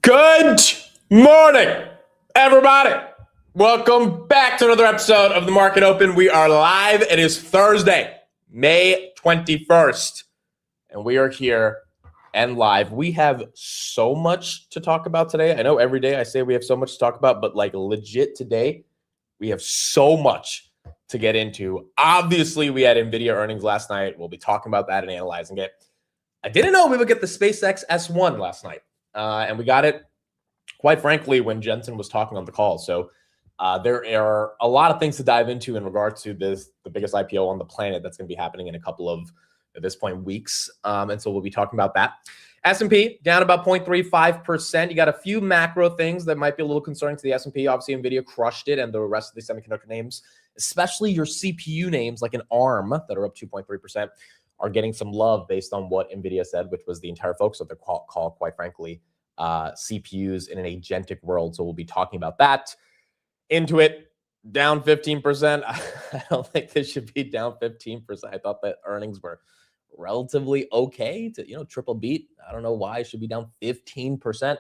Good morning, everybody. Welcome back to another episode of The Market Open. We are live. It is Thursday, May 21st, and we are here and live. We have so much to talk about today. I know every day I say we have so much to talk about, but like legit today, we have so much to get into. Obviously, we had Nvidia earnings last night. We'll be talking about that and analyzing it. I didn't know we would get the SpaceX S1 last night. And we got it, quite frankly, when Jensen was talking on the call. So there are a lot of things to dive into in regards to the biggest IPO on the planet that's going to be happening in a couple of, at this point, weeks. And so we'll be talking about that. S&P down about 0.35%. You got a few macro things that might be a little concerning to the S&P. Obviously, Nvidia crushed it, and the rest of the semiconductor names, especially your CPU names like an ARM that are up 2.3%. are getting some love based on what Nvidia said, which was the entire focus of their call, quite frankly, CPUs in an agentic world. So we'll be talking about that. Intuit down 15%. I don't think this should be down 15%. I thought that earnings were relatively okay to, triple beat. I don't know why it should be down 15%. But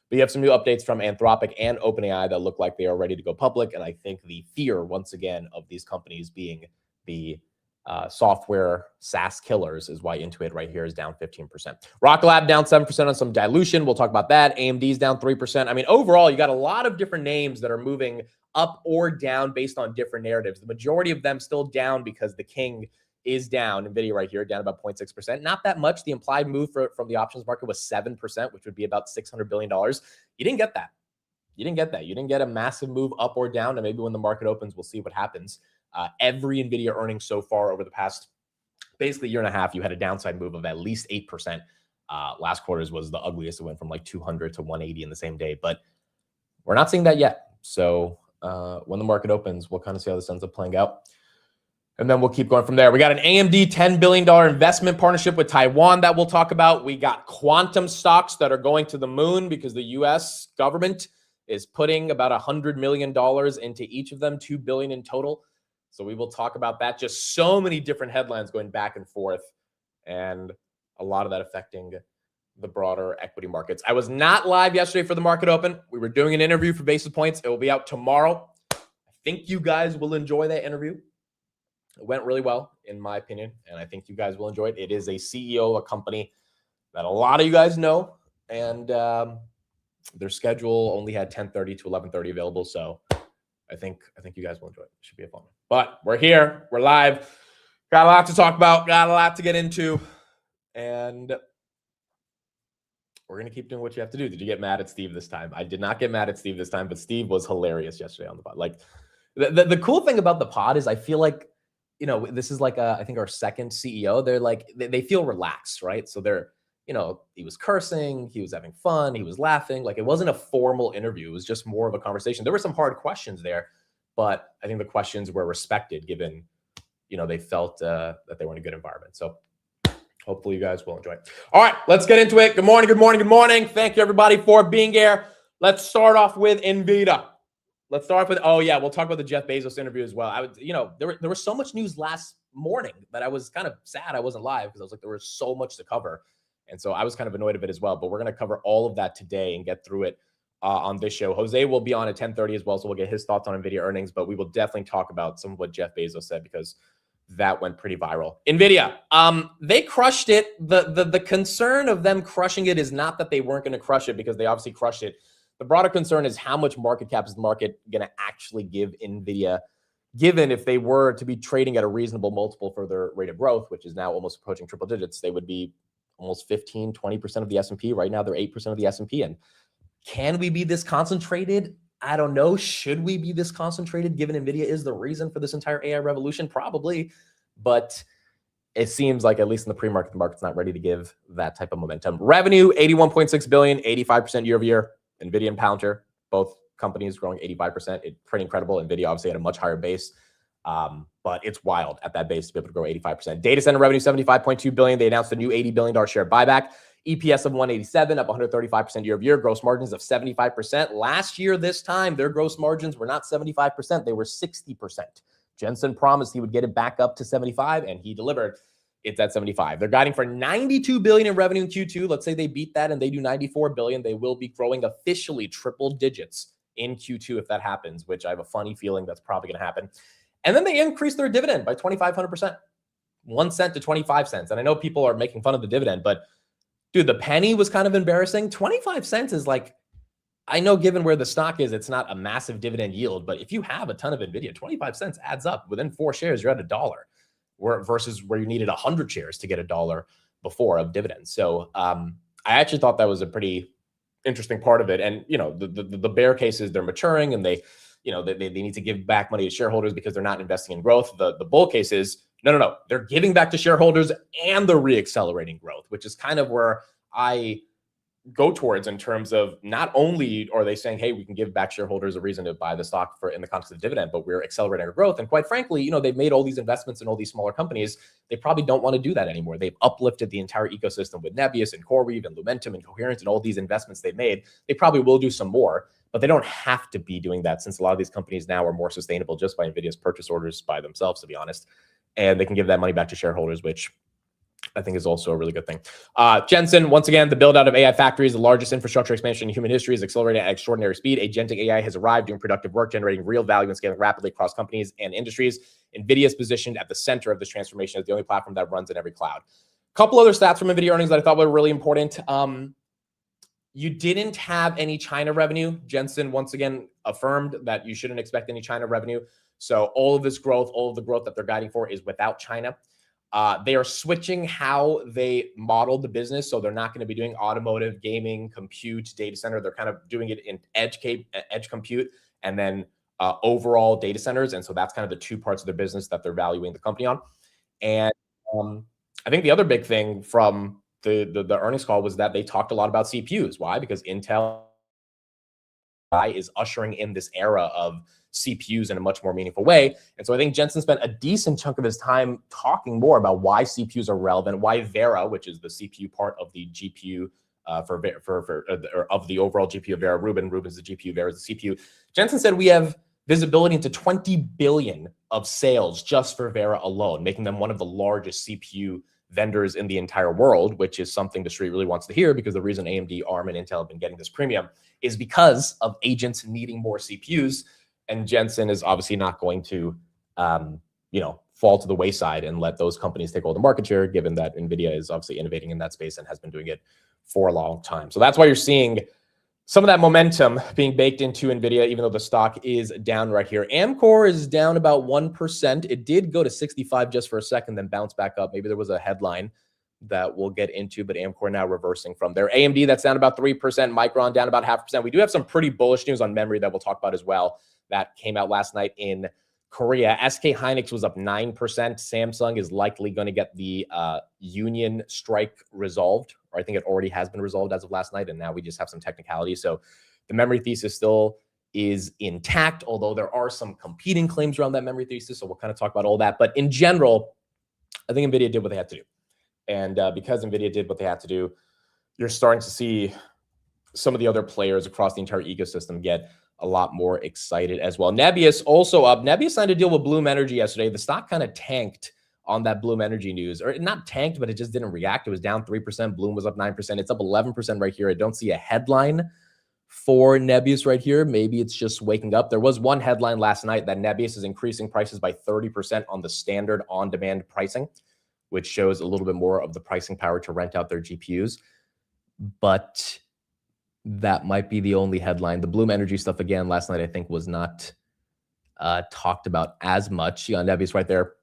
you have some new updates from Anthropic and Openai that look like they are ready to go public. And I think the fear, once again, of these companies being the software SaaS killers is why Intuit right here is down 15%. Rocket Lab down 7% on some dilution. We'll talk about that. AMD's down 3%. I mean, overall, you got a lot of different names that are moving up or down based on different narratives. The majority of them still down because the king is down. Nvidia right here down about 0.6%. Not that much. The implied move from the options market was 7%, which would be about $600 billion. You didn't get that. You didn't get that. You didn't get a massive move up or down. And maybe when the market opens, we'll see what happens. Every Nvidia earnings so far over the past basically year and a half, you had a downside move of at least 8%. Last quarter's was the ugliest. It went from like 200 to 180 in the same day, but we're not seeing that yet. So when the market opens, we'll kind of see how this ends up playing out. And then we'll keep going from there. We got an AMD $10 billion investment partnership with Taiwan that we'll talk about. We got quantum stocks that are going to the moon because the US government is putting about $100 million into each of them, $2 billion in total. So we will talk about that. Just so many different headlines going back and forth, and a lot of that affecting the broader equity markets. I was not live yesterday for the market open. We were doing an interview for Basis Points. It will be out tomorrow. I think you guys will enjoy that interview. It went really well, in my opinion, and I think you guys will enjoy it. It is a CEO of a company that a lot of you guys know, and their schedule only had 10:30 to 11:30 available, so I think you guys will enjoy it. It should be a fun one. But we're here. We're live. Got a lot to talk about. Got a lot to get into. And we're going to keep doing what you have to do. Did you get mad at Steve this time? I did not get mad at Steve this time, but Steve was hilarious yesterday on the pod. Like, the cool thing about the pod is I feel like, this is like, I think our second CEO. They're like, they feel relaxed, right? So they're, he was cursing, he was having fun, he was laughing. Like, it wasn't a formal interview. It was just more of a conversation. There were some hard questions there, but I think the questions were respected given, they felt that they were in a good environment. So hopefully you guys will enjoy it. All right, let's get into it. Good morning, good morning, good morning. Thank you, everybody, for being here. Let's start off with Nvidia. Let's start off with, we'll talk about the Jeff Bezos interview as well. There was so much news last morning that I was kind of sad I wasn't live because I was like, there was so much to cover. And so I was kind of annoyed of it as well, but we're going to cover all of that today and get through it on this show. Jose will be on at 10:30 as well, so we'll get his thoughts on Nvidia earnings, but we will definitely talk about some of what Jeff Bezos said because that went pretty viral. Nvidia, they crushed it. The concern of them crushing it is not that they weren't going to crush it because they obviously crushed it. The broader concern is how much market cap is the market going to actually give Nvidia, given if they were to be trading at a reasonable multiple for their rate of growth, which is now almost approaching triple digits, they would be almost 15, 20% of the S&P. Right now, they're 8% of the S&P. And can we be this concentrated? I don't know. Should we be this concentrated given Nvidia is the reason for this entire AI revolution? Probably. But it seems like, at least in the pre-market, the market's not ready to give that type of momentum. Revenue, $81.6 billion, 85% year over year. Nvidia and Palantir, both companies growing 85%. It's pretty incredible. Nvidia obviously had a much higher base. But it's wild at that base to be able to grow 85%. Data center revenue, $75.2 billion. They announced a new $80 billion share buyback. EPS of 187, up 135% year over year. Gross margins of 75%. Last year, this time, their gross margins were not 75%. They were 60%. Jensen promised he would get it back up to 75, and he delivered. it's at 75. They're guiding for 92 billion in revenue in Q2. Let's say they beat that and they do 94 billion. They will be growing officially triple digits in Q2 if that happens, which I have a funny feeling that's probably going to happen. And then they increased their dividend by 2,500%, 1 cent to 25 cents. And I know people are making fun of the dividend, but dude, the penny was kind of embarrassing. 25 cents is like, I know given where the stock is, it's not a massive dividend yield, but if you have a ton of Nvidia, 25 cents adds up. Within 4 shares, you're at $1, versus where you needed 100 shares to get $1 before of dividends. So I actually thought that was a pretty interesting part of it. And the bear case is they're maturing and they need to give back money to shareholders because they're not investing in growth. The bull case is no, they're giving back to shareholders and they're reaccelerating growth, which is kind of where I go towards in terms of not only are they saying, hey, we can give back shareholders a reason to buy the stock in the context of the dividend, but we're accelerating our growth. And quite frankly, they've made all these investments in all these smaller companies. They probably don't want to do that anymore. They've uplifted the entire ecosystem with Nebius and CoreWeave and Lumentum and Coherence and all these investments they've made. They probably will do some more, but they don't have to be doing that since a lot of these companies now are more sustainable just by NVIDIA's purchase orders by themselves, to be honest. And they can give that money back to shareholders, which I think is also a really good thing. Jensen, once again, the build out of AI factories, the largest infrastructure expansion in human history, is accelerating at extraordinary speed. Agentic AI has arrived, doing productive work, generating real value and scaling rapidly across companies and industries. NVIDIA is positioned at the center of this transformation as the only platform that runs in every cloud. A couple other stats from NVIDIA earnings that I thought were really important. You didn't have any China revenue. Jensen once again affirmed that you shouldn't expect any China revenue. So all of this growth, all of the growth that they're guiding for is without China. They are switching how they modeled the business. So they're not going to be doing automotive, gaming, compute, data center. They're kind of doing it in edge compute and then overall data centers. And so that's kind of the two parts of their business that they're valuing the company on. And I think the other big thing from the earnings call was that they talked a lot about CPUs. Why? Because Intel is ushering in this era of CPUs in a much more meaningful way. And so I think Jensen spent a decent chunk of his time talking more about why CPUs are relevant, why Vera, which is the CPU part of the GPU of the overall GPU of Vera, Rubin's the GPU, Vera's the CPU. Jensen said we have visibility into 20 billion of sales just for Vera alone, making them one of the largest CPU vendors in the entire world, which is something the street really wants to hear, because the reason AMD, ARM, and Intel have been getting this premium is because of agents needing more CPUs. And Jensen is obviously not going to, fall to the wayside and let those companies take all the market share, given that NVIDIA is obviously innovating in that space and has been doing it for a long time. So that's why you're seeing some of that momentum being baked into NVIDIA, even though the stock is down right here. Amcor is down about 1%. It did go to 65 just for a second, then bounce back up. Maybe there was a headline that we'll get into, but Amcor now reversing from there. AMD, that's down about 3%. Micron down about 0.5%. We do have some pretty bullish news on memory that we'll talk about as well. That came out last night in Korea. SK Hynix was up 9%. Samsung is likely going to get the union strike resolved, or I think it already has been resolved as of last night, and now we just have some technicality. So the memory thesis still is intact, although there are some competing claims around that memory thesis. So we'll kind of talk about all that. But in general, I think NVIDIA did what they had to do. And because NVIDIA did what they had to do, you're starting to see some of the other players across the entire ecosystem get a lot more excited as well. Nebius also up. Nebius signed a deal with Bloom Energy yesterday. The stock kind of tanked on that Bloom Energy news, or not tanked, but it just didn't react. It was down 3%. Bloom was up 9%. It's up 11% right here. I don't see a headline for Nebius right here. Maybe it's just waking up. There was one headline last night that Nebius is increasing prices by 30% on the standard on-demand pricing, which shows a little bit more of the pricing power to rent out their GPUs. But that might be the only headline. The Bloom Energy stuff, again, last night, I think was not talked about as much. You got Nebius right there,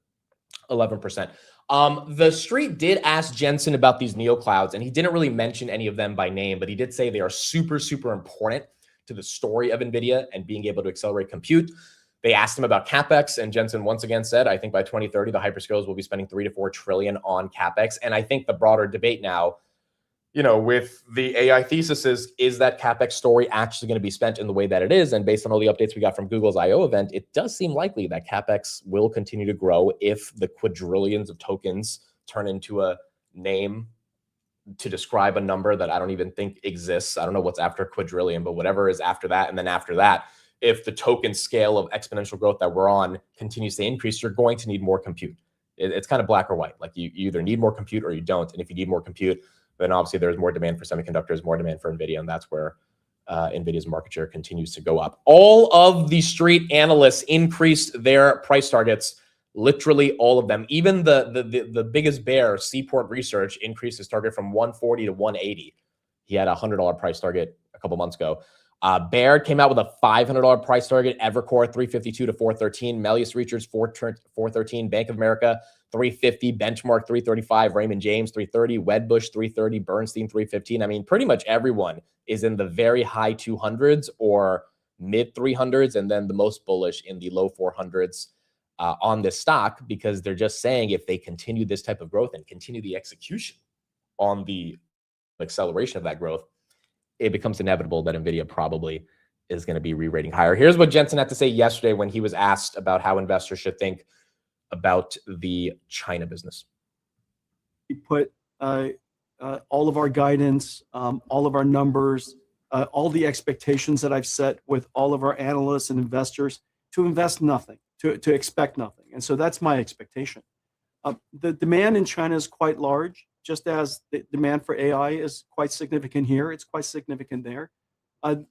11%. The street did ask Jensen about these neoclouds, and he didn't really mention any of them by name, but he did say they are super, super important to the story of NVIDIA and being able to accelerate compute. They asked him about CapEx, and Jensen once again said, I think by 2030, the hyperscalers will be spending 3 to 4 trillion on CapEx. And I think the broader debate now, with the AI thesis is that CapEx story actually going to be spent in the way that it is? And based on all the updates we got from Google's I.O. event, it does seem likely that CapEx will continue to grow if the quadrillions of tokens turn into a name to describe a number that I don't even think exists. I don't know what's after quadrillion, but whatever is after that. And then after that, if the token scale of exponential growth that we're on continues to increase, you're going to need more compute. It's kind of black or white. Like you either need more compute or you don't. And if you need more compute, then obviously there's more demand for semiconductors, more demand for Nvidia, and that's where Nvidia's market share continues to go up. All of the street analysts increased their price targets. Literally all of them. Even the biggest bear, Seaport Research, increased his target from 140 to 180. He had a $100 price target a couple months ago. Baird came out with a $500 price target. Evercore 352 to 413. Melius Research 413. Bank of America 350. Benchmark 335. Raymond James 330. Wedbush 330. Bernstein 315. I mean, pretty much everyone is in the very high 200s or mid 300s, and then the most bullish in the low 400s on this stock, because they're just saying if they continue this type of growth and continue the execution on the acceleration of that growth, it becomes inevitable that Nvidia probably is going to be re-rating higher. Here's what Jensen had to say yesterday when he was asked about how investors should think about the China business. We put all of our guidance, all of our numbers, all the expectations that I've set with all of our analysts and investors to invest nothing, to expect nothing. And so that's my expectation. The demand in China is quite large, just as the demand for AI is quite significant here. It's quite significant there.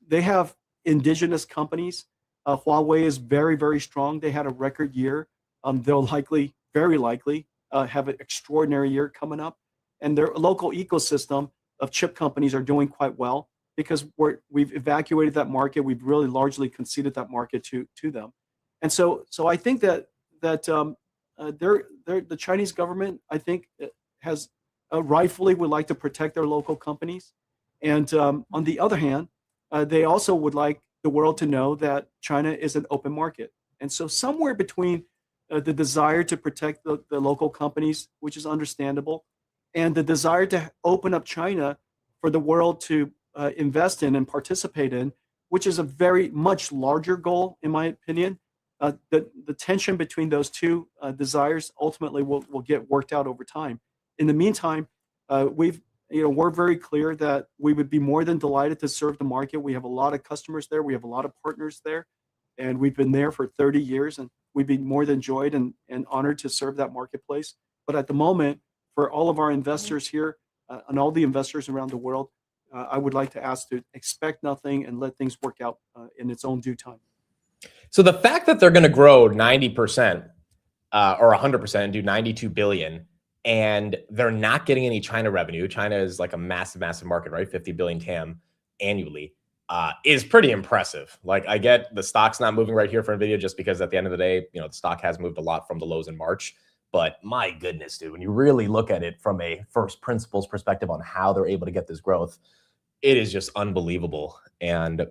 They have indigenous companies. Huawei is very, very strong. They had a record year. They'll likely, very likely, have an extraordinary year coming up. And their local ecosystem of chip companies are doing quite well because we've evacuated that market. We've really largely conceded that market to them. And so I think that the Chinese government, I think, has rightfully would like to protect their local companies. And on the other hand, they also would like the world to know that China is an open market. And so somewhere between the desire to protect the local companies, which is understandable, and the desire to open up China for the world to invest in and participate in, which is a very much larger goal, in my opinion. The tension between those two desires ultimately will get worked out over time. In the meantime, we're very clear that we would be more than delighted to serve the market. We have a lot of customers there. We have a lot of partners there, and we've been there for 30 years, and we'd be more than joyed and honored to serve that marketplace. But at the moment, for all of our investors here and all the investors around the world, I would like to ask to expect nothing and let things work out in its own due time. So the fact that they're going to grow 90% or 100% and do 92 billion, and they're not getting any China revenue. China is like a massive, massive market, right? 50 billion TAM annually is pretty impressive. Like, I get the stock's not moving right here for Nvidia just because at the end of the day, the stock has moved a lot from the lows in March. But my goodness, dude, when you really look at it from a first principles perspective on how they're able to get this growth, it is just unbelievable. And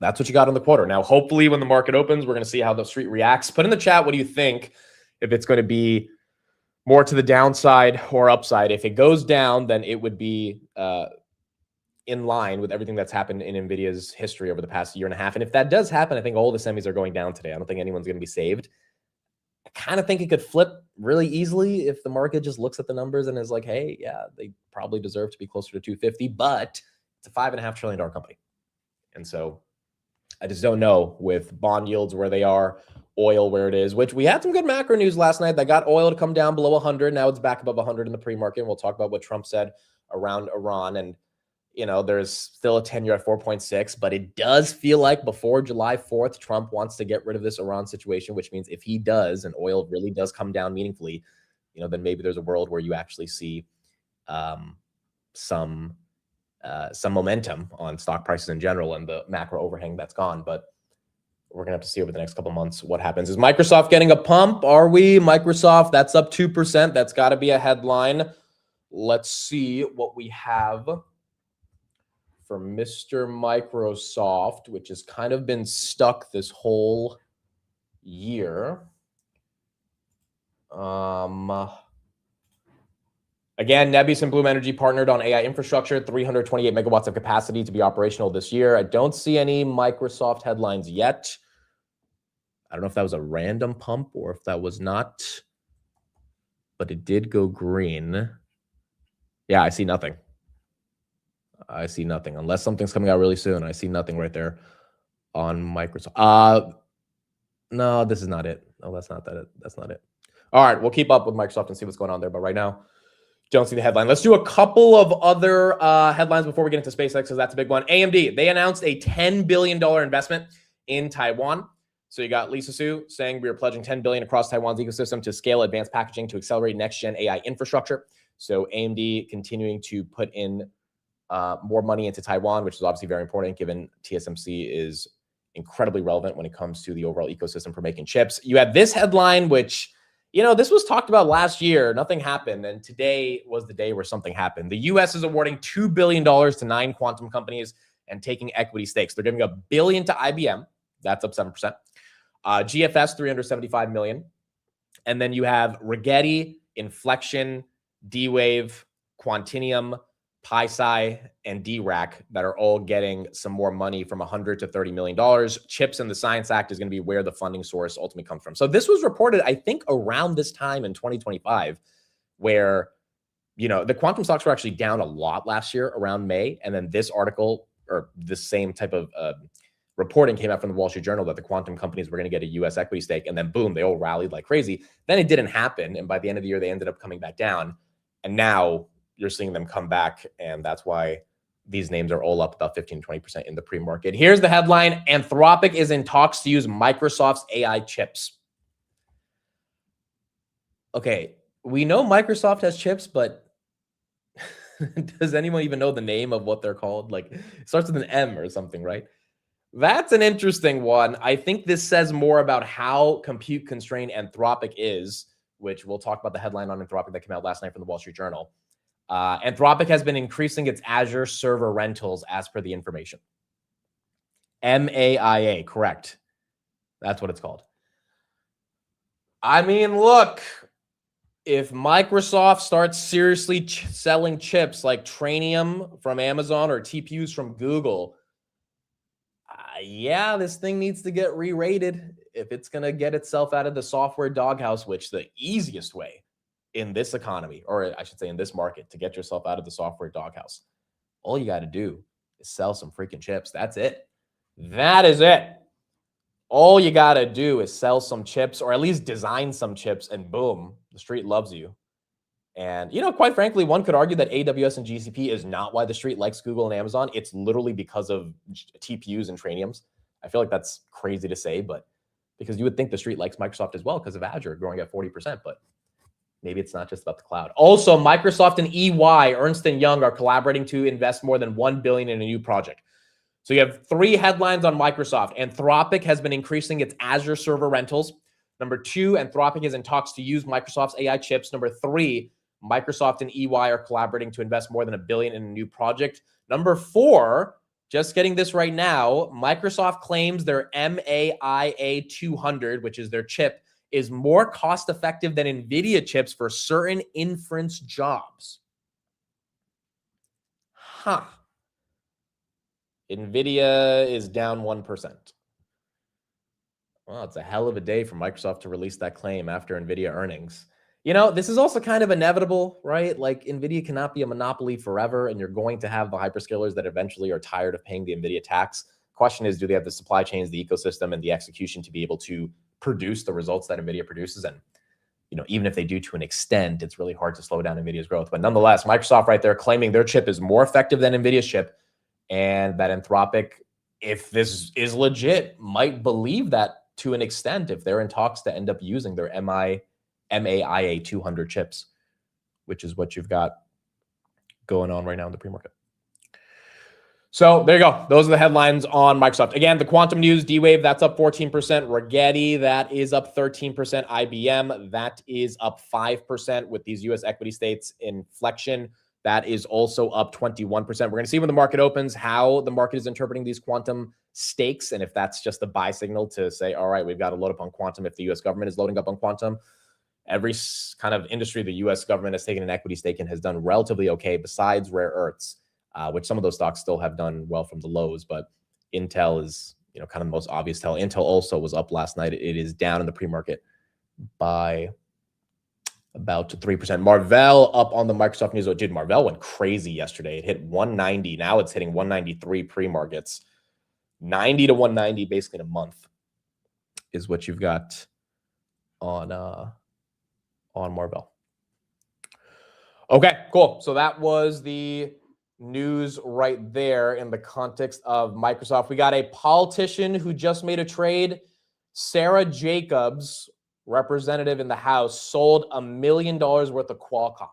that's what you got on the quarter. Now, hopefully when the market opens, we're going to see how the street reacts. Put in the chat, what do you think? If it's going to be more to the downside or upside. If it goes down, then it would be in line with everything that's happened in NVIDIA's history over the past year and a half. And if that does happen, I think all the semis are going down today. I don't think anyone's going to be saved. I kind of think it could flip really easily if the market just looks at the numbers and is like, hey, yeah, they probably deserve to be closer to 250, but it's a $5.5 trillion company. And so I just don't know with bond yields where they are, oil where it is, which we had some good macro news last night that got oil to come down below 100. Now it's back above 100 in the pre-market. And we'll talk about what Trump said around Iran. And, there's still a 10-year at 4.6, but it does feel like before July 4th, Trump wants to get rid of this Iran situation, which means if he does and oil really does come down meaningfully, then maybe there's a world where you actually see some momentum on stock prices in general and the macro overhang that's gone. But we're going to have to see over the next couple of months what happens. Is Microsoft getting a pump? Are we? Microsoft, that's up 2%. That's got to be a headline. Let's see what we have for Mr. Microsoft, which has kind of been stuck this whole year. Again, Nebius and Bloom Energy partnered on AI infrastructure, 328 megawatts of capacity to be operational this year. I don't see any Microsoft headlines yet. I don't know if that was a random pump or if that was not, but it did go green. Yeah, I see nothing. I see nothing unless something's coming out really soon. I see nothing right there on Microsoft. No, this is not it. No, that's not that. That's not it. All right, we'll keep up with Microsoft and see what's going on there. But right now, don't see the headline. Let's do a couple of other headlines before we get into SpaceX, because that's a big one. AMD, they announced a $10 billion investment in Taiwan. So you got Lisa Su saying we are pledging $10 billion across Taiwan's ecosystem to scale advanced packaging to accelerate next-gen AI infrastructure. So AMD continuing to put in more money into Taiwan, which is obviously very important given TSMC is incredibly relevant when it comes to the overall ecosystem for making chips. You had this headline, which, you know, this was talked about last year. Nothing happened. And today was the day where something happened. The U.S. is awarding $2 billion to 9 quantum companies and taking equity stakes. They're giving $1 billion to IBM. That's up 7%. GFS, $375 million. And then you have Rigetti, Inflection, D-Wave, Quantinium, PySci, and DRAC that are all getting some more money from $100 to $30 million. CHIPS and the Science Act is going to be where the funding source ultimately comes from. So this was reported, I think, around this time in 2025, where, you know, the quantum stocks were actually down a lot last year around May. And then this article, or this same type of reporting, came out from the Wall Street Journal that the quantum companies were going to get a U.S. equity stake. And then boom, they all rallied like crazy. Then it didn't happen. And by the end of the year, they ended up coming back down. And now you're seeing them come back, and that's why these names are all up about 15-20% in the pre-market. Here's the headline: Anthropic is in talks to use Microsoft's AI chips. Okay, we know Microsoft has chips, but does anyone even know the name of what they're called? Like, it starts with an M or something, right? That's an interesting one. I think this says more about how compute constrained Anthropic is, which we'll talk about the headline on Anthropic that came out last night from the Wall Street Journal. Anthropic has been increasing its Azure server rentals as per the information. MAIA, correct. That's what it's called. I mean, look, if Microsoft starts seriously selling chips like Trainium from Amazon or TPUs from Google, yeah, this thing needs to get re-rated if it's going to get itself out of the software doghouse, which the easiest way in this economy, or I should say in this market, to get yourself out of the software doghouse, all you got to do is sell some freaking chips. That's it. That is it. All you got to do is sell some chips, or at least design some chips, and boom, the street loves you. And, you know, quite frankly, one could argue that AWS and GCP is not why the street likes Google and Amazon. It's literally because of TPUs and Trainiums. I feel like that's crazy to say, but because you would think the street likes Microsoft as well because of Azure growing at 40%, but maybe it's not just about the cloud. Also, Microsoft and EY, Ernst & Young, are collaborating to invest more than $1 billion in a new project. So you have 3 headlines on Microsoft. Anthropic has been increasing its Azure server rentals. Number 2, Anthropic is in talks to use Microsoft's AI chips. Number 3, Microsoft and EY are collaborating to invest more than $1 billion in a new project. Number 4, just getting this right now, Microsoft claims their MAIA 200, which is their chip, is more cost-effective than NVIDIA chips for certain inference jobs. Huh. NVIDIA is down 1%. Well, it's a hell of a day for Microsoft to release that claim after NVIDIA earnings. You know, this is also kind of inevitable, right? Like, NVIDIA cannot be a monopoly forever, and you're going to have the hyperscalers that eventually are tired of paying the NVIDIA tax. Question is, do they have the supply chains, the ecosystem, and the execution to be able to produce the results that NVIDIA produces? And, you know, even if they do to an extent, it's really hard to slow down NVIDIA's growth. But nonetheless, Microsoft right there claiming their chip is more effective than NVIDIA's chip, and that Anthropic, if this is legit, might believe that to an extent if they're in talks to end up using their MAIA 200 chips, which is what you've got going on right now in the pre-market. So there you go. Those are the headlines on Microsoft. Again, the quantum news, D-Wave, that's up 14%. Rigetti, that is up 13%. IBM, that is up 5% with these U.S. equity states. Inflection, that is also up 21%. We're going to see when the market opens how the market is interpreting these quantum stakes, and if that's just a buy signal to say, all right, we've got to load up on quantum if the U.S. government is loading up on quantum. Every kind of industry the U.S. government has taken an equity stake in has done relatively okay, besides rare earths, which some of those stocks still have done well from the lows. But Intel is, you know, kind of the most obvious tell. Intel also was up last night. It is down in the pre-market by about 3%. Marvell up on the Microsoft news. Dude, Marvell went crazy yesterday. It hit 190. Now it's hitting 193 pre-markets. 90 to 190 basically in a month is what you've got on on Marvell. Okay, cool. So that was the news right there in the context of Microsoft. We got a politician who just made a trade. Sarah Jacobs, representative in the House, sold $1 million worth of Qualcomm.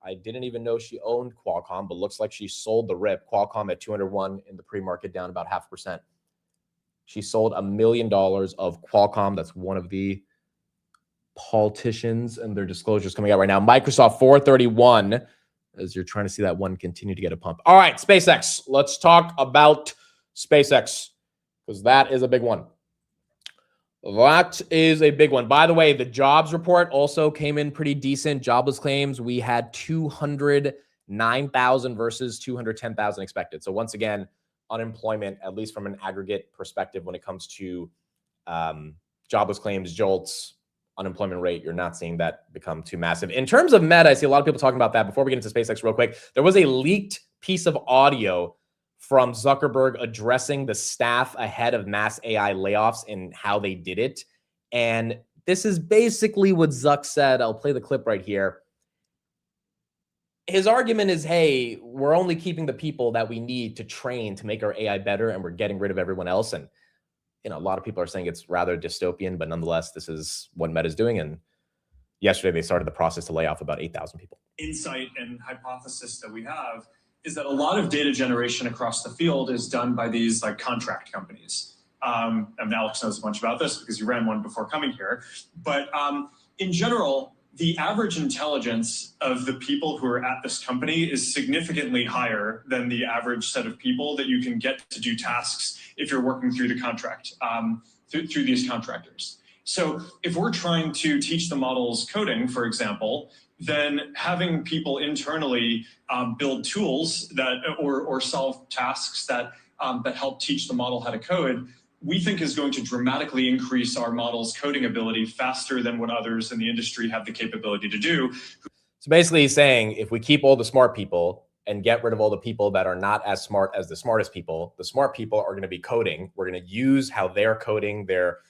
I didn't even know she owned Qualcomm, but looks like she sold the rip. Qualcomm at 201 in the pre-market, down about 0.5%. She sold $1 million of Qualcomm. That's one of the politicians and their disclosures coming out right now. Microsoft 431, as you're trying to see that one continue to get a pump. All right, SpaceX. Let's talk about SpaceX because that is a big one. That is a big one. By the way, the jobs report also came in pretty decent. Jobless claims, we had 209,000 versus 210,000 expected. So once again, unemployment, at least from an aggregate perspective when it comes to jobless claims, JOLTS, unemployment rate, you're not seeing that become too massive. In terms of Meta, I see a lot of people talking about that. Before we get into SpaceX real quick, there was a leaked piece of audio from Zuckerberg addressing the staff ahead of mass AI layoffs and how they did it. And this is basically what Zuck said. I'll play the clip right here. His argument is, hey, we're only keeping the people that we need to train to make our AI better, and we're getting rid of everyone else. And a lot of people are saying it's rather dystopian, but nonetheless, this is what Meta is doing. And yesterday, they started the process to lay off about 8,000 people. Insight and hypothesis that we have is that a lot of data generation across the field is done by these like contract companies. And Alex knows a bunch about this because you ran one before coming here. But in general, the average intelligence of the people who are at this company is significantly higher than the average set of people that you can get to do tasks if you're working through the contract, through these contractors. So if we're trying to teach the models coding, for example, then having people internally build tools that or solve tasks that help teach the model how to code, we think is going to dramatically increase our model's coding ability faster than what others in the industry have the capability to do. So basically he's saying if we keep all the smart people and get rid of all the people that are not as smart as the smart people are going to be coding. We're going to use how they're coding, their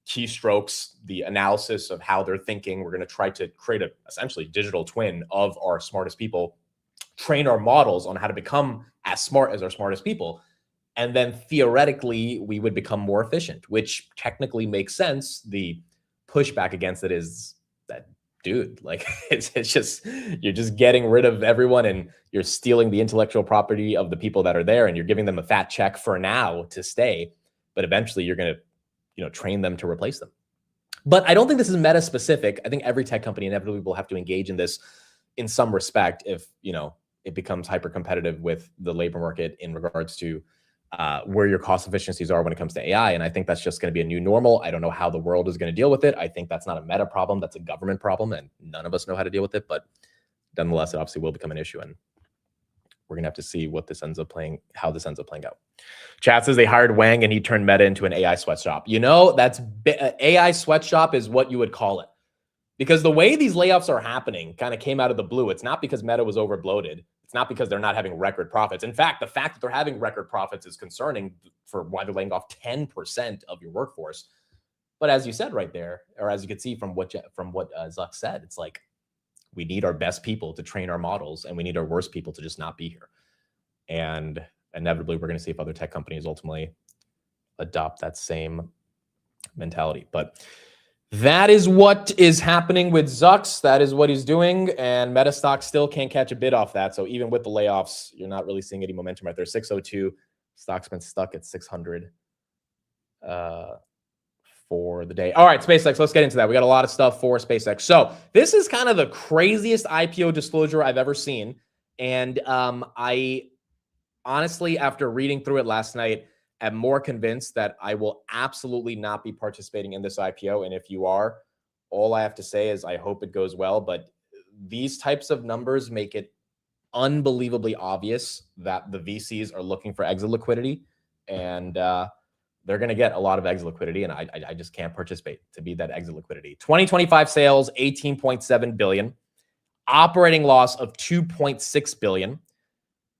keystrokes, the analysis of how they're thinking. We're going to try to create a essentially digital twin of our smartest people, train our models on how to become as smart as our smartest people. And then theoretically, we would become more efficient, which technically makes sense. The pushback against it is that, dude, like it's just, you're just getting rid of everyone and you're stealing the intellectual property of the people that are there and you're giving them a fat check for now to stay. But eventually you're going to train them to replace them. But I don't think this is Meta specific. I think every tech company inevitably will have to engage in this in some respect if, it becomes hyper competitive with the labor market in regards to where your cost efficiencies are when it comes to AI. And I think that's just going to be a new normal. I don't know how the world is going to deal with it. I think that's not a Meta problem. That's a government problem. And none of us know how to deal with it. But nonetheless, it obviously will become an issue. And we're going to have to see how this ends up playing out. Chat says they hired Wang and he turned Meta into an AI sweatshop. That's AI sweatshop is what you would call it. Because the way these layoffs are happening kind of came out of the blue. It's not because Meta was over bloated. It's not because they're not having record profits. In fact, the fact that they're having record profits is concerning for why they're laying off 10% of your workforce. But as you said right there, or as you could see from what Zuck said, it's like, we need our best people to train our models and we need our worst people to just not be here. And inevitably, we're going to see if other tech companies ultimately adopt that same mentality. But that is what is happening with Zucks. That is what he's doing. And Meta stock still can't catch a bid off that. So even with the layoffs, you're not really seeing any momentum right there. 602, stock's been stuck at 600 for the day. All right, SpaceX, let's get into that. We got a lot of stuff for SpaceX. So this is kind of the craziest IPO disclosure I've ever seen. And I honestly, after reading through it last night, am more convinced that I will absolutely not be participating in this IPO. And if you are, all I have to say is I hope it goes well. But these types of numbers make it unbelievably obvious that the VCs are looking for exit liquidity. And they're going to get a lot of exit liquidity, and I just can't participate to be that exit liquidity. 2025 sales, $18.7 billion. Operating loss of $2.6 billion.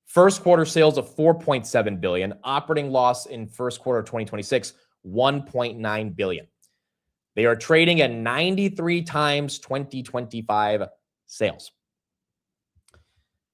First quarter sales of $4.7 billion. Operating loss in first quarter of 2026, $1.9 billion. They are trading at 93 times 2025 sales.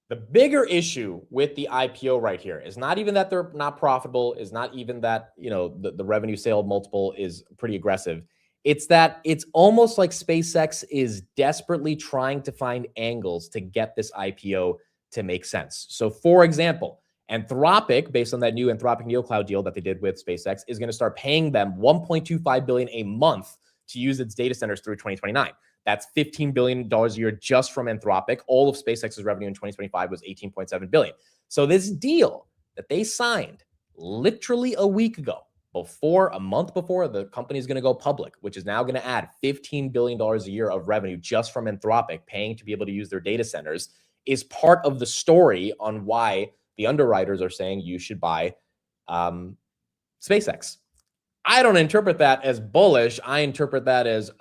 The bigger issue with the IPO right here is not even that they're not profitable, is not even that, the revenue sale multiple is pretty aggressive. It's that it's almost like SpaceX is desperately trying to find angles to get this IPO to make sense. So for example, Anthropic, based on that new Anthropic NeoCloud deal that they did with SpaceX, is going to start paying them $1.25 billion a month to use its data centers through 2029. That's $15 billion a year just from Anthropic. All of SpaceX's revenue in 2025 was $18.7 billion. So this deal that they signed literally a week ago, a month before the company is going to go public, which is now going to add $15 billion a year of revenue just from Anthropic paying to be able to use their data centers, is part of the story on why the underwriters are saying you should buy SpaceX. I don't interpret that as bullish. I interpret that as,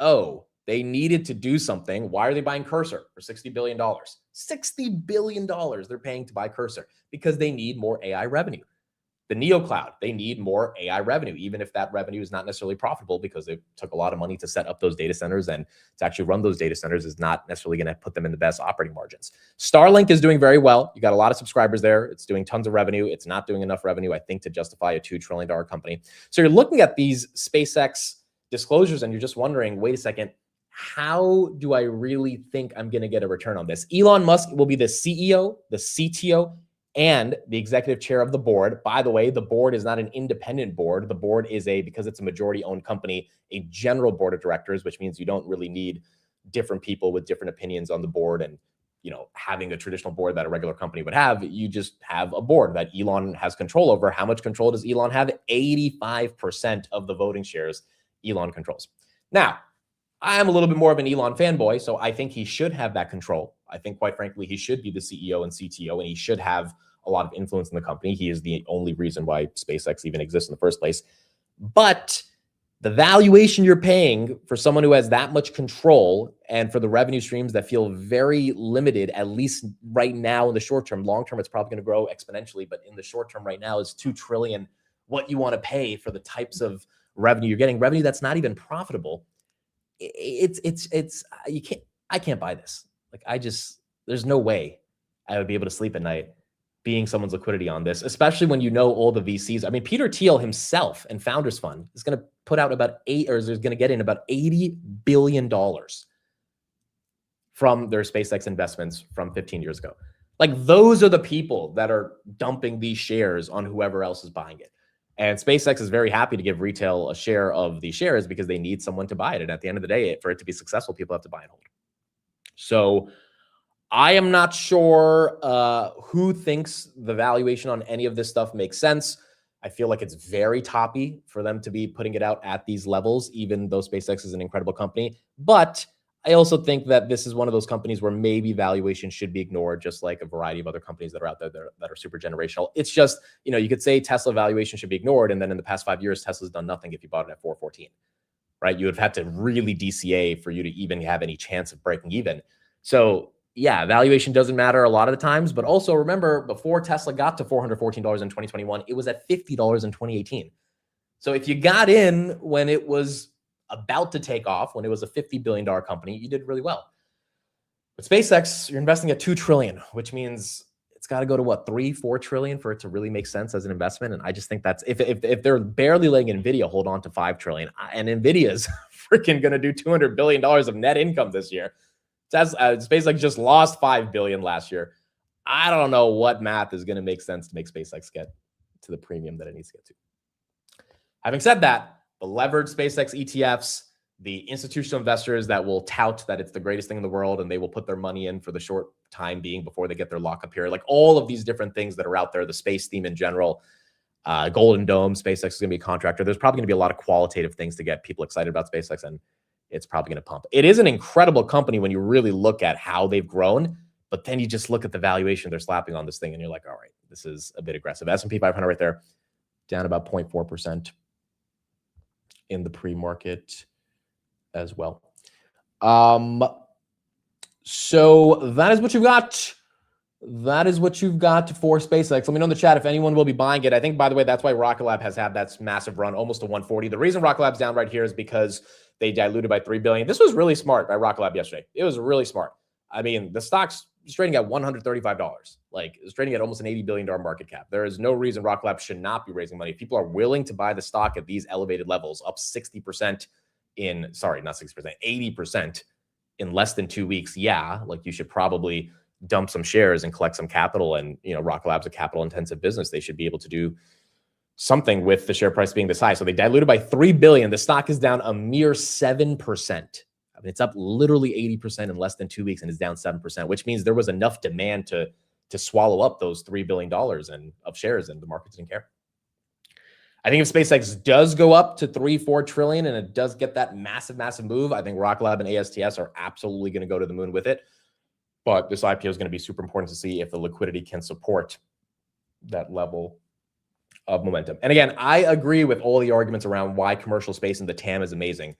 they needed to do something. Why are they buying Cursor for $60 billion? $60 billion they're paying to buy Cursor because they need more AI revenue. The NeoCloud, they need more AI revenue, even if that revenue is not necessarily profitable because it took a lot of money to set up those data centers, and to actually run those data centers is not necessarily going to put them in the best operating margins. Starlink is doing very well. You got a lot of subscribers there. It's doing tons of revenue. It's not doing enough revenue, I think, to justify a $2 trillion company. So you're looking at these SpaceX disclosures and you're just wondering, wait a second, how do I really think I'm going to get a return on this? Elon Musk will be the CEO, the CTO, and the executive chair of the board. By the way, the board is not an independent board. The board is because it's a majority owned company, a general board of directors, which means you don't really need different people with different opinions on the board and, having a traditional board that a regular company would have. You just have a board that Elon has control over. How much control does Elon have? 85% of the voting shares Elon controls. Now, I am a little bit more of an Elon fanboy, so I think he should have that control. I think, quite frankly, he should be the CEO and CTO, and he should have a lot of influence in the company. He is the only reason why SpaceX even exists in the first place. But the valuation you're paying for someone who has that much control and for the revenue streams that feel very limited, at least right now in the short term, long term, it's probably going to grow exponentially. But in the short term right now is $2 trillion. What you want to pay for the types of revenue you're getting, revenue that's not even profitable. I can't buy this. There's no way I would be able to sleep at night being someone's liquidity on this, especially when all the VCs. I mean, Peter Thiel himself and Founders Fund is going to put out is going to get in about $80 billion from their SpaceX investments from 15 years ago. Those are the people that are dumping these shares on whoever else is buying it. And SpaceX is very happy to give retail a share of these shares because they need someone to buy it. And at the end of the day, for it to be successful, people have to buy and hold. So I am not sure who thinks the valuation on any of this stuff makes sense. I feel like it's very toppy for them to be putting it out at these levels, even though SpaceX is an incredible company. But I also think that this is one of those companies where maybe valuation should be ignored, just like a variety of other companies that are out there that are super generational. It's just, you could say Tesla valuation should be ignored. And then in the past 5 years, Tesla's done nothing if you bought it at 414, right? You would have had to really DCA for you to even have any chance of breaking even. So yeah, valuation doesn't matter a lot of the times, but also remember, before Tesla got to $414 in 2021, it was at $50 in 2018. So if you got in when it was about to take off, when it was a $50 billion company, you did really well. But SpaceX, you're investing at $2 trillion, which means it's got to go to what, $3-4 trillion for it to really make sense as an investment. And I just think that's if they're barely letting Nvidia hold on to $5 trillion, and Nvidia's freaking going to do $200 billion of net income this year. SpaceX just lost $5 billion last year. I don't know what math is going to make sense to make SpaceX get to the premium that it needs to get to. Having said that, the levered SpaceX ETFs, the institutional investors that will tout that it's the greatest thing in the world and they will put their money in for the short time being before they get their lockup here, all of these different things that are out there, the space theme in general, Golden Dome, SpaceX is going to be a contractor. There's probably going to be a lot of qualitative things to get people excited about SpaceX, and it's probably going to pump. It is an incredible company when you really look at how they've grown, but then you just look at the valuation they're slapping on this thing and you're like, all right, this is a bit aggressive. S&P 500 right there, down about 0.4%. in the pre-market as well. So that is what you've got that is what you've got for SpaceX. Let me know in the chat if anyone will be buying it. I think, by the way, that's why Rocket Lab has had that massive run, almost to 140. The reason Rocket Lab's down right here is because they diluted by $3 billion. This was really smart by Rocket Lab yesterday. It was really smart. I mean, the stock's trading at $135. Like, it's trading at almost an $80 billion market cap. There is no reason Rocket Lab should not be raising money. If people are willing to buy the stock at these elevated levels, up 60% in, sorry, not 60%, 80% in less than 2 weeks. Yeah, like you should probably dump some shares and collect some capital. And, you know, Rocket Lab's a capital intensive business. They should be able to do something with the share price being this high. So they diluted by $3 billion. The stock is down a mere 7%. I mean, it's up literally 80% in less than 2 weeks and is down 7%, which means there was enough demand to swallow up those $3 billion of shares, and the market didn't care. I think if SpaceX does go up to 3-4 trillion and it does get that massive, massive move, I think Rocket Lab and ASTS are absolutely going to go to the moon with it. But this IPO is going to be super important to see if the liquidity can support that level of momentum. And again, I agree with all the arguments around why commercial space and the TAM is amazing.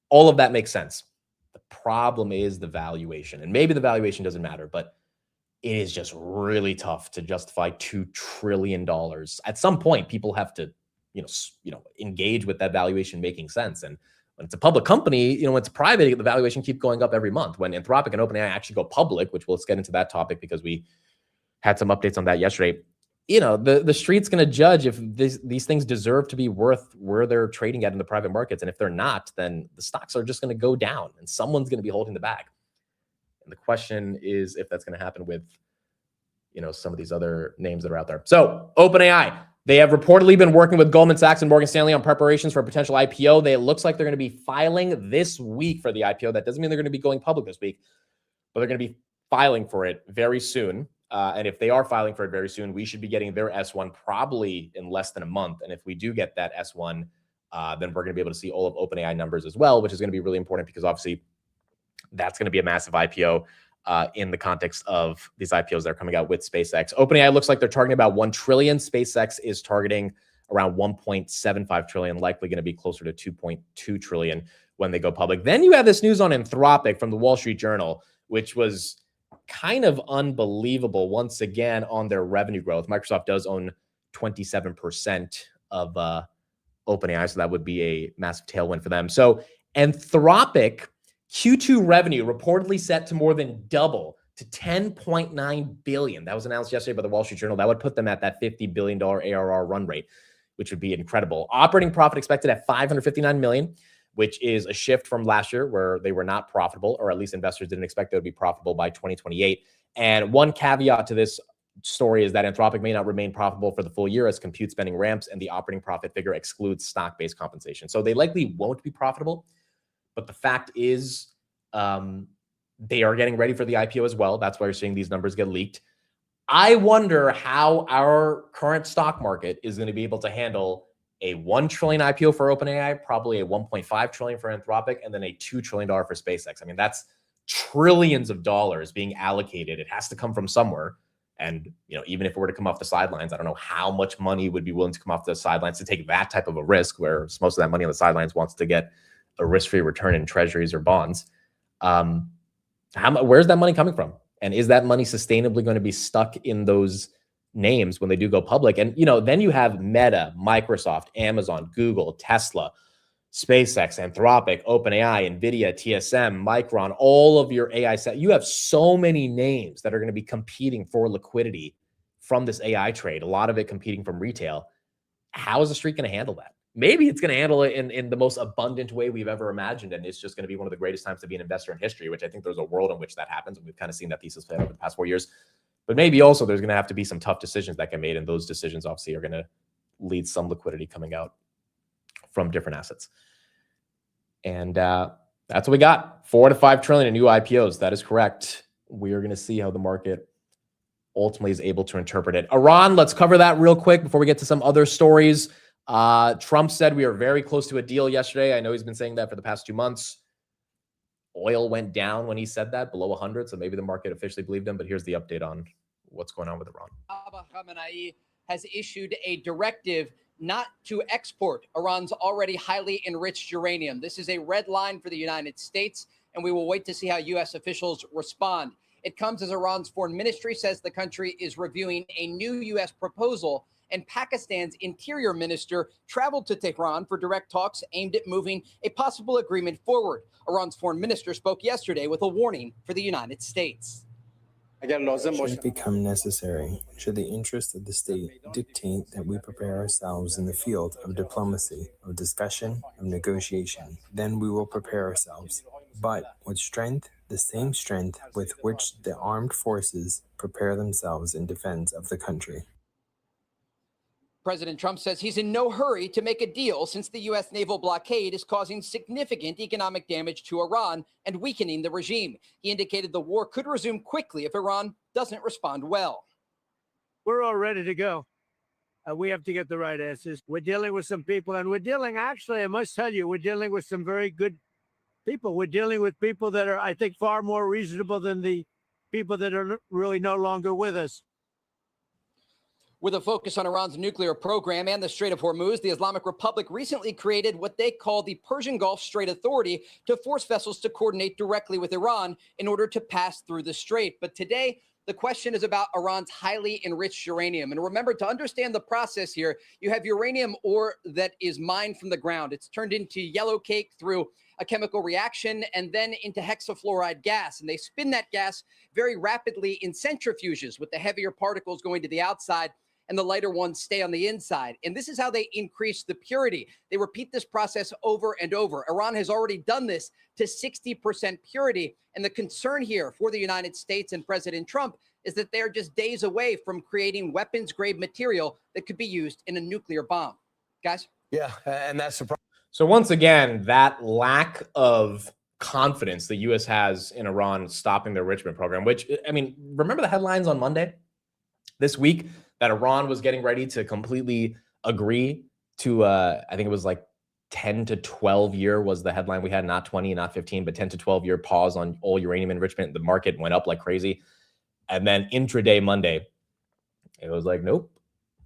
All of that makes sense. The problem is the valuation. And maybe the valuation doesn't matter, but it is just really tough to justify $2 trillion. At some point, people have to, engage with that valuation making sense. And when it's a public company, when it's private, the valuation keeps going up every month. When Anthropic and Openai actually go public, which let's get into that topic because we had some updates on that yesterday. The street's going to judge if these things deserve to be worth where they're trading at in the private markets. And if they're not, then the stocks are just going to go down and someone's going to be holding the bag. And the question is if that's going to happen with, some of these other names that are out there. So Openai, they have reportedly been working with Goldman Sachs and Morgan Stanley on preparations for a potential IPO. It looks like they're going to be filing this week for the IPO. That doesn't mean they're going to be going public this week, but they're going to be filing for it very soon. And if they are filing for it very soon, we should be getting their S1 probably in less than a month. And if we do get that S1, then we're going to be able to see all of Openai numbers as well, which is going to be really important because obviously that's going to be a massive IPO in the context of these IPOs that are coming out with SpaceX. Openai looks like they're targeting about 1 trillion. SpaceX is targeting around 1.75 trillion, likely going to be closer to 2.2 trillion when they go public. Then you have this news on Anthropic from the Wall Street Journal, which was kind of unbelievable once again on their revenue growth. Microsoft does own 27% of Openai, so that would be a massive tailwind for them. So Anthropic Q2 revenue reportedly set to more than double to $10.9 billion. That was announced yesterday by the Wall Street Journal. That would put them at that $50 billion ARR run rate, which would be incredible. Operating profit expected at $559 million, which is a shift from last year where they were not profitable, or at least investors didn't expect they would be profitable by 2028. And one caveat to this story is that Anthropic may not remain profitable for the full year as compute spending ramps and the operating profit figure excludes stock-based compensation. So they likely won't be profitable. But the fact is, they are getting ready for the IPO as well. That's why you're seeing these numbers get leaked. I wonder how our current stock market is going to be able to handle a 1 trillion IPO for OpenAI, probably a 1.5 trillion for Anthropic, and then a $2 trillion for SpaceX. I mean, that's trillions of dollars being allocated. It has to come from somewhere. And, even if it were to come off the sidelines, I don't know how much money would be willing to come off the sidelines to take that type of a risk, where most of that money on the sidelines wants to get a risk-free return in treasuries or bonds. Where's that money coming from? And is that money sustainably going to be stuck in those names when they do go public? And, then you have Meta, Microsoft, Amazon, Google, Tesla, SpaceX, Anthropic, OpenAI, Nvidia, TSM, Micron, all of your AI set. You have so many names that are going to be competing for liquidity from this AI trade, a lot of it competing from retail. How is the street going to handle that? Maybe it's going to handle it in the most abundant way we've ever imagined. And it's just going to be one of the greatest times to be an investor in history, which I think there's a world in which that happens. And we've kind of seen that thesis play out over the past 4 years. But maybe also there's going to have to be some tough decisions that get made. And those decisions obviously are going to lead some liquidity coming out from different assets. And that's what we got. 4 to 5 trillion in new IPOs. That is correct. We are going to see how the market ultimately is able to interpret it. Iran, let's cover that real quick before we get to some other stories. Trump said we are very close to a deal yesterday. I know he's been saying that for the past 2 months. Oil went down when he said that, below 100. So maybe the market officially believed him. But here's the update on what's going on with Iran. Openai has issued a directive not to export Iran's already highly enriched uranium. This is a red line for the United States, and we will wait to see how U.S. officials respond. It comes as Iran's foreign ministry says the country is reviewing a new U.S. proposal, and Pakistan's interior minister traveled to Tehran for direct talks aimed at moving a possible agreement forward. Iran's foreign minister spoke yesterday with a warning for the United States. Should it become necessary, should the interests of the state dictate that we prepare ourselves in the field of diplomacy, of discussion, of negotiation, then we will prepare ourselves. But with strength, the same strength with which the armed forces prepare themselves in defense of the country. President Trump says he's in no hurry to make a deal since the U.S. naval blockade is causing significant economic damage to Iran and weakening the regime. He indicated the war could resume quickly if Iran doesn't respond well. We're all ready to go. We have to get the right answers. We're dealing with some people, and actually, I must tell you, we're dealing with some very good people. We're dealing with people that are, I think, far more reasonable than the people that are really no longer with us. With a focus on Iran's nuclear program and the Strait of Hormuz, the Islamic Republic recently created what they call the Persian Gulf Strait Authority to force vessels to coordinate directly with Iran in order to pass through the strait. But today, the question is about Iran's highly enriched uranium. And remember, to understand the process here, you have uranium ore that is mined from the ground. It's turned into yellow cake through a chemical reaction and then into hexafluoride gas. And they spin that gas very rapidly in centrifuges, with the heavier particles going to the outside and the lighter ones stay on the inside. And this is how they increase the purity. They repeat this process over and over. Iran has already done this to 60% purity. And the concern here for the United States and President Trump is that they're just days away from creating weapons-grade material that could be used in a nuclear bomb. Guys? Yeah, and that's the problem. So once again, that lack of confidence the U.S. has in Iran stopping their enrichment program, which, I mean, remember the headlines on Monday this week that Iran was getting ready to completely agree to, I think it was like 10 to 12 year was the headline we had, not 20, not 15, but 10 to 12 year pause on all uranium enrichment. The market went up like crazy. And then intraday Monday, it was like, nope,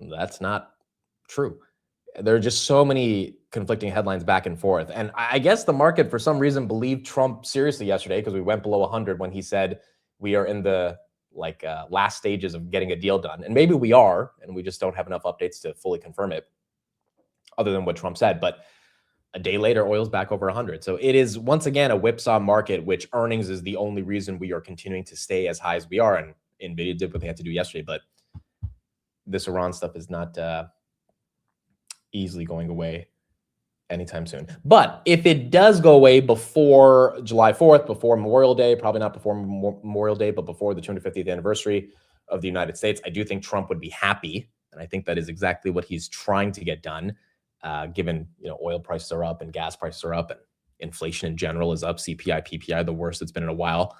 that's not true. There are just so many conflicting headlines back and forth. And I guess the market, for some reason, believed Trump seriously yesterday because we went below 100 when he said we are in the last stages of getting a deal done. And maybe we are, and we just don't have enough updates to fully confirm it other than what Trump said. But a day later, oil's back over 100. So it is, once again, a whipsaw market, which earnings is the only reason we are continuing to stay as high as we are. And Nvidia did what they had to do yesterday. But this Iran stuff is not easily going away anytime soon. But if it does go away before July 4th, before Memorial Day, probably not before Memorial Day, but before the 250th anniversary of the United States, I do think Trump would be happy. And I think that is exactly what he's trying to get done, given, oil prices are up and gas prices are up and inflation in general is up. CPI, PPI, the worst it's been in a while.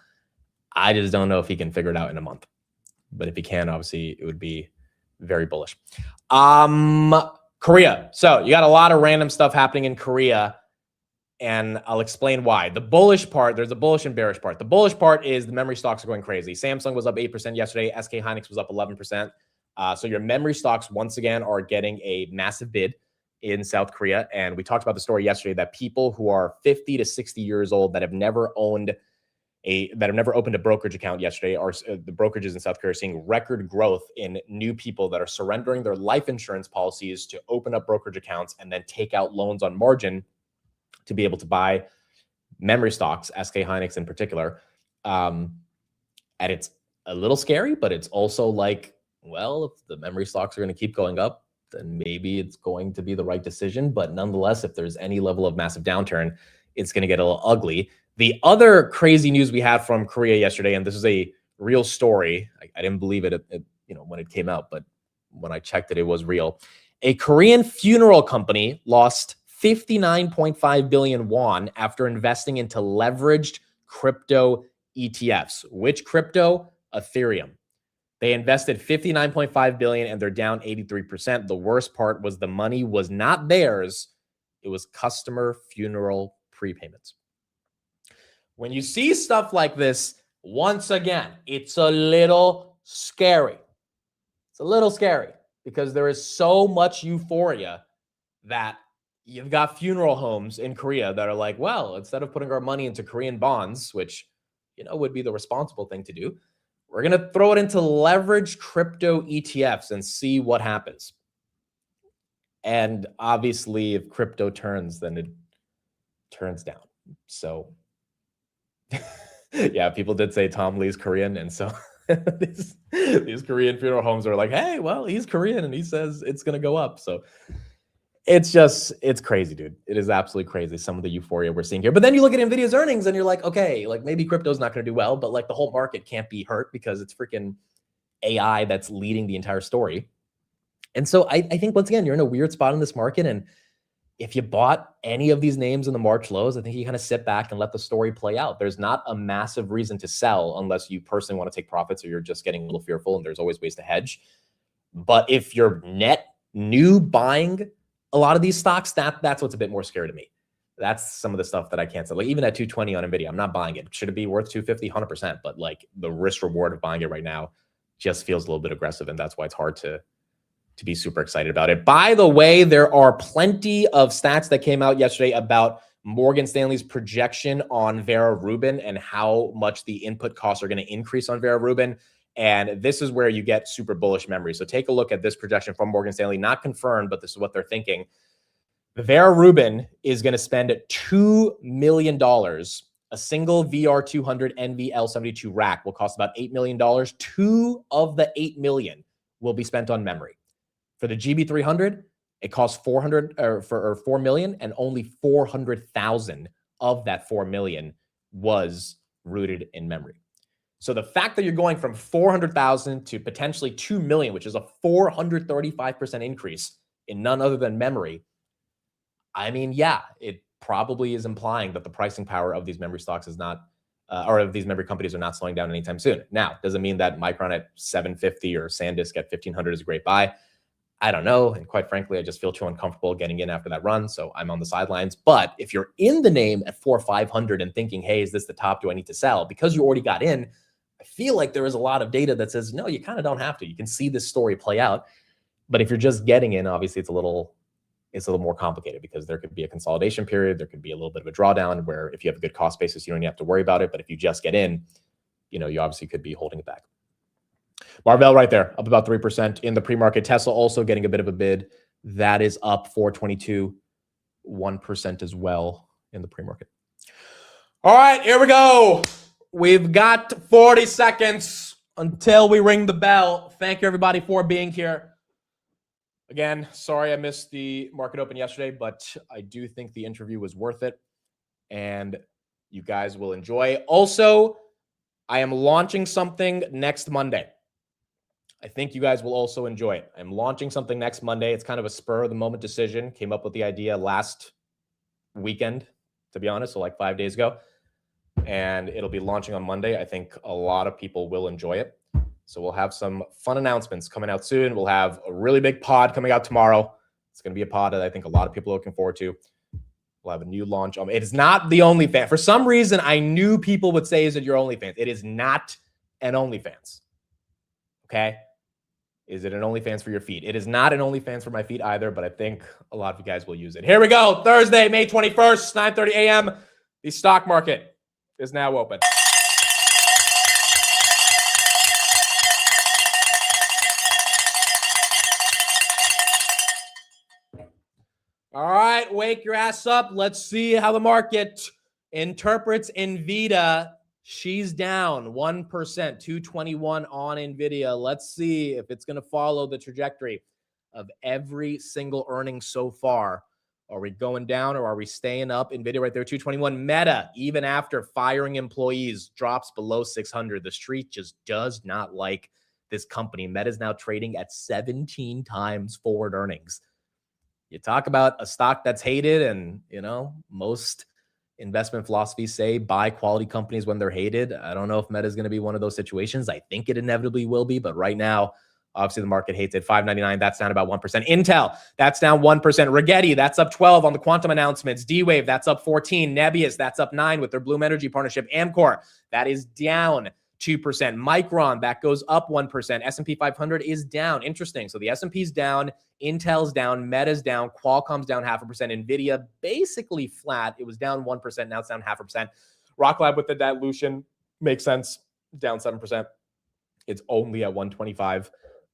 I just don't know if he can figure it out in a month. But if he can, obviously, it would be very bullish. Korea. So you got a lot of random stuff happening in Korea, and I'll explain why. The bullish part, there's a bullish and bearish part. The bullish part is the memory stocks are going crazy. Samsung was up 8% yesterday. SK Hynix was up 11%. So your memory stocks, once again, are getting a massive bid in South Korea. And we talked about the story yesterday that people who are 50 to 60 years old that have never opened a brokerage account yesterday, are the brokerages in South Korea are seeing record growth in new people that are surrendering their life insurance policies to open up brokerage accounts and then take out loans on margin to be able to buy memory stocks, SK Hynix in particular. And it's a little scary, but it's also like, well, if the memory stocks are going to keep going up, then maybe it's going to be the right decision. But nonetheless, if there's any level of massive downturn, it's going to get a little ugly. The other crazy news we had from Korea yesterday, and this is a real story. I didn't believe it, when it came out, but when I checked it, it was real. A Korean funeral company lost 59.5 billion won after investing into leveraged crypto ETFs. Which crypto? Ethereum. They invested 59.5 billion and they're down 83%. The worst part was the money was not theirs. It was customer funeral prepayments. When you see stuff like this, once again, it's a little scary. It's a little scary because there is so much euphoria that you've got funeral homes in Korea that are like, well, instead of putting our money into Korean bonds, which would be the responsible thing to do. We're going to throw it into leveraged crypto ETFs and see what happens. And obviously, if crypto turns, then it turns down. So, yeah, people did say Tom Lee's Korean. And so these Korean funeral homes are like, hey, well, he's Korean and he says it's going to go up. So it's crazy, dude. It is absolutely crazy, some of the euphoria we're seeing here. But then you look at Nvidia's earnings and you're like, okay, like maybe crypto's not going to do well, but like the whole market can't be hurt because it's freaking AI that's leading the entire story. And so I think, once again, you're in a weird spot in this market. And if you bought any of these names in the March lows, I think you kind of sit back and let the story play out. There's not a massive reason to sell unless you personally want to take profits or you're just getting a little fearful, and there's always ways to hedge. But if you're net new buying a lot of these stocks, that's what's a bit more scary to me. That's some of the stuff that I can't sell. Like even at 220 on Nvidia, I'm not buying it. Should it be worth 250? 100%. But like the risk reward of buying it right now just feels a little bit aggressive, and that's why it's hard to be super excited about it. By the way, there are plenty of stats that came out yesterday about Morgan Stanley's projection on Vera Rubin and how much the input costs are going to increase on Vera Rubin. And this is where you get super bullish memory. So take a look at this projection from Morgan Stanley, not confirmed, but this is what they're thinking. Vera Rubin is going to spend $2 million. A single VR200 NVL72 rack will cost about $8 million. 2 of the $8 million will be spent on memory. For the GB300, it costs $4 million, and only 400,000 of that 4 million was rooted in memory. So the fact that you're going from 400,000 to potentially 2 million, which is a 435% increase in none other than memory, I mean, yeah, it probably is implying that the pricing power of these memory stocks is not, or of these memory companies are not slowing down anytime soon. Now, does it mean that Micron at 750 or SanDisk at 1500 is a great buy? I don't know. And quite frankly, I just feel too uncomfortable getting in after that run. So I'm on the sidelines. But if you're in the name at 4,500 and thinking, hey, is this the top? Do I need to sell? Because you already got in, I feel like there is a lot of data that says, no, you kind of don't have to. You can see this story play out. But if you're just getting in, obviously it's a little more complicated because there could be a consolidation period. There could be a little bit of a drawdown where if you have a good cost basis, you don't even have to worry about it. But if you just get in, you obviously could be holding it back. Marvell right there, up about 3% in the pre-market. Tesla also getting a bit of a bid. That is up 422, 1% as well in the pre-market. All right, here we go. We've got 40 seconds until we ring the bell. Thank you, everybody, for being here. Again, sorry I missed the market open yesterday, but I do think the interview was worth it, and you guys will enjoy. Also, I am launching something next Monday. I think you guys will also enjoy it. I'm launching something next Monday. It's kind of a spur-of-the-moment decision. Came up with the idea last weekend, to be honest, so like 5 days ago. And it'll be launching on Monday. I think a lot of people will enjoy it. So we'll have some fun announcements coming out soon. We'll have a really big pod coming out tomorrow. It's going to be a pod that I think a lot of people are looking forward to. We'll have a new launch. It is not the OnlyFans. For some reason, I knew people would say, is it your OnlyFans? It is not an OnlyFans. Okay? Is it an OnlyFans for your feet? It is not an OnlyFans for my feet either, but I think a lot of you guys will use it. Here we go. Thursday, May 21st, 9:30 a.m. The stock market is now open. All right, wake your ass up. Let's see how the market interprets Nvidia. She's down 1%, 221 on Nvidia. Let's see if it's going to follow the trajectory of every single earnings so far. Are we going down or are we staying up? Nvidia right there, 221. Meta, even after firing employees, drops below 600. The street just does not like this company. Meta is now trading at 17 times forward earnings. You talk about a stock that's hated, and, most investment philosophies say buy quality companies when they're hated. I don't know if Meta is going to be one of those situations. I think it inevitably will be, but right now, obviously the market hates it. $5.99, that's down about 1%. Intel, that's down 1%. Rigetti, that's up 12 on the quantum announcements. D-Wave, that's up 14. Nebius, that's up 9 with their Bloom Energy partnership. Amcor, that is down 2%. Micron, that goes up 1%. S&P 500 is down. Interesting. So the S&P's down, Intel's down, Meta's down, Qualcomm's down 0.5%. Nvidia basically flat. It was down 1%. Now it's down 0.5%. Rock Lab with the dilution Makes sense. Down 7%. It's only at 125.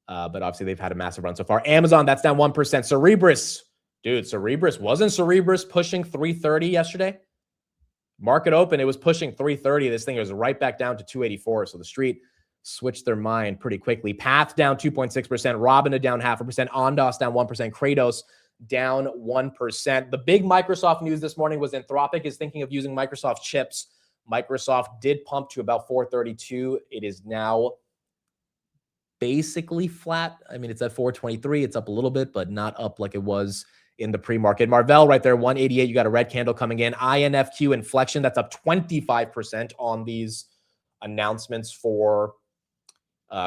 But obviously they've had a massive run so far. Amazon, that's down 1%. Cerebras, dude, wasn't Cerebras pushing 330 yesterday? Market open, it was pushing 330. This thing was right back down to 284. So the street switched their mind pretty quickly. Path down 2.6%. Robinhood down 0.5%. Ondas down 1%. Kratos down 1%. The big Microsoft news this morning was Anthropic is thinking of using Microsoft chips. Microsoft did pump to about 432. It is now basically flat. I mean, it's at 423. It's up a little bit, but not up like it was in the pre-market. Marvell right there, 188. You got a red candle coming in. INFQ inflection, that's up 25% on these announcements for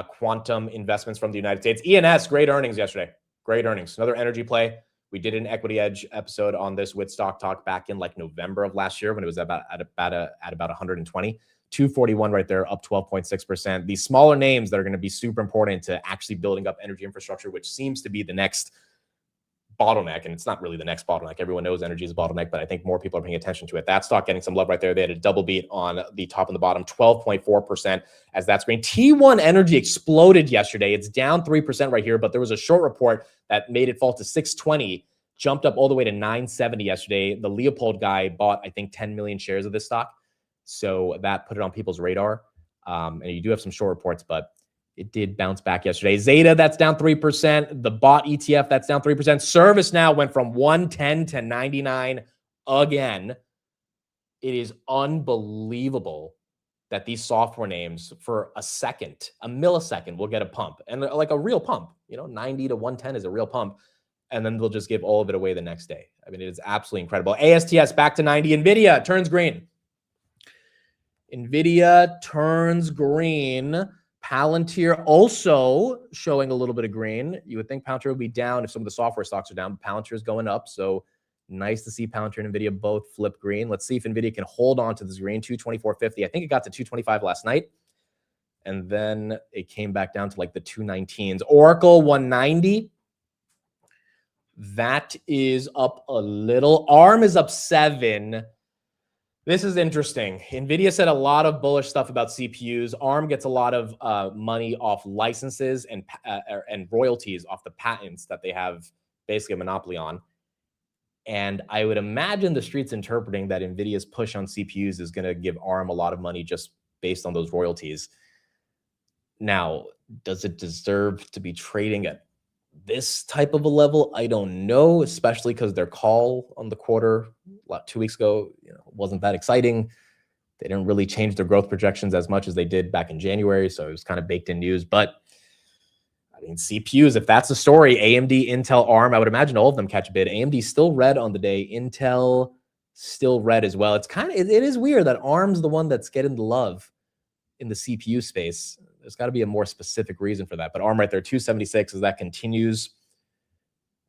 quantum investments from the United States. ENS, great earnings yesterday. Great earnings. Another energy play. We did an Equity Edge episode on this with Stock Talk back in like November of last year when it was at about 120. 241 right there, up 12.6%. These smaller names that are going to be super important to actually building up energy infrastructure, which seems to be the next bottleneck. And it's not really the next bottleneck. Everyone knows energy is a bottleneck, but I think more people are paying attention to it. That stock getting some love right there. They had a double beat on the top and the bottom, 12.4% as that's green. T1 Energy exploded yesterday. It's down 3% right here, but there was a short report that made it fall to 620, jumped up all the way to 970 yesterday. The Leopold guy bought, I think, 10 million shares of this stock. So that put it on people's radar. And you do have some short reports, but it did bounce back yesterday. Zeta, that's down 3%. The bot ETF, that's down 3%. ServiceNow went from 110 to 99 again. It is unbelievable that these software names for a millisecond will get a pump. And like a real pump, 90 to 110 is a real pump. And then they'll just give all of it away the next day. I mean, it is absolutely incredible. ASTS back to 90. Nvidia turns green. Nvidia turns green. Palantir also showing a little bit of green. You would think Palantir would be down if some of the software stocks are down, but Palantir is going up. So nice to see Palantir and Nvidia both flip green. Let's see if Nvidia can hold on to this green, 224.50. I think it got to 225 last night. And then it came back down to like the 219s. Oracle 190. That is up a little. ARM is up 7. This is interesting. NVIDIA said a lot of bullish stuff about CPUs. ARM gets a lot of money off licenses and royalties off the patents that they have basically a monopoly on. And I would imagine the street's interpreting that NVIDIA's push on CPUs is going to give ARM a lot of money just based on those royalties. Now, does it deserve to be trading at this type of a level? I don't know, especially because their call on the quarter 2 weeks ago wasn't that exciting. They didn't really change their growth projections as much as they did back in January, so it was kind of baked in news. But I mean, CPUs, if that's the story, AMD, Intel, ARM, I would imagine all of them catch a bid. AMD still red on the day. Intel still red as well. It's it is weird that ARM's the one that's getting the love in the CPU space. There's got to be a more specific reason for that. But ARM right there, 276, as that continues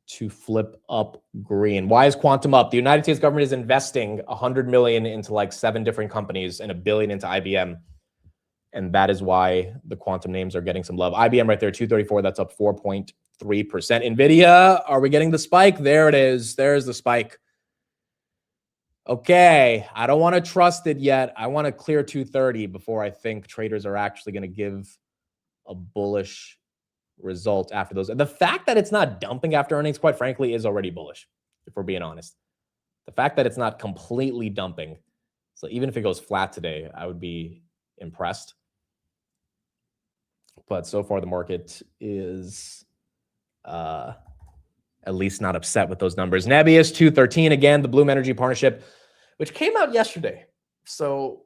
to flip up green. Why is quantum up? The United States government is investing $100 million into like 7 different companies and $1 billion into IBM. And that is why the quantum names are getting some love. IBM right there, 234, that's up 4.3%. NVIDIA, are we getting the spike? There it is. There's the spike. Okay, I don't want to trust it yet. I want to clear 230 before I think traders are actually going to give a bullish result after those. The fact that it's not dumping after earnings, quite frankly, is already bullish, if we're being honest. The fact that it's not completely dumping, so even if it goes flat today, I would be impressed. But so far, the market is at least not upset with those numbers. Nebius 213, again, the Bloom Energy Partnership, which came out yesterday. So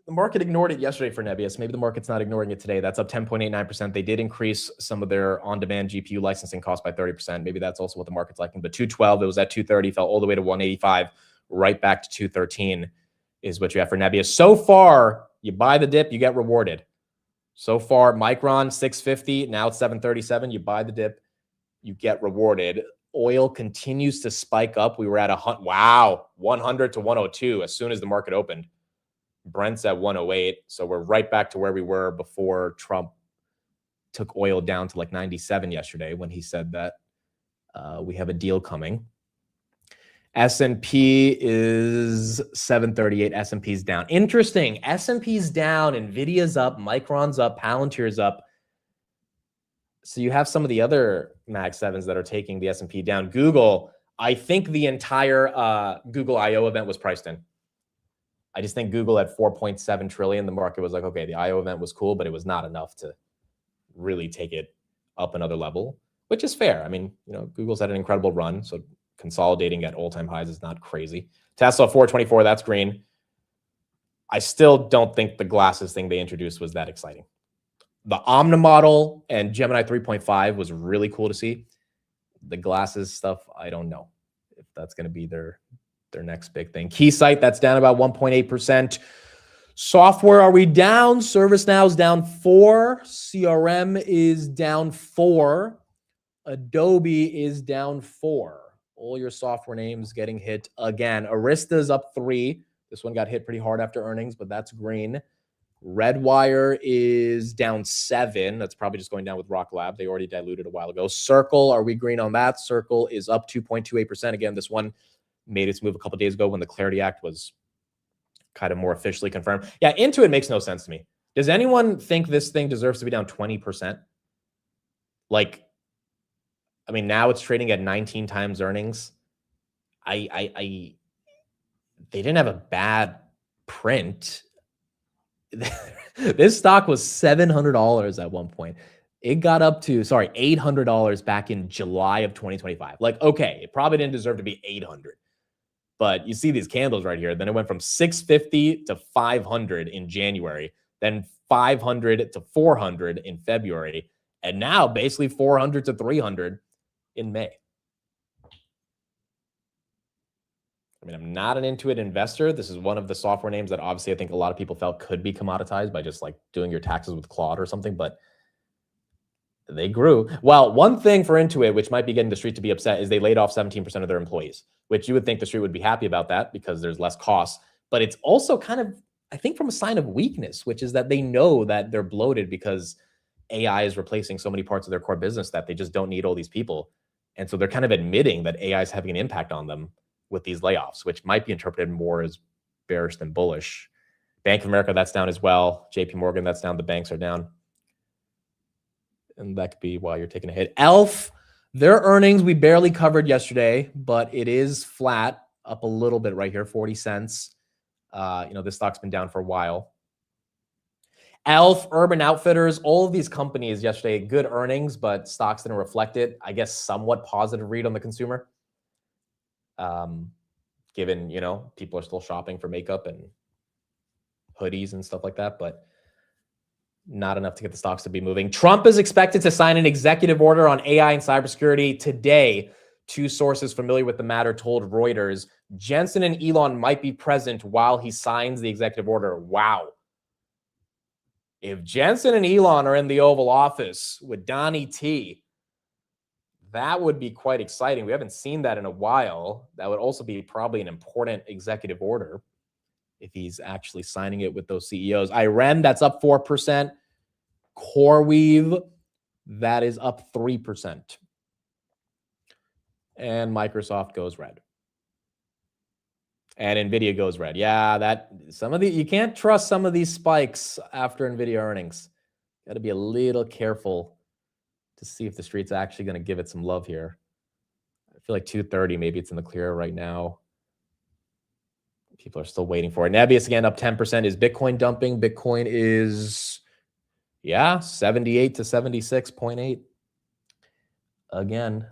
the market ignored it yesterday for Nebius. Maybe the market's not ignoring it today. That's up 10.89%. They did increase some of their on-demand GPU licensing costs by 30%. Maybe that's also what the market's liking. But 212, it was at 230, fell all the way to 185, right back to 213 is what you have for Nebius. So far, you buy the dip, you get rewarded. So far, Micron 650, now it's 737. You buy the dip, you get rewarded. Oil continues to spike up. We were at 100 to 102 as soon as the market opened. Brent's at 108. So we're right back to where we were before Trump took oil down to like 97 yesterday when he said that we have a deal coming. S&P is 738. S&P's down. Interesting. S&P's down. Nvidia's up. Micron's up. Palantir's up. So you have some of the other Mag 7s that are taking the S&P down. Google, I think the entire Google I.O. event was priced in. I just think Google at 4.7 trillion. The market was like, okay, the I.O. event was cool, but it was not enough to really take it up another level, which is fair. I mean, Google's had an incredible run, so consolidating at all-time highs is not crazy. Tesla 424, that's green. I still don't think the glasses thing they introduced was that exciting. The Omni model and Gemini 3.5 was really cool to see. The glasses stuff, I don't know if that's going to be their next big thing. Keysight, that's down about 1.8%. Software, are we down? ServiceNow is down 4. CRM is down 4. Adobe is down 4. All your software names getting hit again. Arista's up 3. This one got hit pretty hard after earnings, but that's green. Redwire is down 7. That's probably just going down with Rock Lab. They already diluted a while ago. Circle, are we green on that? Circle is up 2.28%. Again, this one made its move a couple days ago when the Clarity Act was kind of more officially confirmed. Yeah, Intuit makes no sense to me. Does anyone think this thing deserves to be down 20%? Like, I mean, now it's trading at 19 times earnings. They didn't have a bad print. This stock was $700 at one point. It got up to, $800 back in July of 2025. Like, okay, it probably didn't deserve to be 800. But you see these candles right here. Then it went from 650 to 500 in January, then 500 to 400 in February, and now basically 400 to 300 in May. I mean, I'm not an Intuit investor. This is one of the software names that obviously I think a lot of people felt could be commoditized by just like doing your taxes with Claude or something, but they grew. Well, one thing for Intuit, which might be getting the street to be upset, is they laid off 17% of their employees, which you would think the street would be happy about that because there's less costs. But it's also kind of, I think, from a sign of weakness, which is that they know that they're bloated because AI is replacing so many parts of their core business that they just don't need all these people. And so they're kind of admitting that AI is having an impact on them with these layoffs, which might be interpreted more as bearish than bullish. Bank of America, that's down as well. JP Morgan, that's down. The banks are down. And that could be why you're taking a hit. ELF, their earnings we barely covered yesterday, but it is flat, up a little bit right here, 40 cents. This stock's been down for a while. ELF, Urban Outfitters, all of these companies yesterday, good earnings, but stocks didn't reflect it. I guess somewhat positive read on the consumer. Given, people are still shopping for makeup and hoodies and stuff like that, but not enough to get the stocks to be moving. Trump is expected to sign an executive order on AI and cybersecurity today. 2 sources familiar with the matter told Reuters. Jensen and Elon might be present while he signs the executive order. Wow. If Jensen and Elon are in the Oval Office with Donnie T, that would be quite exciting. We haven't seen that in a while. That would also be probably an important executive order if he's actually signing it with those CEOs. IREN, that's up 4%. CoreWeave, that is up 3%. And Microsoft goes red. And Nvidia goes red. Yeah, you can't trust some of these spikes after Nvidia earnings. Got to be a little careful to see if the street's actually going to give it some love here. I feel like 230, maybe it's in the clear right now. People are still waiting for it. Nebius again up 10%. Is Bitcoin dumping? Bitcoin is, 78 to 76.8. Again.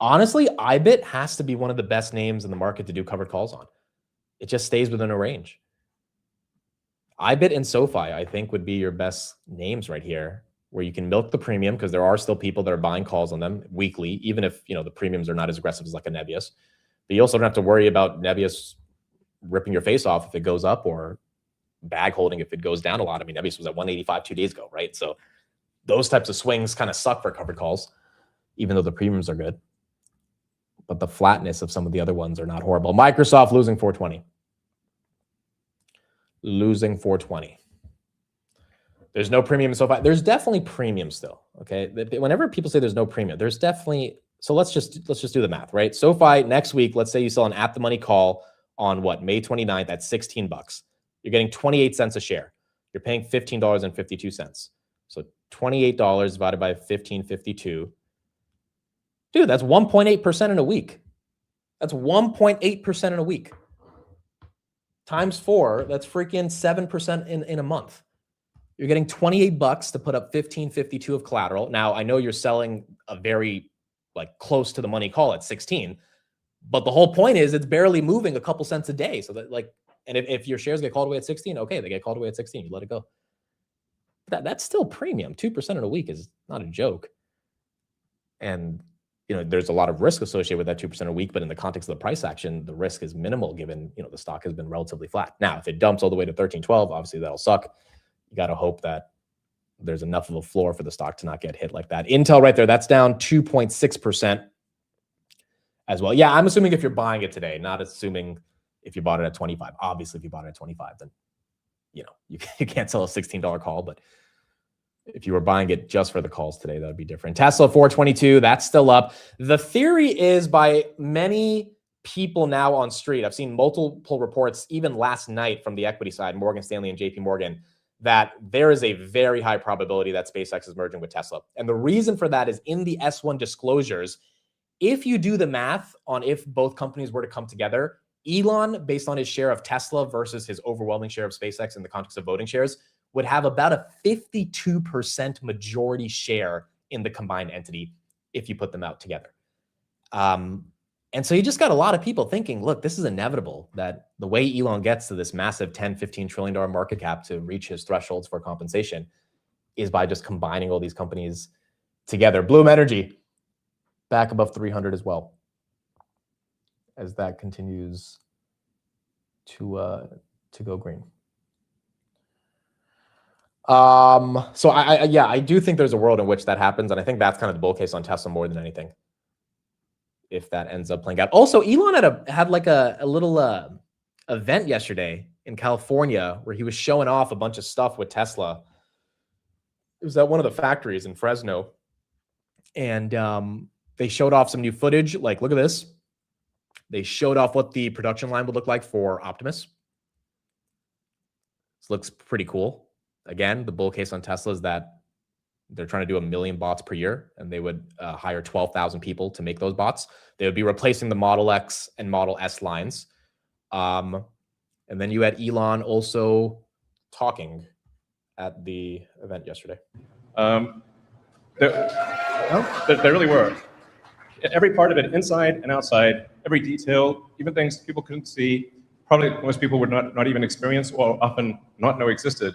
Honestly, IBIT has to be one of the best names in the market to do covered calls on. It just stays within a range. IBIT and SoFi, I think, would be your best names right here, where you can milk the premium because there are still people that are buying calls on them weekly, even if the premiums are not as aggressive as like a Nebius. But you also don't have to worry about Nebius ripping your face off if it goes up or bag holding if it goes down a lot. I mean, Nebius was at 185 2 days ago, right? So those types of swings kind of suck for covered calls, even though the premiums are good. But the flatness of some of the other ones are not horrible. Microsoft losing 420. Losing 420. There's no premium so far. There's definitely premium still, okay? Whenever people say there's no premium, there's definitely So let's just do the math, right? SoFi next week, let's say you sell an at the money call on what, May 29th at $16. You're getting 28 cents a share. You're paying $15.52. So $28 divided by 15.52. Dude, that's 1.8% in a week. That's 1.8% in a week. Times 4, that's freaking 7% in a month. You're getting $28 to put up 15.52 of collateral. Now, I know you're selling a very close to the money call at 16, but the whole point is it's barely moving a couple cents a day. So that and if your shares get called away at 16, okay, they get called away at 16, you let it go. That's still premium. 2% in a week is not a joke. And there's a lot of risk associated with that 2% a week, but in the context of the price action, the risk is minimal given, the stock has been relatively flat. Now, if it dumps all the way to 13, 12, obviously that'll suck. You got to hope that there's enough of a floor for the stock to not get hit like that. Intel right there, that's down 2.6% as well. Yeah, I'm assuming if you're buying it today, not assuming if you bought it at 25. Obviously, if you bought it at 25, then, you can't sell a $16 call, but if you were buying it just for the calls today, that would be different. Tesla 422, that's still up. The theory is by many people now on street, I've seen multiple reports, even last night from the equity side, Morgan Stanley and JP Morgan, that there is a very high probability that SpaceX is merging with Tesla. And the reason for that is in the S1 disclosures, if you do the math on if both companies were to come together, Elon, based on his share of Tesla versus his overwhelming share of SpaceX in the context of voting shares, would have about a 52% majority share in the combined entity if you put them out together. And so you just got a lot of people thinking, look, this is inevitable, that the way Elon gets to this massive $10, $15 trillion market cap to reach his thresholds for compensation is by just combining all these companies together. Bloom Energy back above 300 as well, as that continues to go green. So I do think there's a world in which that happens, and I think that's kind of the bull case on Tesla more than anything, if that ends up playing out. Also, Elon had a little event yesterday in California where he was showing off a bunch of stuff with Tesla. It was at one of the factories in Fresno, and they showed off some new footage. Like, look at this. They showed off what the production line would look like for Optimus. This looks pretty cool. Again, the bull case on Tesla is that they're trying to do 1 million bots per year, and they would hire 12,000 people to make those bots. They would be replacing the Model X and Model S lines. And then you had Elon also talking at the event yesterday. There really were. Every part of it, inside and outside, every detail, even things people couldn't see, probably most people would not even experience or often not know existed.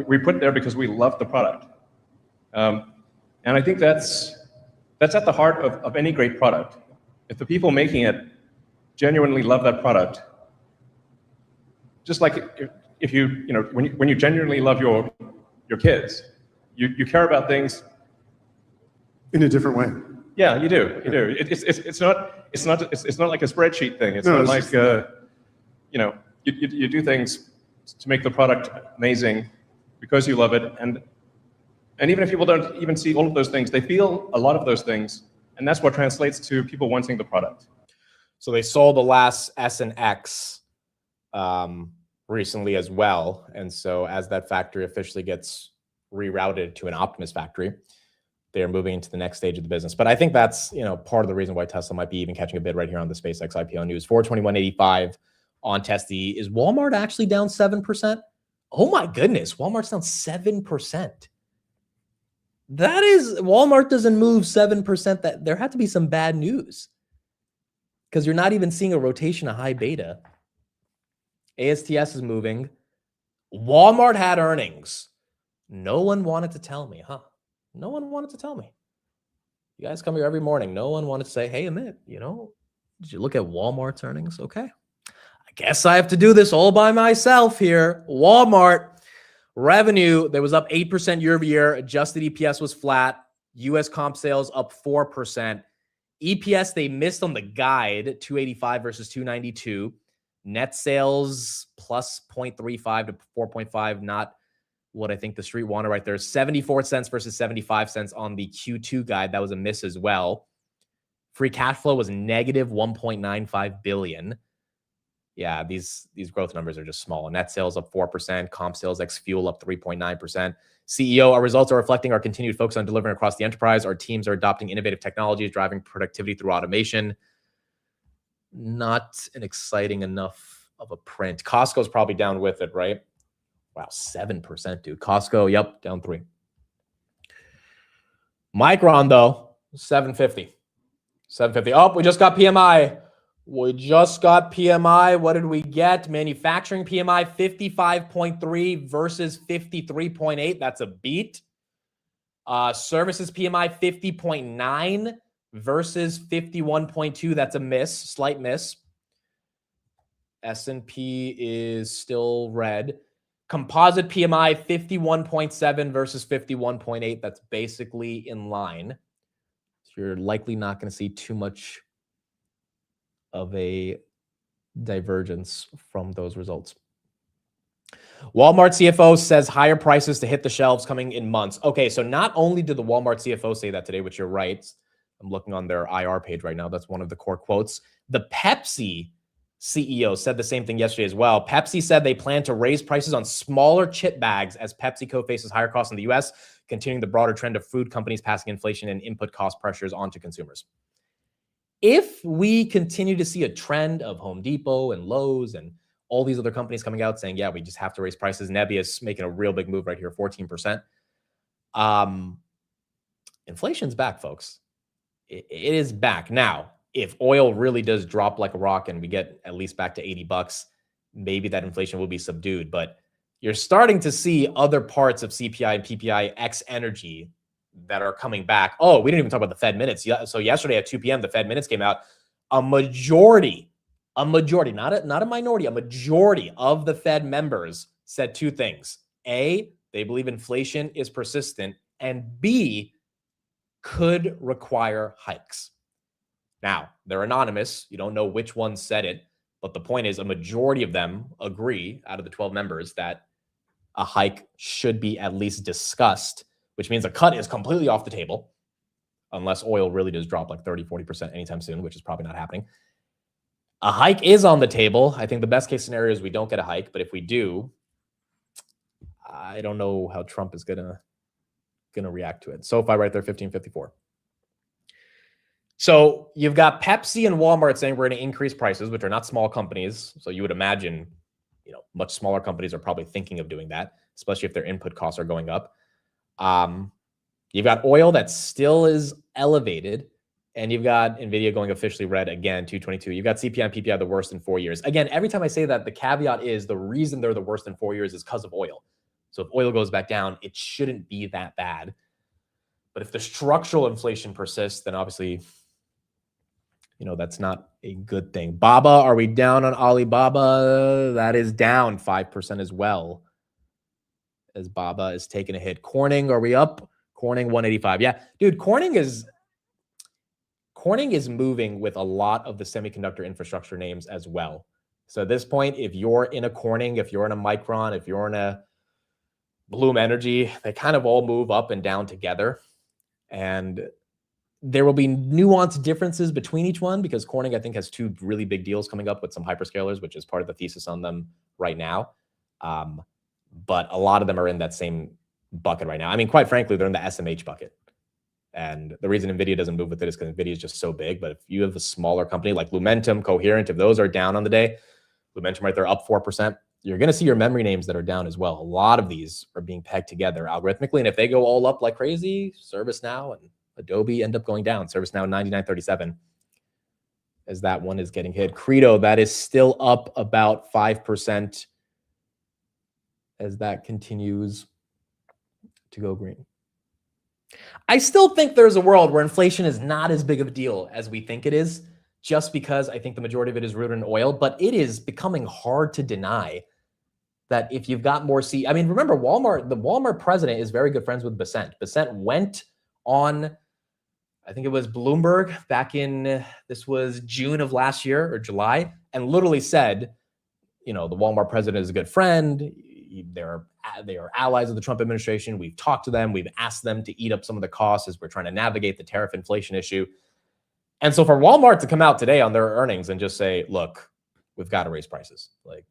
We put there because we love the product. And I think that's at the heart of any great product. If the people making it genuinely love that product, just like if when you genuinely love your kids, you care about things in a different way. Yeah, you do. You do. It's not like a spreadsheet thing. It's not like you do things to make the product amazing because you love it, and even if people don't even see all of those things, they feel a lot of those things, and that's what translates to people wanting the product. So they sold the last S and X recently as well, and so as that factory officially gets rerouted to an Optimus factory, they're moving into the next stage of the business. But I think that's part of the reason why Tesla might be even catching a bid right here on the SpaceX IPO news. 421.85 on Tesla. Is Walmart actually down 7%? Oh my goodness, Walmart's down 7%. That is, Walmart doesn't move 7%. That there had to be some bad news, because you're not even seeing a rotation of high beta. ASTS is moving. Walmart had earnings. No one wanted to tell me, huh? No one wanted to tell me. You guys come here every morning. No one wanted to say, hey, Amit, did you look at Walmart's earnings? Okay. I guess I have to do this all by myself here. Walmart revenue, that was up 8% year over year. Adjusted EPS was flat. US comp sales up 4%. EPS, they missed on the guide, 285 versus 292. Net sales plus 0.35 to 4.5, not what I think the street wanted right there. 74 cents versus 75 cents on the Q2 guide. That was a miss as well. Free cash flow was negative 1.95 billion. Yeah, these growth numbers are just small. Net sales up 4%, comp sales ex fuel up 3.9%. CEO, our results are reflecting our continued focus on delivering across the enterprise. Our teams are adopting innovative technologies, driving productivity through automation. Not an exciting enough of a print. Costco's probably down with it, right? Wow, 7%, dude. Costco, yep, down 3. Micron, though, 750. 750. Oh, we just got PMI. We just got PMI. What did we get? Manufacturing PMI 55.3 versus 53.8. That's a beat. Services PMI 50.9 versus 51.2. That's a miss, slight miss. S&P is still red. Composite PMI 51.7 versus 51.8. That's basically in line. So you're likely not going to see too much of a divergence from those results. Walmart CFO says higher prices to hit the shelves coming in months. Okay, so not only did the Walmart CFO say that today, which you're right. I'm looking on their IR page right now. That's one of the core quotes. The Pepsi CEO said the same thing yesterday as well. Pepsi said they plan to raise prices on smaller chip bags as PepsiCo faces higher costs in the U.S., continuing the broader trend of food companies passing inflation and input cost pressures onto consumers. If we continue to see a trend of Home Depot and Lowe's and all these other companies coming out saying, yeah, we just have to raise prices. Nebius making a real big move right here, 14%. Inflation's back, folks. It is back. Now, if oil really does drop like a rock and we get at least back to $80, maybe that inflation will be subdued. But you're starting to see other parts of CPI and PPI X energy that are coming back. Oh, we didn't even talk about the Fed minutes. So yesterday at 2 p.m., the Fed minutes came out. A majority, not a minority, a majority of the Fed members said two things. A, they believe inflation is persistent, and B, could require hikes. Now, they're anonymous. You don't know which one said it, but the point is a majority of them agree out of the 12 members that a hike should be at least discussed, which means a cut is completely off the table unless oil really does drop like 30, 40% anytime soon, which is probably not happening. A hike is on the table. I think the best case scenario is we don't get a hike, but if we do, I don't know how Trump is gonna react to it. SoFi right there, 1554. So you've got Pepsi and Walmart saying we're going to increase prices, which are not small companies. So you would imagine, much smaller companies are probably thinking of doing that, especially if their input costs are going up. You've got oil that still is elevated, and you've got Nvidia going officially red again, 222. You've got CPI and PPI the worst in 4 years. Again, every time I say that, the caveat is the reason they're the worst in 4 years is because of oil. So if oil goes back down, it shouldn't be that bad. But if the structural inflation persists, then obviously, that's not a good thing. Baba, are we down on Alibaba? That is down 5% as well, as Baba is taking a hit. Corning, are we up? Corning 185. Yeah, dude, Corning is moving with a lot of the semiconductor infrastructure names as well. So at this point, if you're in a Corning, if you're in a Micron, if you're in a Bloom Energy, they kind of all move up and down together. And there will be nuanced differences between each one because Corning, I think, has two really big deals coming up with some hyperscalers, which is part of the thesis on them right now. But a lot of them are in that same bucket right now. I mean, quite frankly, they're in the SMH bucket. And the reason NVIDIA doesn't move with it is because NVIDIA is just so big. But if you have a smaller company like Lumentum, Coherent, if those are down on the day, Lumentum right there up 4%, you're going to see your memory names that are down as well. A lot of these are being pegged together algorithmically. And if they go all up like crazy, ServiceNow and Adobe end up going down. ServiceNow 99.37 as that one is getting hit. Credo, that is still up about 5% as that continues to go green. I still think there's a world where inflation is not as big of a deal as we think it is, just because I think the majority of it is rooted in oil, but it is becoming hard to deny that if you've got more remember Walmart, the Walmart president is very good friends with Besant. Besant went on, I think it was Bloomberg back in, this was June of last year or July, and literally said, the Walmart president is a good friend. They're they are allies of the Trump administration. We've talked to them. We've asked them to eat up some of the costs as we're trying to navigate the tariff inflation issue. And so for Walmart to come out today on their earnings and just say, look, we've got to raise prices. Like,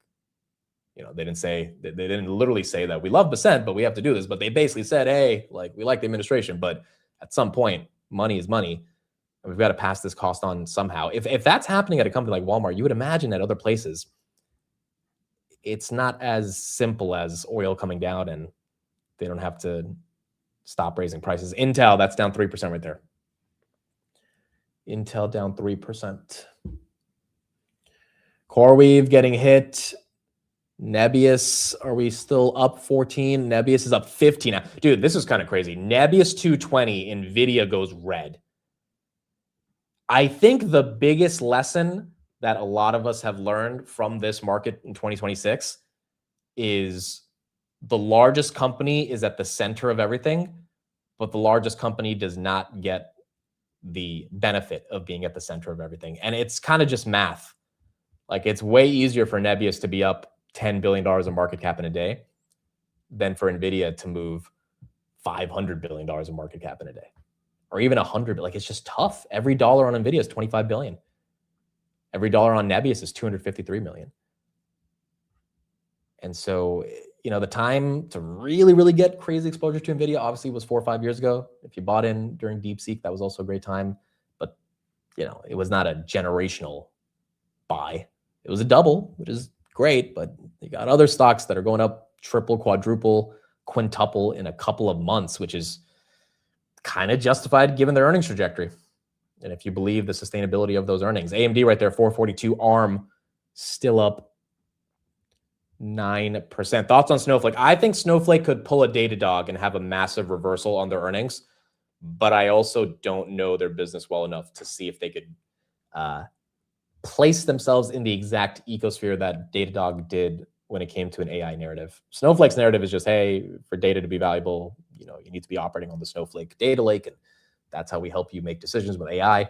you know, they didn't literally say that we love Bessent, but we have to do this. But they basically said, hey, like, we like the administration, but at some point, money is money. And we've got to pass this cost on somehow. If that's happening at a company like Walmart, you would imagine at other places, it's not as simple as oil coming down and they don't have to stop raising prices. Intel, that's down 3% right there. Intel down 3%. CoreWeave getting hit. Nebius, are we still up 14? Nebius is up 15 now. Dude, this is kind of crazy. Nebius 220, Nvidia goes red. I think the biggest lesson that a lot of us have learned from this market in 2026 is the largest company is at the center of everything, but the largest company does not get the benefit of being at the center of everything. And it's kind of just math. Like, it's way easier for Nebius to be up $10 billion in market cap in a day than for Nvidia to move $500 billion in market cap in a day, or even 100. Like, it's just tough. Every dollar on Nvidia is 25 billion. Every dollar on Nebius is 253 million. And so, you know, the time to really, really get crazy exposure to Nvidia obviously was 4 or 5 years ago. If you bought in during DeepSeek, that was also a great time. But, you know, it was not a generational buy. It was a double, which is great, but you got other stocks that are going up triple, quadruple, quintuple in a couple of months, which is kind of justified given their earnings trajectory. And if you believe the sustainability of those earnings, AMD right there, 442, ARM still up 9%. Thoughts on Snowflake? I think Snowflake could pull a Datadog and have a massive reversal on their earnings, but I also don't know their business well enough to see if they could place themselves in the exact ecosphere that Datadog did when it came to an AI narrative. Snowflake's narrative is just, hey, for data to be valuable, you know, you need to be operating on the Snowflake data lake, and that's how we help you make decisions with AI.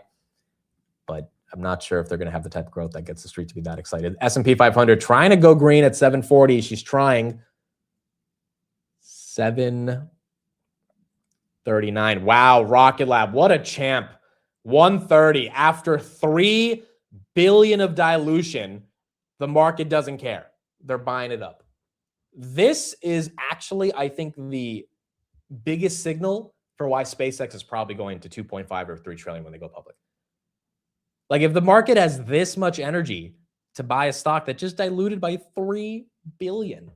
But I'm not sure if they're going to have the type of growth that gets the street to be that excited. S&P 500 trying to go green at 740. She's trying. 739. Wow, Rocket Lab, what a champ. 130 after 3 billion of dilution. The market doesn't care. They're buying it up. This is actually, I think, the biggest signal for why SpaceX is probably going to 2.5 or 3 trillion when they go public. Like, if the market has this much energy to buy a stock that just diluted by 3 billion, I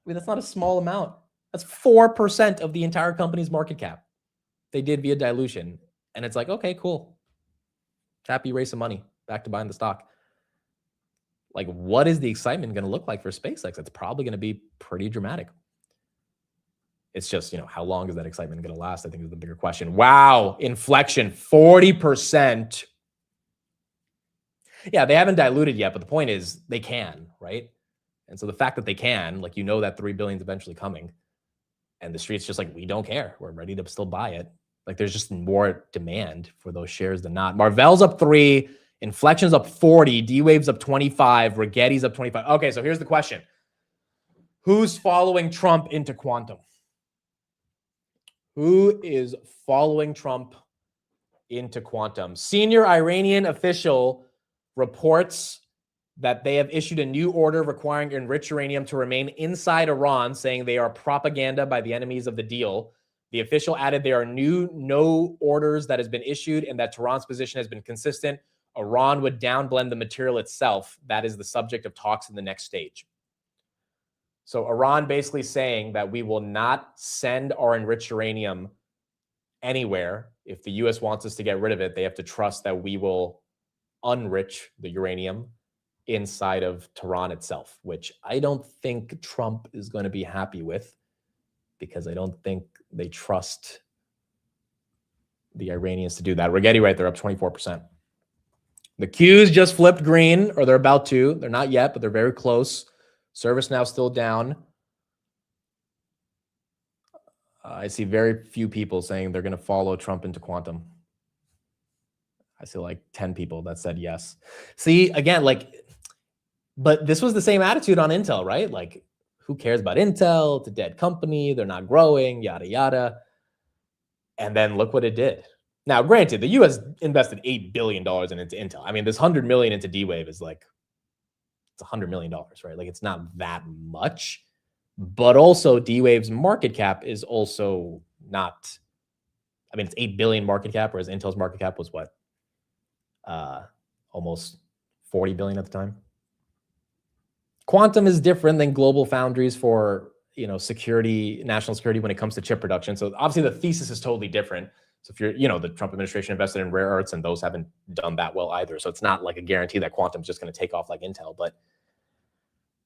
mean, that's not a small amount. That's 4% of the entire company's market cap. They did via dilution. And it's like, okay, cool. Happy raise some money. Back to buying the stock. Like, what is the excitement going to look like for SpaceX? It's probably going to be pretty dramatic. It's just, you know, how long is that excitement going to last? I think is the bigger question. Wow, inflection, 40%. Yeah, they haven't diluted yet, but the point is they can, right? And so the fact that they can, like, you know, that 3 billion is eventually coming, and the street's just like, we don't care. We're ready to still buy it. Like, there's just more demand for those shares than not. Marvell's up 3, Inflection's up 40, D-Wave's up 25, Rigetti's up 25. Okay, so here's the question. Who's following Trump into quantum? Who is following Trump into quantum? Senior Iranian official reports that they have issued a new order requiring enriched uranium to remain inside Iran, saying they are propaganda by the enemies of the deal. The official added there are no orders that has been issued and that Tehran's position has been consistent. Iran would downblend the material itself. That is the subject of talks in the next stage. So Iran basically saying that we will not send our enriched uranium anywhere. If the U.S. wants us to get rid of it, they have to trust that we will unrich the uranium inside of Tehran itself, which I don't think Trump is going to be happy with, because I don't think they trust the Iranians to do that. Rigetti right there, up 24%. The Qs just flipped green, or they're about to. They're not yet, but they're very close. Service now still down. I see very few people saying they're going to follow Trump into quantum. I see like 10 people that said yes. See, again, like, but this was the same attitude on Intel, right? Like, who cares about Intel? It's a dead company. They're not growing, yada, yada. And then look what it did. Now, granted, the U.S. invested $8 billion into Intel. I mean, this $100 million into D-Wave is like, it's $100 million, right? Like, it's not that much. But also, D-Wave's market cap is also not, I mean, it's 8 billion market cap, whereas Intel's market cap was what? Almost 40 billion at the time. Quantum is different than global foundries for, you know, security, national security when it comes to chip production. So obviously the thesis is totally different. So if you're, you know, the Trump administration invested in rare earths and those haven't done that well either. So it's not like a guarantee that quantum is just going to take off like Intel, but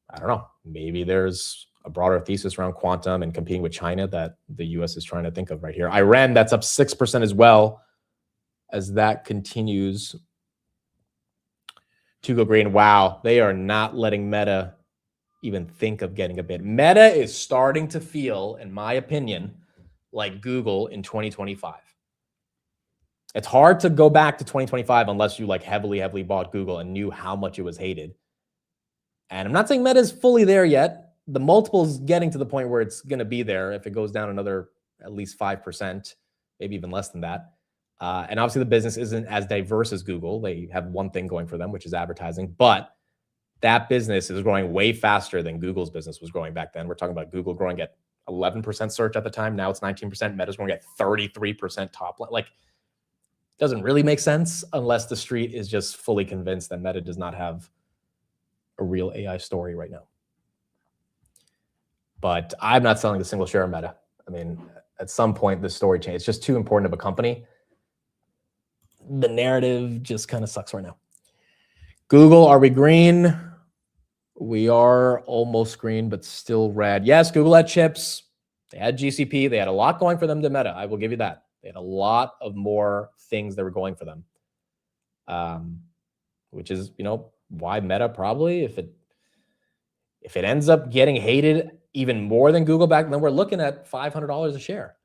I don't know. Maybe there's a broader thesis around quantum and competing with China that the US is trying to think of right here. Iran, that's up 6% as well as that continues to go green. Wow, they are not letting Meta even think of getting a bid. Meta is starting to feel, in my opinion, like Google in 2025. It's hard to go back to 2025 unless you like heavily bought Google and knew how much it was hated. And I'm not saying Meta is fully there yet. The multiple is getting to the point where it's going to be there if it goes down another at least 5%, maybe even less than that. And obviously the business isn't as diverse as Google. They have one thing going for them, which is advertising. But that business is growing way faster than Google's business was growing back then. We're talking about Google growing at 11% search at the time. Now it's 19%. Meta's growing at 33% top line. Like, doesn't really make sense unless the street is just fully convinced that Meta does not have a real AI story right now. But I'm not selling a single share of Meta. I mean, at some point, the story changes. It's just too important of a company. The narrative just kind of sucks right now. Google, are we green? We are almost green, but still red. Yes, Google had chips. They had GCP. They had a lot going for them to Meta. I will give you that. They had a lot of more things that were going for them. Which is, you know, why Meta probably, if it ends up getting hated even more than Google back then, we're looking at $500 a share,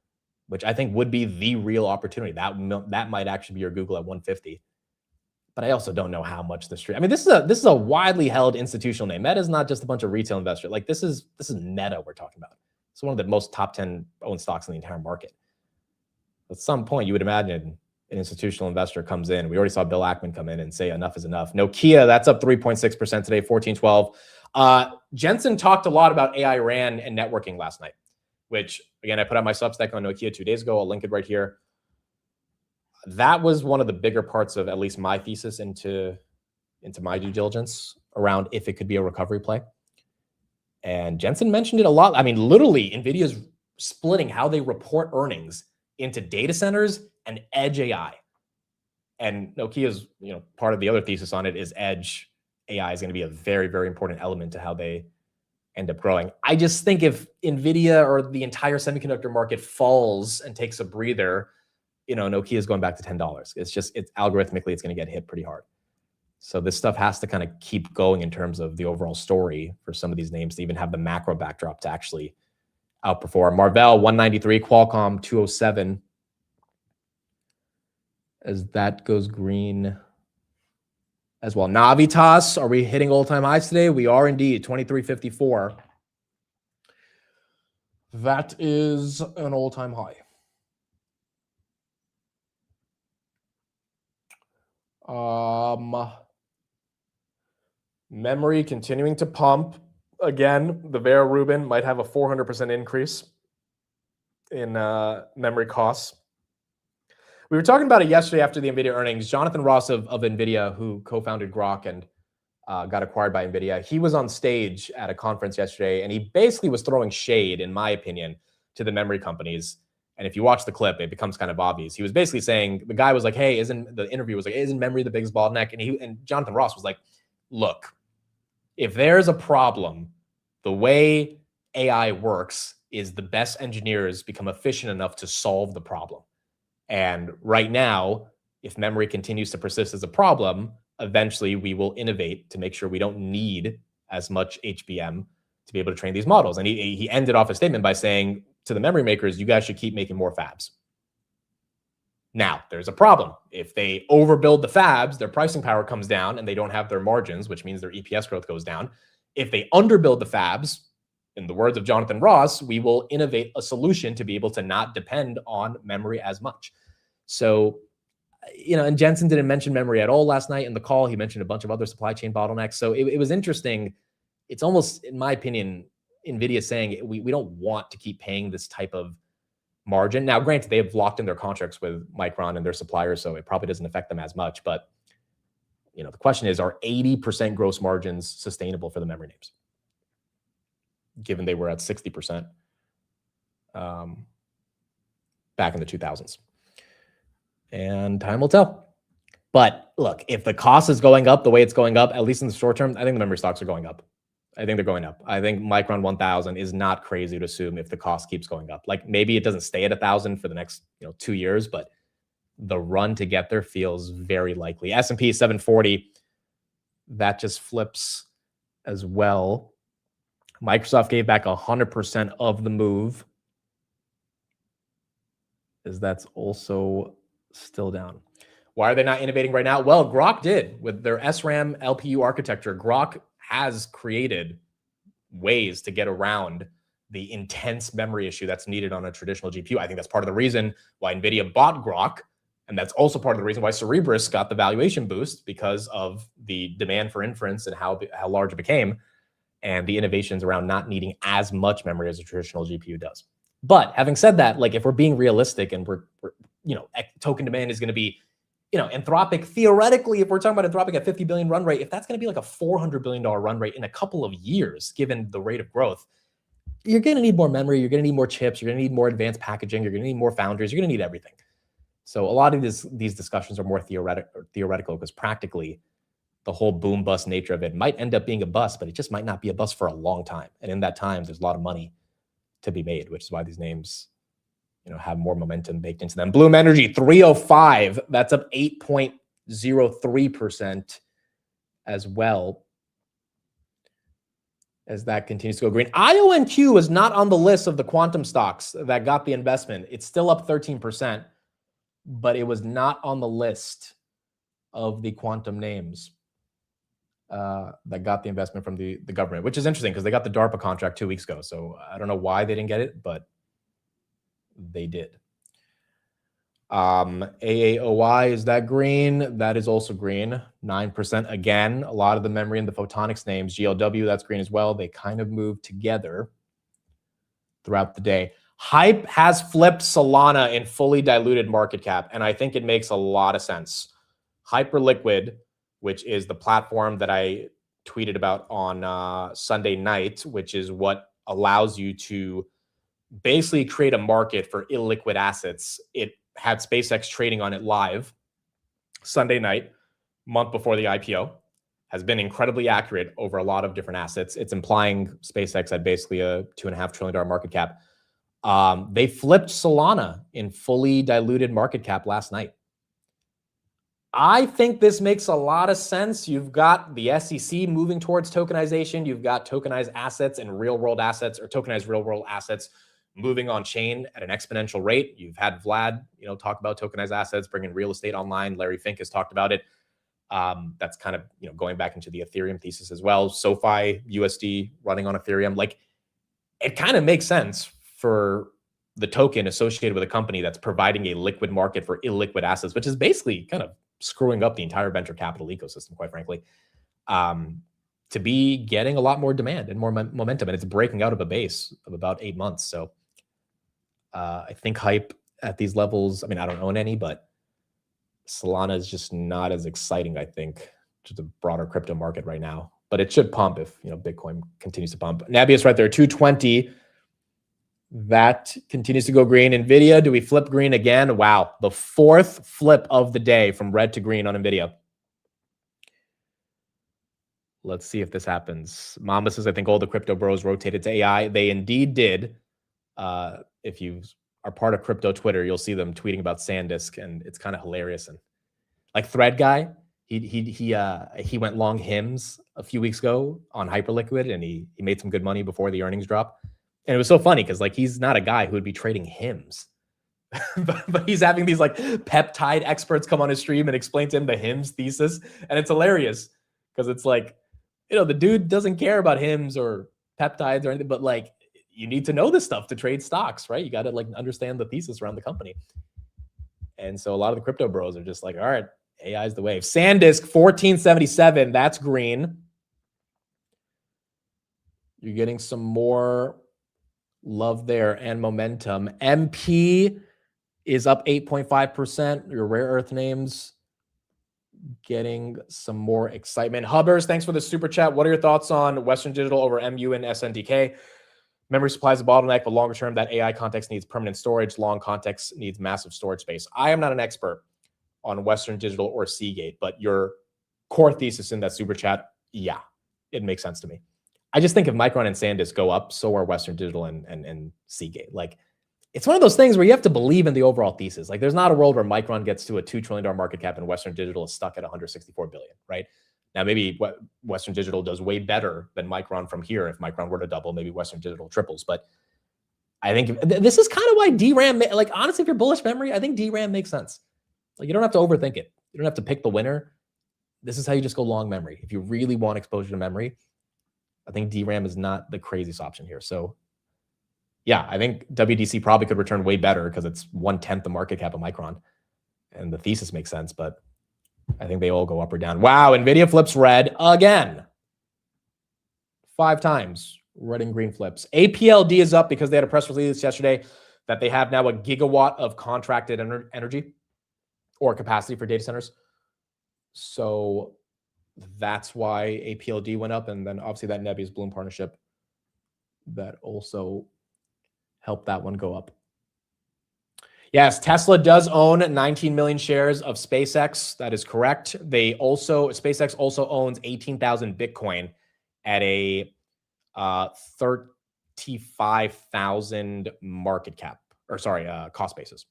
which I think would be the real opportunity. That might actually be your Google at 150. But I also don't know how much the street. I mean, this is a widely held institutional name. Meta is not just a bunch of retail investors. Like, this is Meta we're talking about. It's one of the most top 10 owned stocks in the entire market. At some point, you would imagine an institutional investor comes in. We already saw Bill Ackman come in and say enough is enough. Nokia, that's up 3.6% today, 1412. Jensen talked a lot about AI RAN and networking last night, which, again, I put out my Substack on Nokia 2 days ago. I'll link it right here. That was one of the bigger parts of at least my thesis into my due diligence around if it could be a recovery play. And Jensen mentioned it a lot. I mean, literally, NVIDIA's splitting how they report earnings into data centers and edge AI. And Nokia's, you know, part of the other thesis on it is edge AI is going to be a very, very important element to how they end up growing. I just think if NVIDIA or the entire semiconductor market falls and takes a breather, you know, Nokia is going back to $10. It's algorithmically, it's going to get hit pretty hard. So this stuff has to kind of keep going in terms of the overall story for some of these names to even have the macro backdrop to actually outperform. Marvell, 193, Qualcomm, 207. As that goes green as well. Navitas, are we hitting all-time highs today? We are indeed, 2354. That is an all-time high. Memory continuing to pump. Again, the Vera Rubin might have a 400% increase in memory costs. We were talking about it yesterday after the NVIDIA earnings. Jonathan Ross of NVIDIA, who co-founded Grok and got acquired by NVIDIA, he was on stage at a conference yesterday, and he basically was throwing shade, in my opinion, to the memory companies. And if you watch the clip, it becomes kind of obvious. He was basically saying, the guy was like, hey, isn't memory the biggest bottleneck? And Jonathan Ross was like, look, if there's a problem, the way AI works is the best engineers become efficient enough to solve the problem. And right now, if memory continues to persist as a problem, eventually we will innovate to make sure we don't need as much HBM to be able to train these models. And he ended off his statement by saying to the memory makers, you guys should keep making more fabs. Now, there's a problem. If they overbuild the fabs, their pricing power comes down and they don't have their margins, which means their EPS growth goes down. If they underbuild the fabs, in the words of Jonathan Ross, we will innovate a solution to be able to not depend on memory as much. So, and Jensen didn't mention memory at all last night in the call. He mentioned a bunch of other supply chain bottlenecks. So it was interesting. It's almost, in my opinion, NVIDIA saying we don't want to keep paying this type of margin. Now, granted, they have locked in their contracts with Micron and their suppliers, so it probably doesn't affect them as much. But, the question is, are 80% gross margins sustainable for the memory names, given they were at 60% back in the 2000s? And time will tell. But look, if the cost is going up the way it's going up, at least in the short term, I think the memory stocks are going up. I think they're going up. I think Micron 1000 is not crazy to assume if the cost keeps going up. Like maybe it doesn't stay at 1000 for the next 2 years, but the run to get there feels very likely. S&P 740, that just flips as well. Microsoft gave back 100% of the move, as that's also still down. Why are they not innovating right now? Well, Grok did with their SRAM LPU architecture. Grok has created ways to get around the intense memory issue that's needed on a traditional GPU. I think that's part of the reason why NVIDIA bought Grok. And that's also part of the reason why Cerebras got the valuation boost, because of the demand for inference and how large it became, and the innovations around not needing as much memory as a traditional GPU does. But having said that, like if we're being realistic and we're token demand is going to be, Anthropic, theoretically, if we're talking about Anthropic at 50 billion run rate, if that's going to be like a $400 billion run rate in a couple of years, given the rate of growth, you're going to need more memory, you're going to need more chips, you're going to need more advanced packaging, you're going to need more foundries, you're going to need everything. So a lot of these discussions are more theoretical, because practically the whole boom bust nature of it might end up being a bust, but it just might not be a bust for a long time. And in that time, there's a lot of money to be made, which is why these names, have more momentum baked into them. Bloom Energy 305, that's up 8.03% as well, as that continues to go green. IONQ is not on the list of the quantum stocks that got the investment. It's still up 13%, but it was not on the list of the quantum names that got the investment from the government, which is interesting because they got the DARPA contract 2 weeks ago. So I don't know why they didn't get it, but they did. AAOI, is that green? That is also green, 9%. Again, a lot of the memory and the photonics names. GLW, that's green as well. They kind of moved together throughout the day. Hype has flipped Solana in fully diluted market cap, and I think it makes a lot of sense. Hyperliquid, which is the platform that I tweeted about on Sunday night, which is what allows you to basically create a market for illiquid assets. It had SpaceX trading on it live Sunday night, month before the IPO, has been incredibly accurate over a lot of different assets. It's implying SpaceX had basically a $2.5 trillion market cap. They flipped Solana in fully diluted market cap last night. I think this makes a lot of sense. You've got the SEC moving towards tokenization. You've got tokenized assets and real-world assets, or tokenized real-world assets, moving on chain at an exponential rate. You've had Vlad, talk about tokenized assets, bringing real estate online. Larry Fink has talked about it. That's kind of, going back into the Ethereum thesis as well. SoFi USD running on Ethereum. Like, it kind of makes sense for the token associated with a company that's providing a liquid market for illiquid assets, which is basically kind of screwing up the entire venture capital ecosystem, quite frankly, to be getting a lot more demand and more momentum. And it's breaking out of a base of about 8 months. So I think hype at these levels, I mean, I don't own any, but Solana is just not as exciting, I think, to the broader crypto market right now. But it should pump if, Bitcoin continues to pump. Nabius right there, 220. That continues to go green. NVIDIA, do we flip green again? Wow, the fourth flip of the day from red to green on NVIDIA. Let's see if this happens. Mamba says, I think all the crypto bros rotated to AI. They indeed did. If you are part of crypto Twitter, you'll see them tweeting about SanDisk, and it's kind of hilarious. And like Thread Guy, he went long HIMS a few weeks ago on Hyperliquid, and he made some good money before the earnings drop. And it was so funny because like he's not a guy who would be trading HIMS, but he's having these like peptide experts come on his stream and explain to him the HIMS thesis, and it's hilarious because it's like, the dude doesn't care about HIMS or peptides or anything, but like you need to know this stuff to trade stocks, right? You got to like understand the thesis around the company. And so a lot of the crypto bros are just like, all right, AI is the wave. SanDisk 1477, that's green. You're getting some more love there and momentum. MP is up 8.5%. Your rare earth names getting some more excitement. Hubbers, thanks for the super chat. What are your thoughts on Western Digital over MU and SNDK? Memory supply is a bottleneck, but longer term, that AI context needs permanent storage. Long context needs massive storage space. I am not an expert on Western Digital or Seagate, but your core thesis in that super chat, yeah, it makes sense to me. I just think if Micron and SanDisk go up, so are Western Digital and Seagate. Like, it's one of those things where you have to believe in the overall thesis. Like, there's not a world where Micron gets to a $2 trillion market cap and Western Digital is stuck at $164 billion, right? Now, maybe Western Digital does way better than Micron from here. If Micron were to double, maybe Western Digital triples. But I think this is kind of why DRAM, like, honestly, if you're bullish memory, I think DRAM makes sense. Like, you don't have to overthink it. You don't have to pick the winner. This is how you just go long memory. If you really want exposure to memory, I think DRAM is not the craziest option here. So, yeah, I think WDC probably could return way better because it's 1/10 the market cap of Micron. And the thesis makes sense, but I think they all go up or down. Wow, NVIDIA flips red again. 5 times. Red and green flips. APLD is up because they had a press release yesterday that they have now a gigawatt of contracted energy or capacity for data centers. So that's why APLD went up. And then obviously that Nebius Bloom partnership that also helped that one go up. Yes, Tesla does own 19 million shares of SpaceX. That is correct. SpaceX also owns 18,000 Bitcoin at a 35,000 market cap, or sorry, cost basis.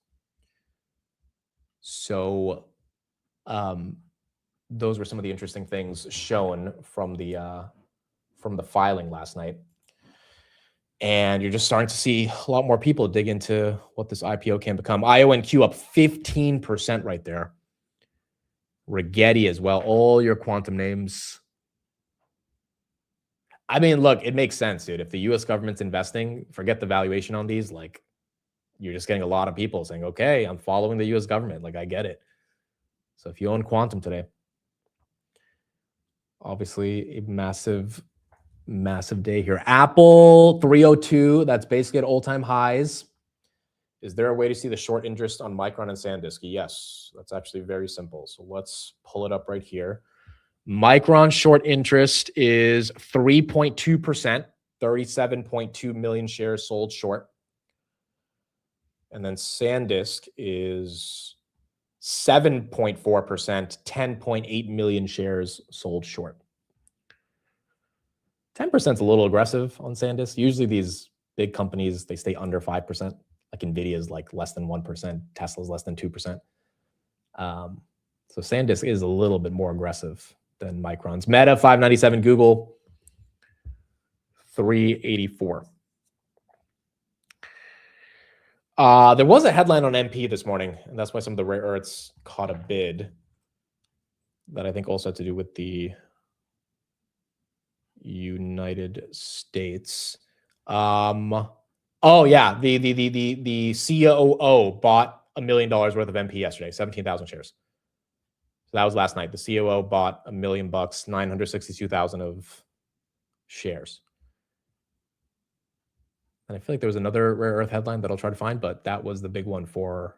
So those were some of the interesting things shown from the filing last night. And you're just starting to see a lot more people dig into what this IPO can become. IONQ up 15% right there. Rigetti as well. All your quantum names. I mean, look, it makes sense, dude. If the U.S. government's investing, forget the valuation on these. Like, you're just getting a lot of people saying, okay, I'm following the U.S. government. Like, I get it. So if you own quantum today, obviously a massive day here. Apple 302, that's basically at all-time highs. Is there a way to see the short interest on Micron and SanDisk? Yes, that's actually very simple. So let's pull it up right here. Micron short interest is 3.2%, 37.2 million shares sold short. And then SanDisk is 7.4%, 10.8 million shares sold short. 10% is a little aggressive on SanDisk. Usually these big companies, they stay under 5%. Like Nvidia is like less than 1%. Tesla's less than 2%. So SanDisk is a little bit more aggressive than Micron's. Meta, 597. Google, 384. There was a headline on MP this morning, and that's why some of the rare earths caught a bid that I think also had to do with the United States. Oh yeah, the COO bought $1 million worth of MP yesterday, 17,000 shares. So that was last night. The COO bought $1 million, 962,000 of shares. And I feel like there was another rare earth headline that I'll try to find, but that was the big one for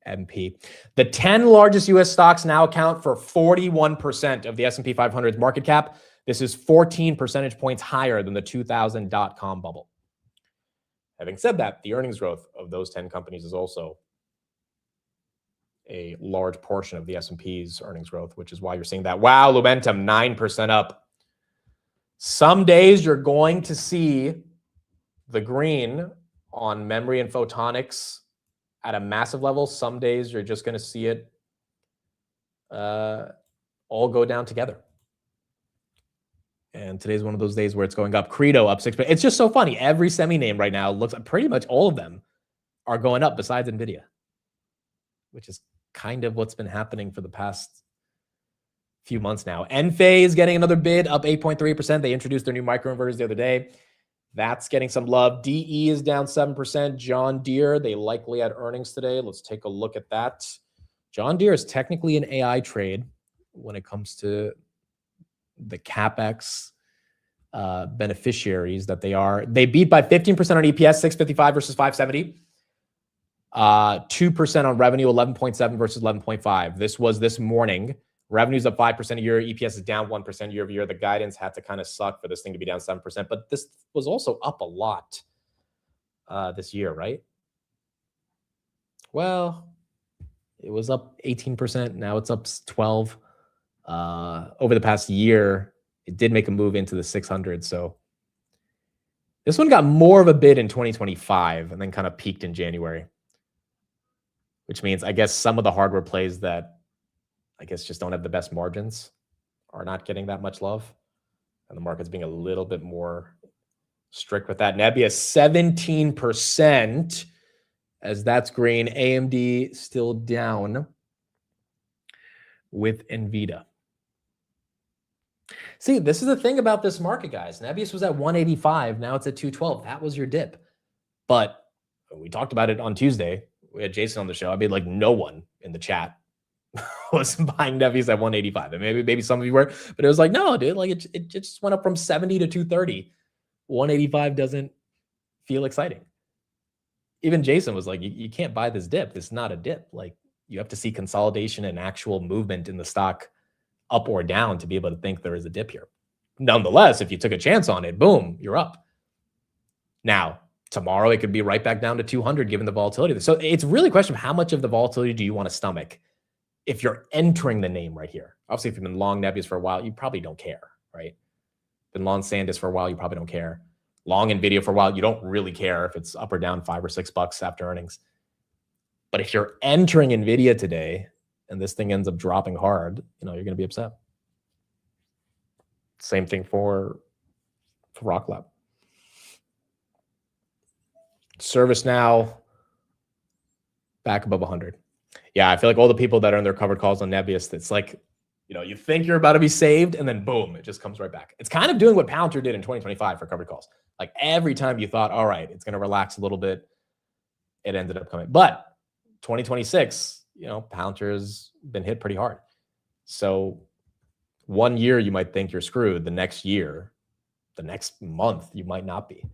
MP. The 10 largest U.S. stocks now account for 41% of the S&P 500's market cap. This is 14 percentage points higher than the 2000 dot-com bubble. Having said that, the earnings growth of those 10 companies is also a large portion of the S&P's earnings growth, which is why you're seeing that. Wow, Lumentum, 9% up. Some days you're going to see the green on memory and photonics at a massive level. Some days you're just going to see it all go down together. And today's one of those days where it's going up. Credo up 6%. It's just so funny. Every semi name right now looks like pretty much all of them are going up besides Nvidia, which is kind of what's been happening for the past few months now. Enphase getting another bid up 8.3%. They introduced their new microinverters the other day. That's getting some love. DE is down 7%. John Deere, they likely had earnings today. Let's take a look at that. John Deere is technically an AI trade when it comes to the CapEx beneficiaries that they are. They beat by 15% on EPS, 655 versus 570. 2% on revenue, 11.7 versus 11.5. This was this morning. Revenue's up 5% a year. EPS is down 1% year over year. The guidance had to kind of suck for this thing to be down 7%, but this was also up a lot this year, right? Well, it was up 18%. Now it's up 12. Over the past year, it did make a move into the 600. So this one got more of a bid in 2025 and then kind of peaked in January, which means I guess some of the hardware plays that I guess just don't have the best margins are not getting that much love. And the market's being a little bit more strict with that. Nvidia 17% as that's green. AMD still down with Nvidia. See, this is the thing about this market, guys. Nebius was at 185. Now it's at 212. That was your dip. But we talked about it on Tuesday. We had Jason on the show. I mean, like no one in the chat was buying Nebius at 185. And maybe some of you were, but it was like, no, dude, like it just went up from 70 to 230. 185 doesn't feel exciting. Even Jason was like, you can't buy this dip. It's not a dip. Like you have to see consolidation and actual movement in the stock up or down to be able to think there is a dip here. Nonetheless, if you took a chance on it, boom, you're up. Now, tomorrow it could be right back down to 200 given the volatility. So it's really a question of how much of the volatility do you want to stomach if you're entering the name right here. Obviously, if you've been long Nebius for a while, you probably don't care, right? Been long SanDisk for a while, you probably don't care. Long Nvidia for a while, you don't really care if it's up or down $5 or $6 after earnings. But if you're entering Nvidia today and this thing ends up dropping hard, you're going to be upset. Same thing for Rocklab. ServiceNow back above 100. Yeah, I feel like all the people that are in their covered calls on Nebius, it's like, you think you're about to be saved and then boom, it just comes right back. It's kind of doing what Palantir did in 2025 for covered calls. Like every time you thought, all right, it's going to relax a little bit, it ended up coming. But 2026, Palantir's been hit pretty hard. So 1 year you might think you're screwed. The next year, the next month, you might not be.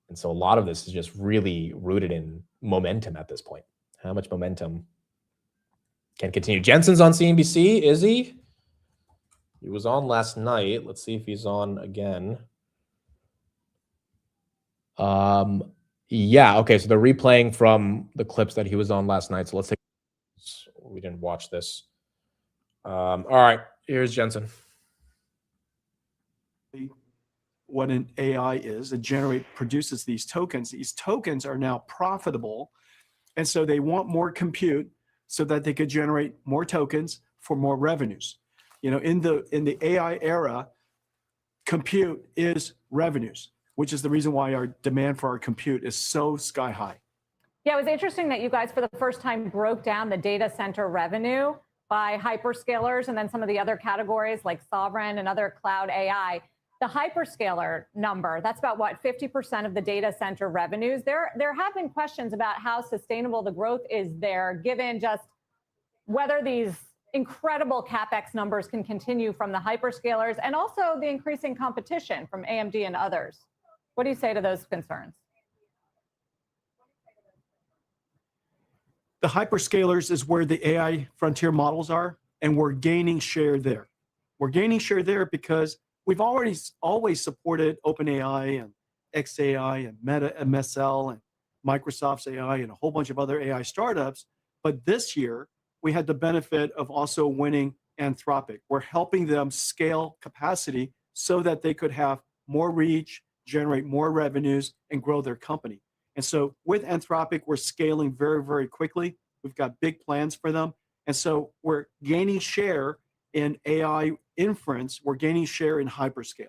And so a lot of this is just really rooted in momentum at this point. How much momentum can continue? Jensen's on CNBC, is he? He was on last night. Let's see if he's on again. Yeah, okay, so they're replaying from the clips that he was on last night. So let's take, we didn't watch this. All right, here's Jensen. What an AI is, it produces these tokens. These tokens are now profitable. And so they want more compute so that they could generate more tokens for more revenues. In the AI era, compute is revenues, which is the reason why our demand for our compute is so sky high. Yeah, it was interesting that you guys for the first time broke down the data center revenue by hyperscalers and then some of the other categories like sovereign and other cloud AI. The hyperscaler number, that's about what, 50% of the data center revenues. There have been questions about how sustainable the growth is there, given just whether these incredible CapEx numbers can continue from the hyperscalers and also the increasing competition from AMD and others. What do you say to those concerns? The hyperscalers is where the AI frontier models are, and we're gaining share there. We're gaining share there because we've always supported OpenAI and xAI and Meta MSL and Microsoft's AI and a whole bunch of other AI startups. But this year, we had the benefit of also winning Anthropic. We're helping them scale capacity so that they could have more reach, generate more revenues, and grow their company. And so with Anthropic, we're scaling very, very quickly. We've got big plans for them. And so we're gaining share in AI inference. We're gaining share in hyperscale.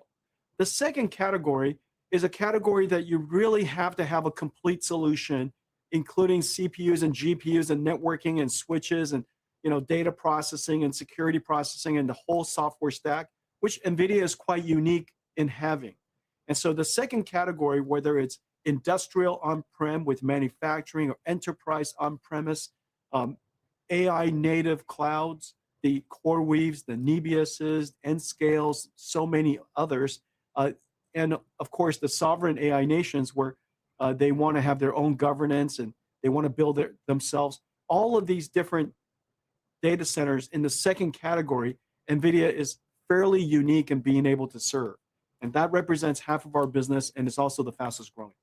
The second category is a category that you really have to have a complete solution, including CPUs and GPUs and networking and switches and data processing and security processing and the whole software stack, which NVIDIA is quite unique in having. And so the second category, whether it's industrial on-prem with manufacturing or enterprise on-premise, AI native clouds, the CoreWeaves, the Nebiuses, Nscales, so many others, and of course the sovereign AI nations where they want to have their own governance and they want to build it themselves. All of these different data centers in the second category, NVIDIA is fairly unique in being able to serve. And that represents half of our business and is also the fastest growing.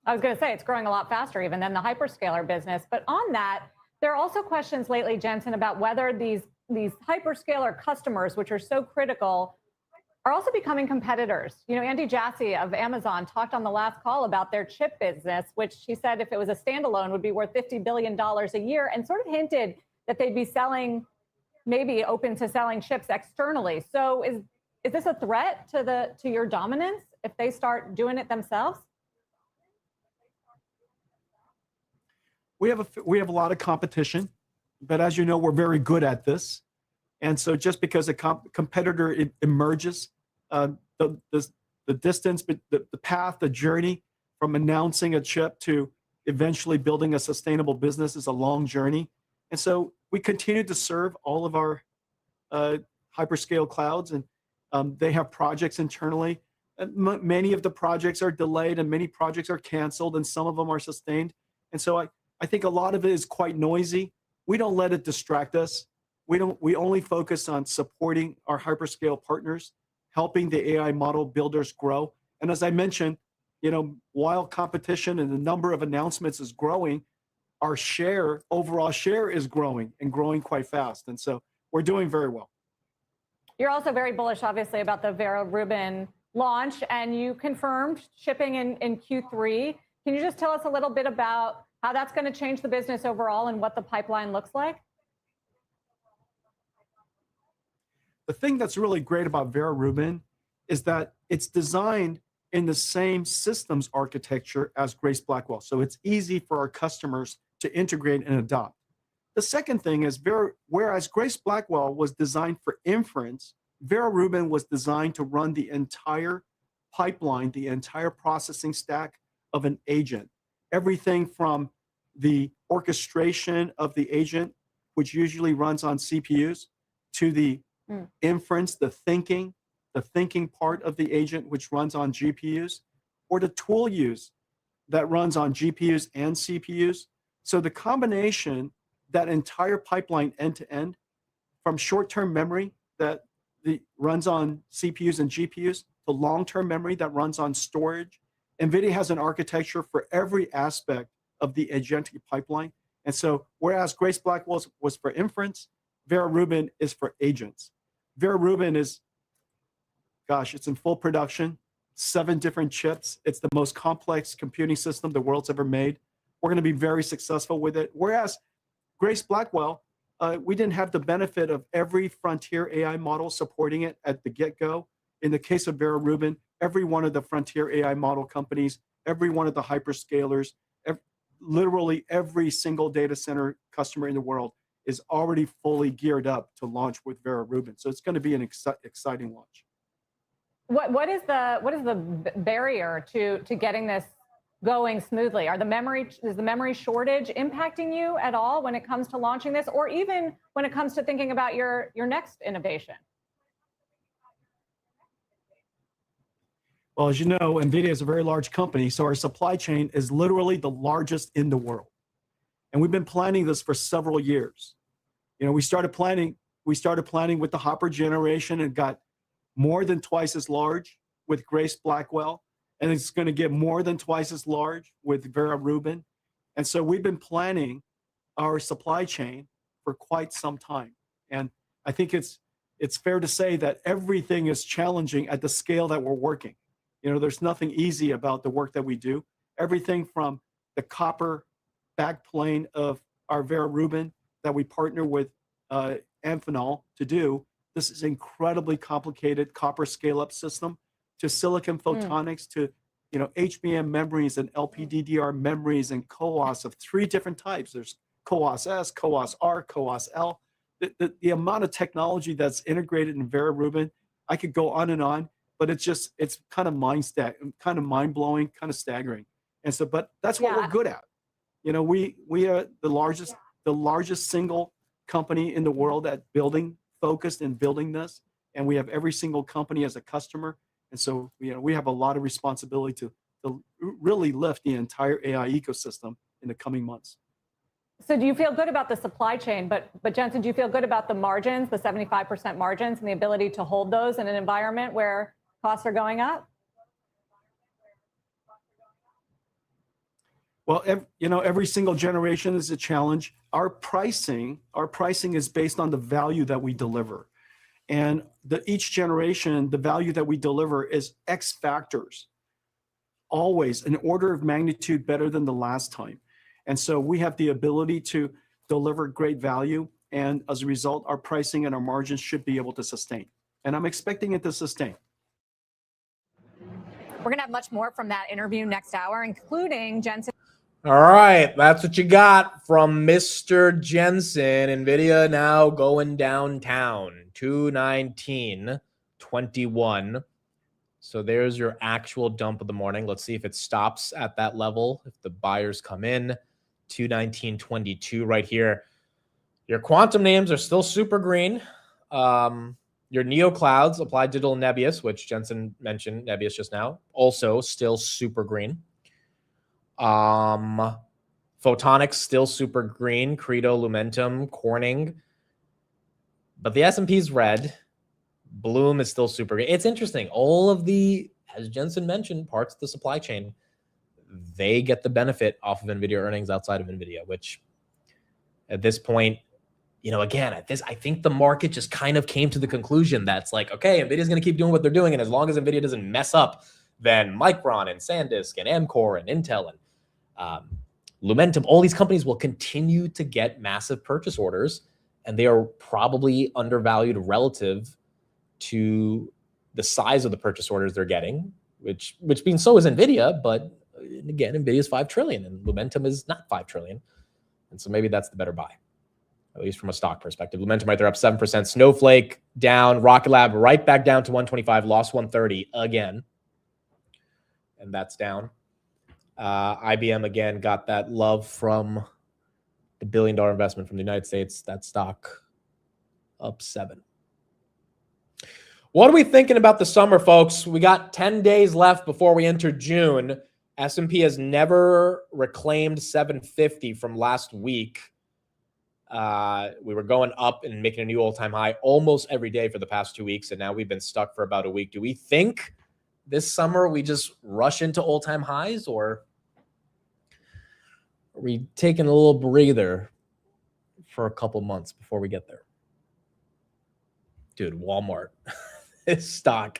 I was going to say it's growing a lot faster even than the hyperscaler business. But on that, there are also questions lately, Jensen, about whether these hyperscaler customers, which are so critical, are also becoming competitors. You know, Andy Jassy of Amazon talked on the last call about their chip business, which he said if it was a standalone would be worth $50 billion a year, and sort of hinted that they'd be selling, maybe open to selling chips externally. So is this a threat to your dominance if they start doing it themselves? We have a lot of competition, but as you know, we're very good at this. And so just because a competitor emerges, the distance, the path, the journey from announcing a chip to eventually building a sustainable business is a long journey. And so we continue to serve all of our hyperscale clouds, and they have projects internally. Many of the projects are delayed and many projects are canceled and some of them are sustained. And so I think a lot of it is quite noisy. We don't let it distract us. We only focus on supporting our hyperscale partners, helping the AI model builders grow. And as I mentioned, you know, while competition and the number of announcements is growing, our share, overall share is growing and growing quite fast. And so we're doing very well. You're also very bullish, obviously, about the Vera Rubin launch, and you confirmed shipping in Q3. Can you just tell us a little bit about how that's going to change the business overall and what the pipeline looks like? The thing that's really great about Vera Rubin is that it's designed in the same systems architecture as Grace Blackwell. So it's easy for our customers to integrate and adopt. The second thing is, whereas Grace Blackwell was designed for inference, Vera Rubin was designed to run the entire pipeline, the entire processing stack of an agent. Everything from the orchestration of the agent, which usually runs on CPUs, to the inference, the thinking part of the agent, which runs on GPUs, or the tool use that runs on GPUs and CPUs. So the combination, that entire pipeline end to end, from short-term memory that runs on CPUs and GPUs to long-term memory that runs on storage, NVIDIA has an architecture for every aspect of the agentic pipeline. And so whereas Grace Blackwell was for inference, Vera Rubin is for agents. Vera Rubin is, gosh, it's in full production, 7 different chips. It's the most complex computing system the world's ever made. We're going to be very successful with it. Whereas Grace Blackwell, we didn't have the benefit of every frontier AI model supporting it at the get-go. In the case of Vera Rubin, every one of the frontier AI model companies, every one of the hyperscalers, literally every single data center customer in the world is already fully geared up to launch with Vera Rubin. So it's going to be an exciting launch. What is the barrier to getting this going smoothly? Is the memory shortage impacting you at all when it comes to launching this, or even when it comes to thinking about your next innovation? Well, as you know, NVIDIA is a very large company, so our supply chain is literally the largest in the world. And we've been planning this for several years. You know, we started planning with the Hopper generation and got more than twice as large with Grace Blackwell, and it's going to get more than twice as large with Vera Rubin. And so we've been planning our supply chain for quite some time. And I think it's fair to say that everything is challenging at the scale that we're working. You know, there's nothing easy about the work that we do. Everything from the copper backplane of our Vera Rubin that we partner with Amphenol to do. This is incredibly complicated copper scale-up system, to silicon photonics, to HBM memories and LPDDR memories and CoWoS of 3 different types. There's CoWoS-S, CoWoS-R, CoWoS-L. The amount of technology that's integrated in Vera Rubin, I could go on and on. but it's kind of mind blowing, kind of staggering. And so, but that's what we're good at. You know, we are the largest single company in the world at focused in building this, and we have every single company as a customer. And so, you know, we have a lot of responsibility to really lift the entire AI ecosystem in the coming months. So do you feel good about the supply chain? But Jensen, do you feel good about the margins, the 75% margins, and the ability to hold those in an environment where costs are going up? Well, every single generation is a challenge. Our pricing is based on the value that we deliver. And each generation, the value that we deliver is X factors, always an order of magnitude better than the last time. And so we have the ability to deliver great value. And as a result, our pricing and our margins should be able to sustain. And I'm expecting it to sustain. We're going to have much more from that interview next hour, including Jensen. All right, that's what you got from Mr. Jensen. Nvidia now going downtown, 219.21. So there's your actual dump of the morning. Let's see if it stops at that level. If the buyers come in, 219.22 right here. Your quantum names are still super green. Your neo clouds, Applied Digital, Nebius, which Jensen mentioned, Nebius just now, also still super green. Photonics still super green, Credo, Lumentum, Corning, but the S&P's red. Bloom is still super green. It's interesting. All of the, as Jensen mentioned, parts of the supply chain, they get the benefit off of NVIDIA earnings outside of NVIDIA, which at this point, you know, again, I think the market just kind of came to the conclusion that's like, okay, NVIDIA's going to keep doing what they're doing, and as long as NVIDIA doesn't mess up, then Micron and SanDisk and Amkor and Intel and Lumentum, all these companies will continue to get massive purchase orders, and they are probably undervalued relative to the size of the purchase orders they're getting, which being so is NVIDIA, but again, NVIDIA is 5 trillion and Lumentum is not 5 trillion. And so maybe that's the better buy, at least from a stock perspective. Lumentum right there up 7%, Snowflake down, Rocket Lab right back down to 125, lost 130 again. And that's down. IBM again got that love from the $1 billion investment from the United States. That stock up 7. What are we thinking about the summer, folks? We got 10 days left before we enter June. S&P has never reclaimed 750 from last week. We were going up and making a new all-time high almost every day for the past 2 weeks, and now we've been stuck for about a week. Do we think this summer we just rush into all-time highs, or are we taking a little breather for a couple months before we get there? Dude, Walmart, this stock,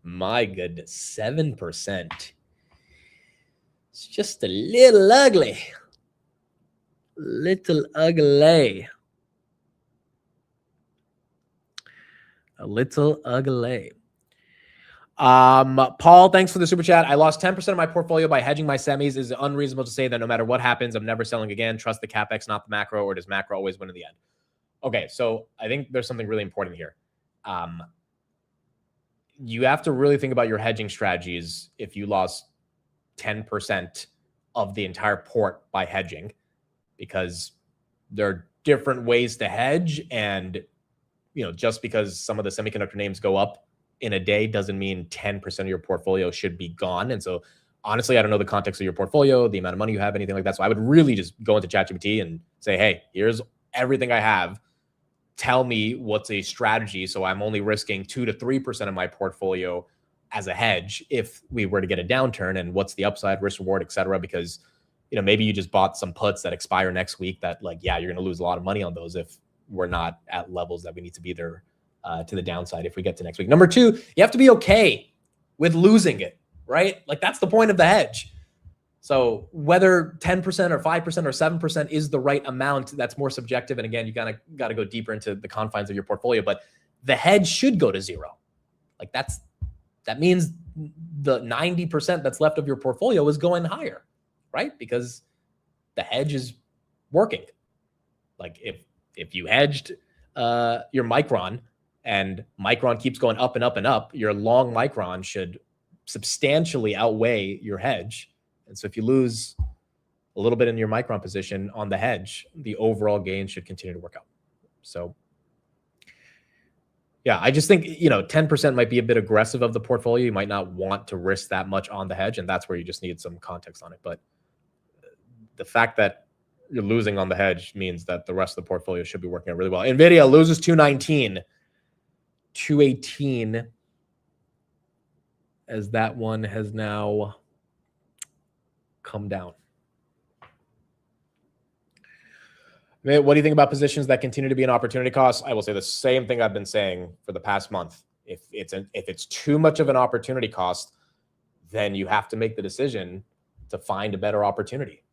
my goodness, 7%. It's just a little ugly. Little ugly. A little ugly. Paul, thanks for the super chat. I lost 10% of my portfolio by hedging my semis. Is it unreasonable to say that no matter what happens, I'm never selling again? Trust the capex, not the macro, or does macro always win in the end? Okay, so I think there's something really important here. You have to really think about your hedging strategies if you lost 10% of the entire port by hedging, because there are different ways to hedge. And, you know, just because some of the semiconductor names go up in a day doesn't mean 10% of your portfolio should be gone. And so honestly, I don't know the context of your portfolio, the amount of money you have, anything like that. So I would really just go into ChatGPT and say, hey, here's everything I have. Tell me what's a strategy so I'm only risking 2 to 3% of my portfolio as a hedge if we were to get a downturn, and what's the upside, risk reward, et cetera. Because, you know, maybe you just bought some puts that expire next week that, like, yeah, you're going to lose a lot of money on those if we're not at levels that we need to be there to the downside if we get to next week. Number 2, you have to be okay with losing it, right? Like, that's the point of the hedge. So whether 10% or 5% or 7% is the right amount, that's more subjective. And again, you got to go deeper into the confines of your portfolio, but the hedge should go to 0. Like, that means the 90% that's left of your portfolio is going higher, right? Because the hedge is working. Like, if you hedged your Micron and Micron keeps going up and up and up, your long Micron should substantially outweigh your hedge. And so if you lose a little bit in your Micron position on the hedge, the overall gain should continue to work out. So yeah, I just think, 10% might be a bit aggressive of the portfolio. You might not want to risk that much on the hedge, and that's where you just need some context on it. But the fact that you're losing on the hedge means that the rest of the portfolio should be working out really well. Nvidia loses 219, 218, as that one has now come down. What do you think about positions that continue to be an opportunity cost? I will say the same thing I've been saying for the past month. If it's too much of an opportunity cost, then you have to make the decision to find a better opportunity.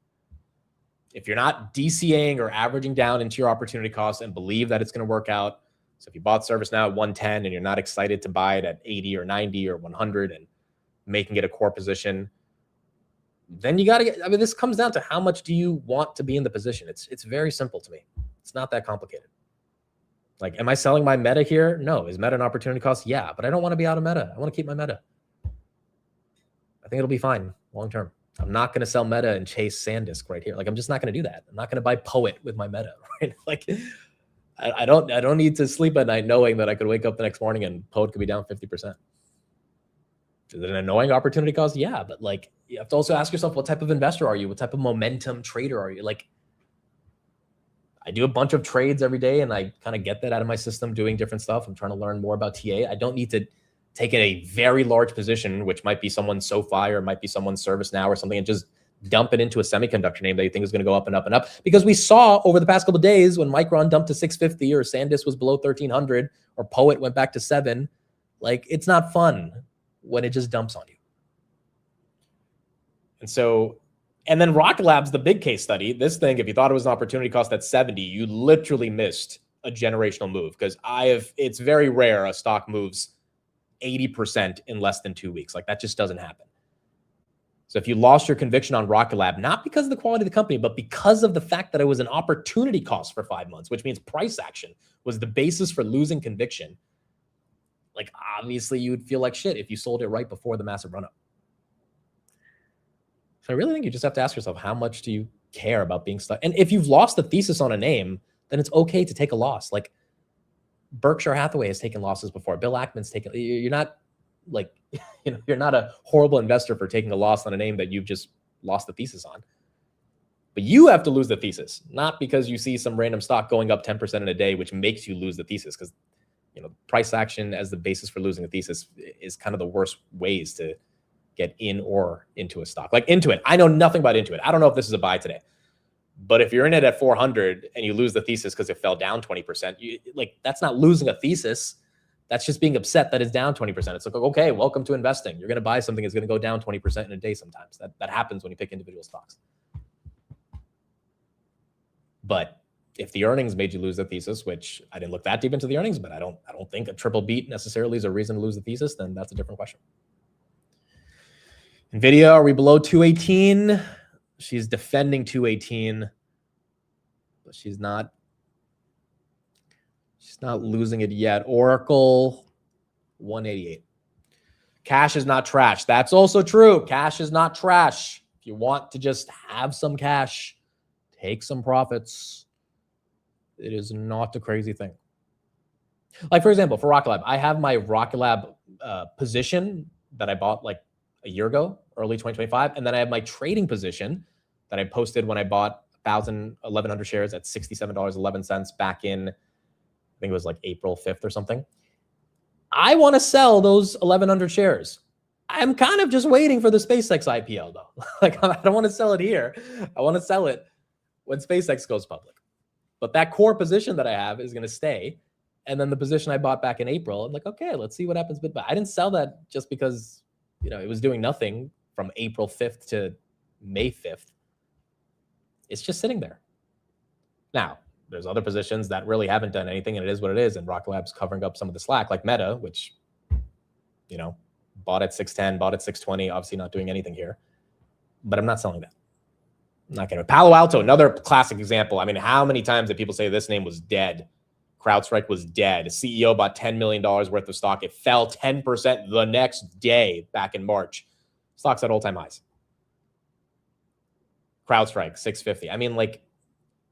If you're not DCAing or averaging down into your opportunity cost and believe that it's going to work out, so if you bought ServiceNow at 110 and you're not excited to buy it at 80 or 90 or 100 and making it a core position, then you got to get, this comes down to how much do you want to be in the position. It's very simple to me. It's not that complicated. Like, am I selling my Meta here? No. Is Meta an opportunity cost? Yeah, but I don't want to be out of Meta. I want to keep my Meta. I think it'll be fine long term. I'm not going to sell Meta and chase SanDisk right here. Like, I'm just not going to do that. I'm not going to buy Poet with my Meta, right? Like, I don't need to sleep at night knowing that I could wake up the next morning and Poet could be down 50%. Is it an annoying opportunity cost? Yeah, but like, you have to also ask yourself, what type of investor are you? What type of momentum trader are you? Like, I do a bunch of trades every day and I kind of get that out of my system doing different stuff. I'm trying to learn more about TA. I don't need to take in a very large position, which might be someone's SoFi or might be someone's ServiceNow or something, and just dump it into a semiconductor name that you think is going to go up and up and up. Because we saw over the past couple of days when Micron dumped to 650 or SanDisk was below 1300 or Poet went back to 7, like, it's not fun when it just dumps on you. And so, and then Rocket Lab's the big case study. This thing, if you thought it was an opportunity cost at 70, you literally missed a generational move, because it's very rare a stock moves 80% in less than 2 weeks. Like, that just doesn't happen. So if you lost your conviction on Rocket Lab, not because of the quality of the company, but because of the fact that it was an opportunity cost for 5 months, which means price action was the basis for losing conviction, like, obviously you would feel like shit if you sold it right before the massive run-up. So I really think you just have to ask yourself, how much do you care about being stuck? And if you've lost the thesis on a name, then it's okay to take a loss. Like, Berkshire Hathaway has taken losses before. Bill Ackman's taken, you're not like, you're not a horrible investor for taking a loss on a name that you've just lost the thesis on. But you have to lose the thesis, not because you see some random stock going up 10% in a day, which makes you lose the thesis. Because price action as the basis for losing a thesis is kind of the worst ways to get in or into a stock. Like Intuit, I know nothing about Intuit. I don't know if this is a buy today. But if you're in it at 400 and you lose the thesis because it fell down 20%, that's not losing a thesis. That's just being upset that it's down 20%. It's like, okay, welcome to investing. You're going to buy something that's going to go down 20% in a day sometimes. That happens when you pick individual stocks. But if the earnings made you lose the thesis, which I didn't look that deep into the earnings, but I don't think a triple beat necessarily is a reason to lose the thesis, then that's a different question. Nvidia, are we below 218? She's defending 218, but she's not losing it yet. Oracle, 188. Cash is not trash. That's also true. Cash is not trash. If you want to just have some cash, take some profits. It is not a crazy thing. Like, for example, for Rocket Lab, I have my Rocket Lab position that I bought like a year ago, early 2025. And then I have my trading position that I posted when I bought 1,100 shares at $67.11 back in, I think it was like April 5th or something. I want to sell those 1,100 shares. I'm kind of just waiting for the SpaceX IPO though. Like, I don't want to sell it here. I want to sell it when SpaceX goes public. But that core position that I have is going to stay. And then the position I bought back in April, I'm like, okay, let's see what happens. But I didn't sell that just because, it was doing nothing from April 5th to May 5th. It's just sitting there. Now, there's other positions that really haven't done anything, and it is what it is. And Rocket Lab's covering up some of the slack, like Meta, which, bought at 610, bought at 620, obviously not doing anything here. But I'm not selling that. I'm not going to. Palo Alto, another classic example. I mean, how many times did people say this name was dead CrowdStrike was dead. A CEO bought $10 million worth of stock. It fell 10% the next day back in March. Stock's at all-time highs. CrowdStrike, 650. I mean, like,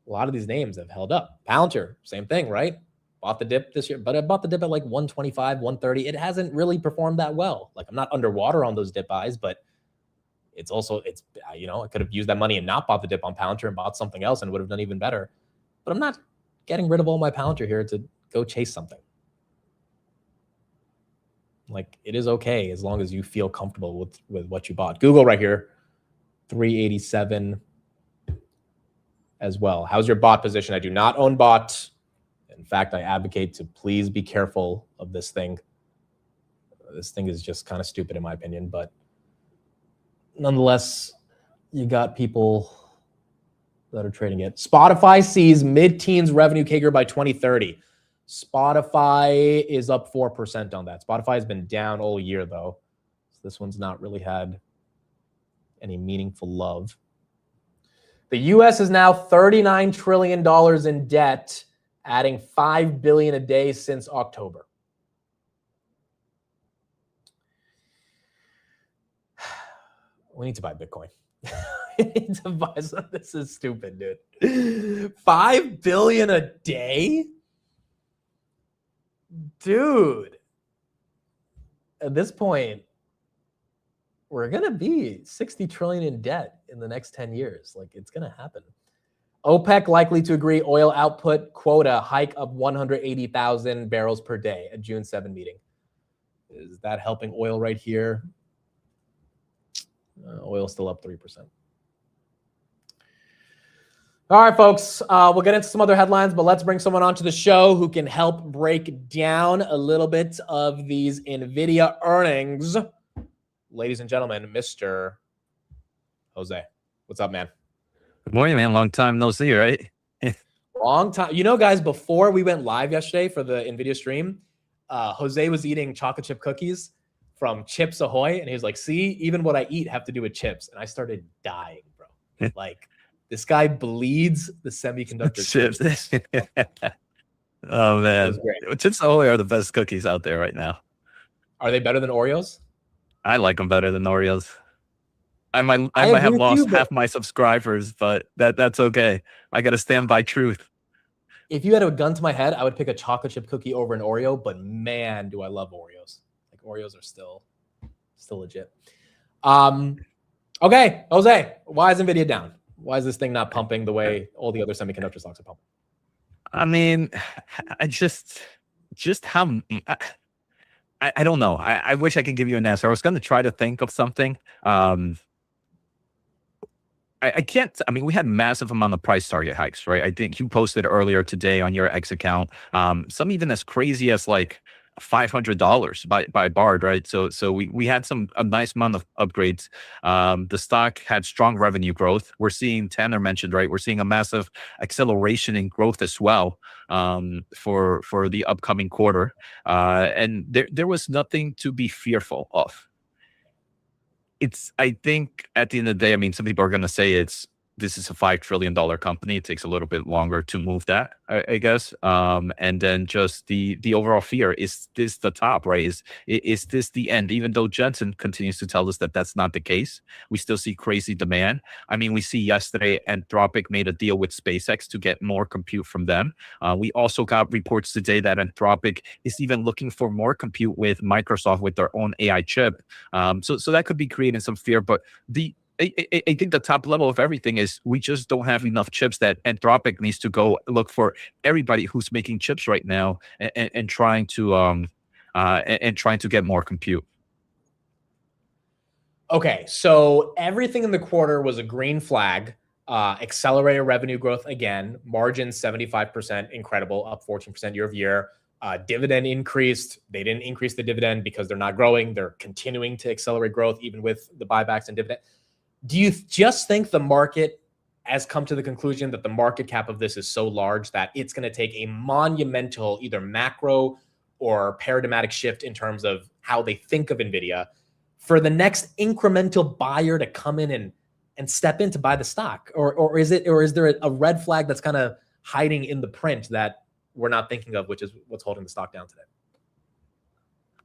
a lot of these names have held up. Palantir, same thing, right? Bought the dip this year, but I bought the dip at like 125, 130. It hasn't really performed that well. Like, I'm not underwater on those dip buys, but it's also, you know, I could have used that money and not bought the dip on Palantir and bought something else and would have done even better. But I'm not getting rid of all my Palantir here to go chase something. Like, it is okay as long as you feel comfortable with what you bought. Google right here, 387 as well. How's your bot position? I do not own bot. In fact, I advocate to please be careful of this thing. This thing is just kind of stupid in my opinion, but nonetheless, you got people that are trading it. Spotify sees mid-teens revenue CAGR by 2030. Spotify is up 4% on that. Spotify has been down all year though. So this one's not really had any meaningful love. The US is now $39 trillion in debt, adding $5 billion a day since October. We need to buy Bitcoin. We need to buy some. This is stupid, dude. $5 billion a day? Dude. At this point, we're going to be 60 trillion in debt in the next 10 years. Like, it's going to happen. OPEC likely to agree oil output quota hike of 180,000 barrels per day at June 7 meeting. Is that helping oil right here? Oil's still up 3%. All right, folks, we'll get into some other headlines, but let's bring someone onto the show who can help break down a little bit of these NVIDIA earnings. Ladies and gentlemen, Mr. Jose. What's up, man? Good morning, man. Long time no see, right? Long time. You know, guys, before we went live yesterday for the NVIDIA stream, Jose was eating chocolate chip cookies from Chips Ahoy, and he was like, see, even what I eat have to do with chips. And I started dying, bro. Like, this guy bleeds the semiconductor chips. Oh, man. Chips Ahoy are the best cookies out there right now. Are they better than Oreos? I like them better than Oreos. I might have lost half my subscribers, but that's okay. I got to stand by truth. If you had a gun to my head, I would pick a chocolate chip cookie over an Oreo, but man, do I love Oreos. Like, Oreos are still legit. Okay, Jose, why is NVIDIA down? Why is this thing not pumping the way all the other semiconductor stocks are pumping? I mean, I just how I don't know. I wish I could give you an answer. I was going to try to think of something. I can't. I mean, we had massive amount of price target hikes, right? I think you posted earlier today on your X account, some even as crazy as like $500 by Bard, right? So we had a nice amount of upgrades. The stock had strong revenue growth. We're seeing, Tanner mentioned, right? We're seeing a massive acceleration in growth as well for the upcoming quarter. And there was nothing to be fearful of. I think at the end of the day, I mean, some people are going to say this is a $5 trillion company. It takes a little bit longer to move that, I guess. And then just the overall fear, is this the top, right? Is this the end? Even though Jensen continues to tell us that that's not the case, we still see crazy demand. I mean, we see yesterday Anthropic made a deal with SpaceX to get more compute from them. We also got reports today that Anthropic is even looking for more compute with Microsoft with their own AI chip. So that could be creating some fear, but I think the top level of everything is we just don't have enough chips, that Anthropic needs to go look for everybody who's making chips right now and trying to get more compute. Okay, so everything in the quarter was a green flag. Accelerated revenue growth again, margin 75%, incredible, up 14% year over year. Dividend increased. They didn't increase the dividend because they're not growing. They're continuing to accelerate growth even with the buybacks and dividend. Do you just think the market has come to the conclusion that the market cap of this is so large that it's going to take a monumental either macro or paradigmatic shift in terms of how they think of NVIDIA for the next incremental buyer to come in and step in to buy the stock? Or is there a red flag that's kind of hiding in the print that we're not thinking of, which is what's holding the stock down today?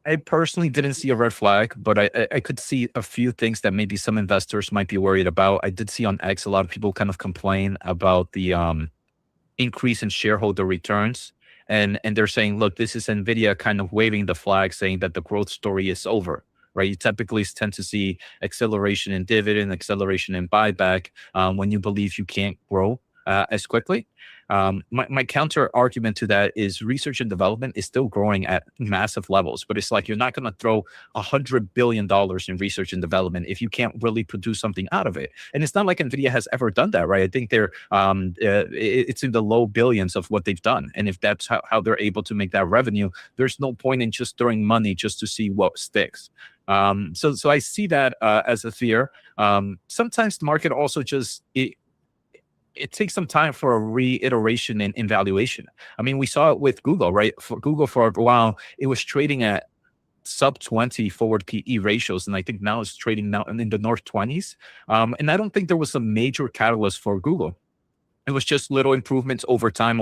I personally didn't see a red flag, but I could see a few things that maybe some investors might be worried about. I did see on X a lot of people kind of complain about the increase in shareholder returns. And they're saying, look, this is Nvidia kind of waving the flag saying that the growth story is over, right? You typically tend to see acceleration in dividend, acceleration in buyback when you believe you can't grow as quickly. My counter argument to that is research and development is still growing at massive levels, but it's like you're not going to throw $100 billion in research and development if you can't really produce something out of it. And it's not like Nvidia has ever done that, right? I think they're it's in the low billions of what they've done, and if that's how they're able to make that revenue, there's no point in just throwing money just to see what sticks. So I see that as a fear. Sometimes the market also just it takes some time for a reiteration in valuation. I mean, we saw it with Google, right? For Google, for a while, it was trading at sub 20 forward PE ratios, and I think now it's trading now in the north 20s. And I don't think there was a major catalyst for Google. It was just little improvements over time,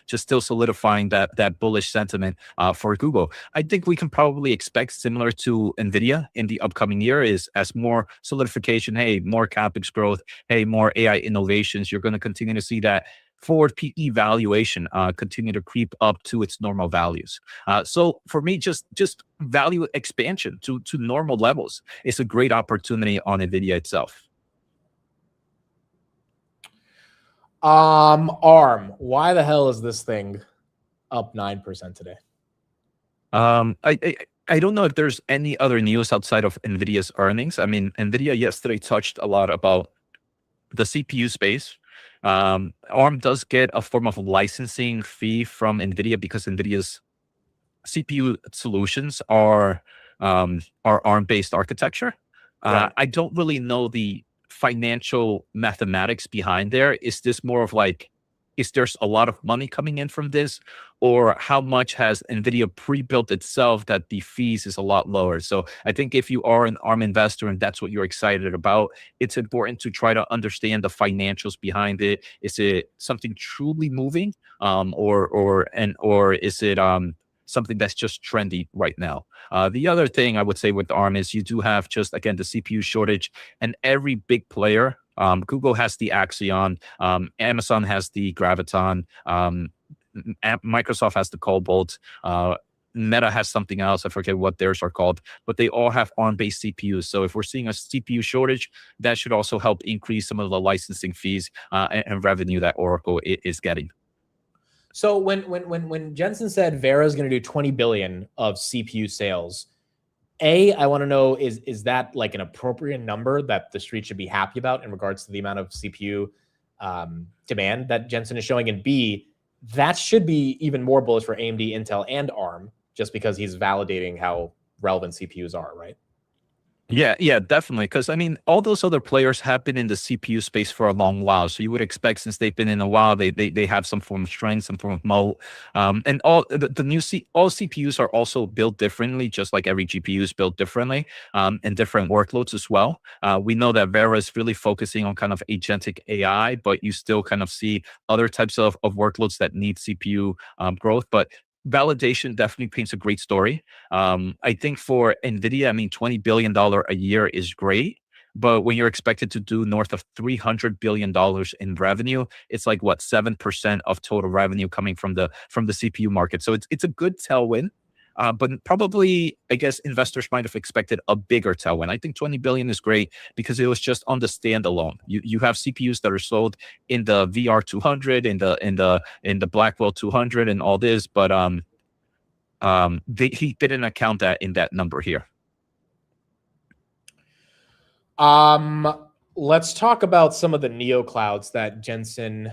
just still solidifying that bullish sentiment for Google. I think we can probably expect similar to Nvidia in the upcoming year is as more solidification, hey, more CapEx growth, hey, more AI innovations, you're going to continue to see that forward PE valuation continue to creep up to its normal values. So for me, just value expansion to normal levels is a great opportunity on Nvidia itself. ARM, why the hell is this thing up 9% today? I don't know if there's any other news outside of Nvidia's earnings. I mean, Nvidia yesterday touched a lot about the CPU space. ARM does get a form of licensing fee from Nvidia because Nvidia's CPU solutions are ARM-based architecture. Right. I don't really know the financial mathematics behind there. Is this more of like, is there's a lot of money coming in from this, or how much has Nvidia pre-built itself that the fees is a lot lower? So I think if you are an ARM investor and that's what you're excited about, it's important to try to understand the financials behind it. Is it something truly moving, or is it something that's just trendy right now? The other thing I would say with ARM is you do have just, again, the CPU shortage, and every big player, Google has the Axion, Amazon has the Graviton, Microsoft has the Cobalt, Meta has something else. I forget what theirs are called, but they all have ARM-based CPUs. So if we're seeing a CPU shortage, that should also help increase some of the licensing fees and revenue that Oracle is getting. So when Jensen said Vera is going to do 20 billion of CPU sales, I want to know, is that like an appropriate number that the street should be happy about in regards to the amount of CPU demand that Jensen is showing? And B, that should be even more bullish for AMD, Intel, and ARM, just because he's validating how relevant CPUs are, right? Yeah, definitely. Because I mean, all those other players have been in the CPU space for a long while. So you would expect, since they've been in a while, they have some form of strength, some form of moat. And all CPUs are also built differently, just like every GPU is built differently, and different workloads as well. We know that Vera is really focusing on kind of agentic AI, but you still kind of see other types of workloads that need CPU growth. But validation definitely paints a great story. I think for Nvidia, I mean, $20 billion a year is great, but when you're expected to do north of $300 billion in revenue, it's like what, 7% of total revenue coming from the CPU market. So it's a good tailwind. But probably, I guess, investors might have expected a bigger tailwind. I think 20 billion is great because it was just on the standalone. You have CPUs that are sold in the VR200, in the Blackwell 200, and all this, but he didn't account that in that number here. Let's talk about some of the neo clouds that Jensen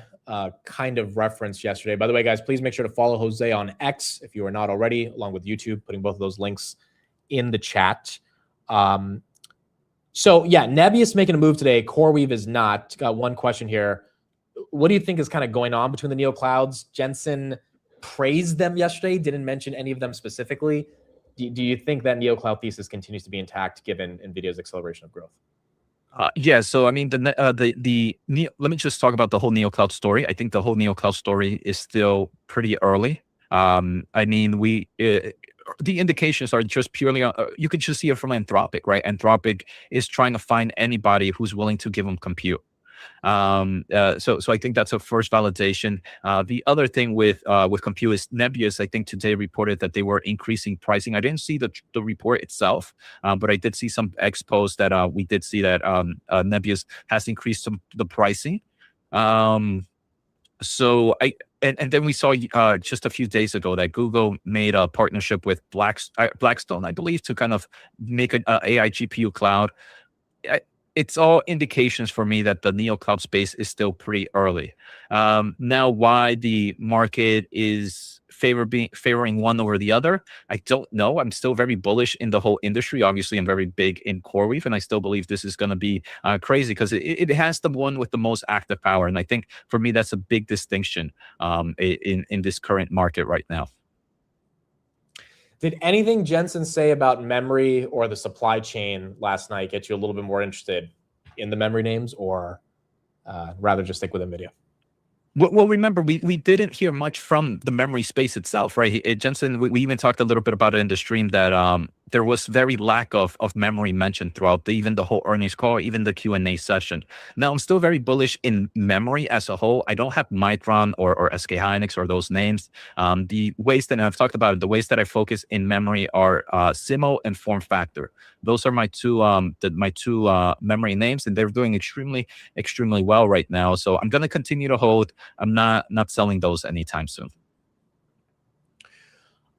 kind of referenced yesterday. By the way, guys, please make sure to follow Jose on X if you are not already, along with YouTube, putting both of those links in the chat. So yeah, Nebius making a move today. CoreWeave is not. Got one question here. What do you think is kind of going on between the neo clouds? Jensen praised them yesterday, didn't mention any of them specifically. Do you think that neo cloud thesis continues to be intact given NVIDIA's acceleration of growth? Yeah, so I mean, let me just talk about the whole NeoCloud story. I think the whole NeoCloud story is still pretty early. I mean, the indications are just purely, you can just see it from Anthropic, right? Anthropic is trying to find anybody who's willing to give them compute. So I think that's a first validation. The other thing with compute is Nebius, I think today reported that they were increasing pricing. I didn't see the report itself, but I did see some expos that we did see that Nebius has increased the pricing. So and then we saw just a few days ago that Google made a partnership with Blackstone, I believe, to kind of make an AI GPU cloud. It's all indications for me that the NeoCloud space is still pretty early. Now, why the market is favoring one over the other, I don't know. I'm still very bullish in the whole industry. Obviously, I'm very big in CoreWeave, and I still believe this is going to be crazy because it has the one with the most active power. And I think for me, that's a big distinction in this current market right now. Did anything Jensen say about memory or the supply chain last night get you a little bit more interested in the memory names, or rather just stick with NVIDIA? Well, remember, we didn't hear much from the memory space itself, right? Jensen, we even talked a little bit about it in the stream that there was very lack of memory mentioned throughout even the whole earnings call, even the Q&A session. Now, I'm still very bullish in memory as a whole. I don't have Micron or SK Hynix or those names. The ways that I've talked about it, the ways that I focus in memory are SIMO and Form Factor. Those are my two memory names, and they're doing extremely well right now. So I'm going to continue to hold. I'm not selling those anytime soon.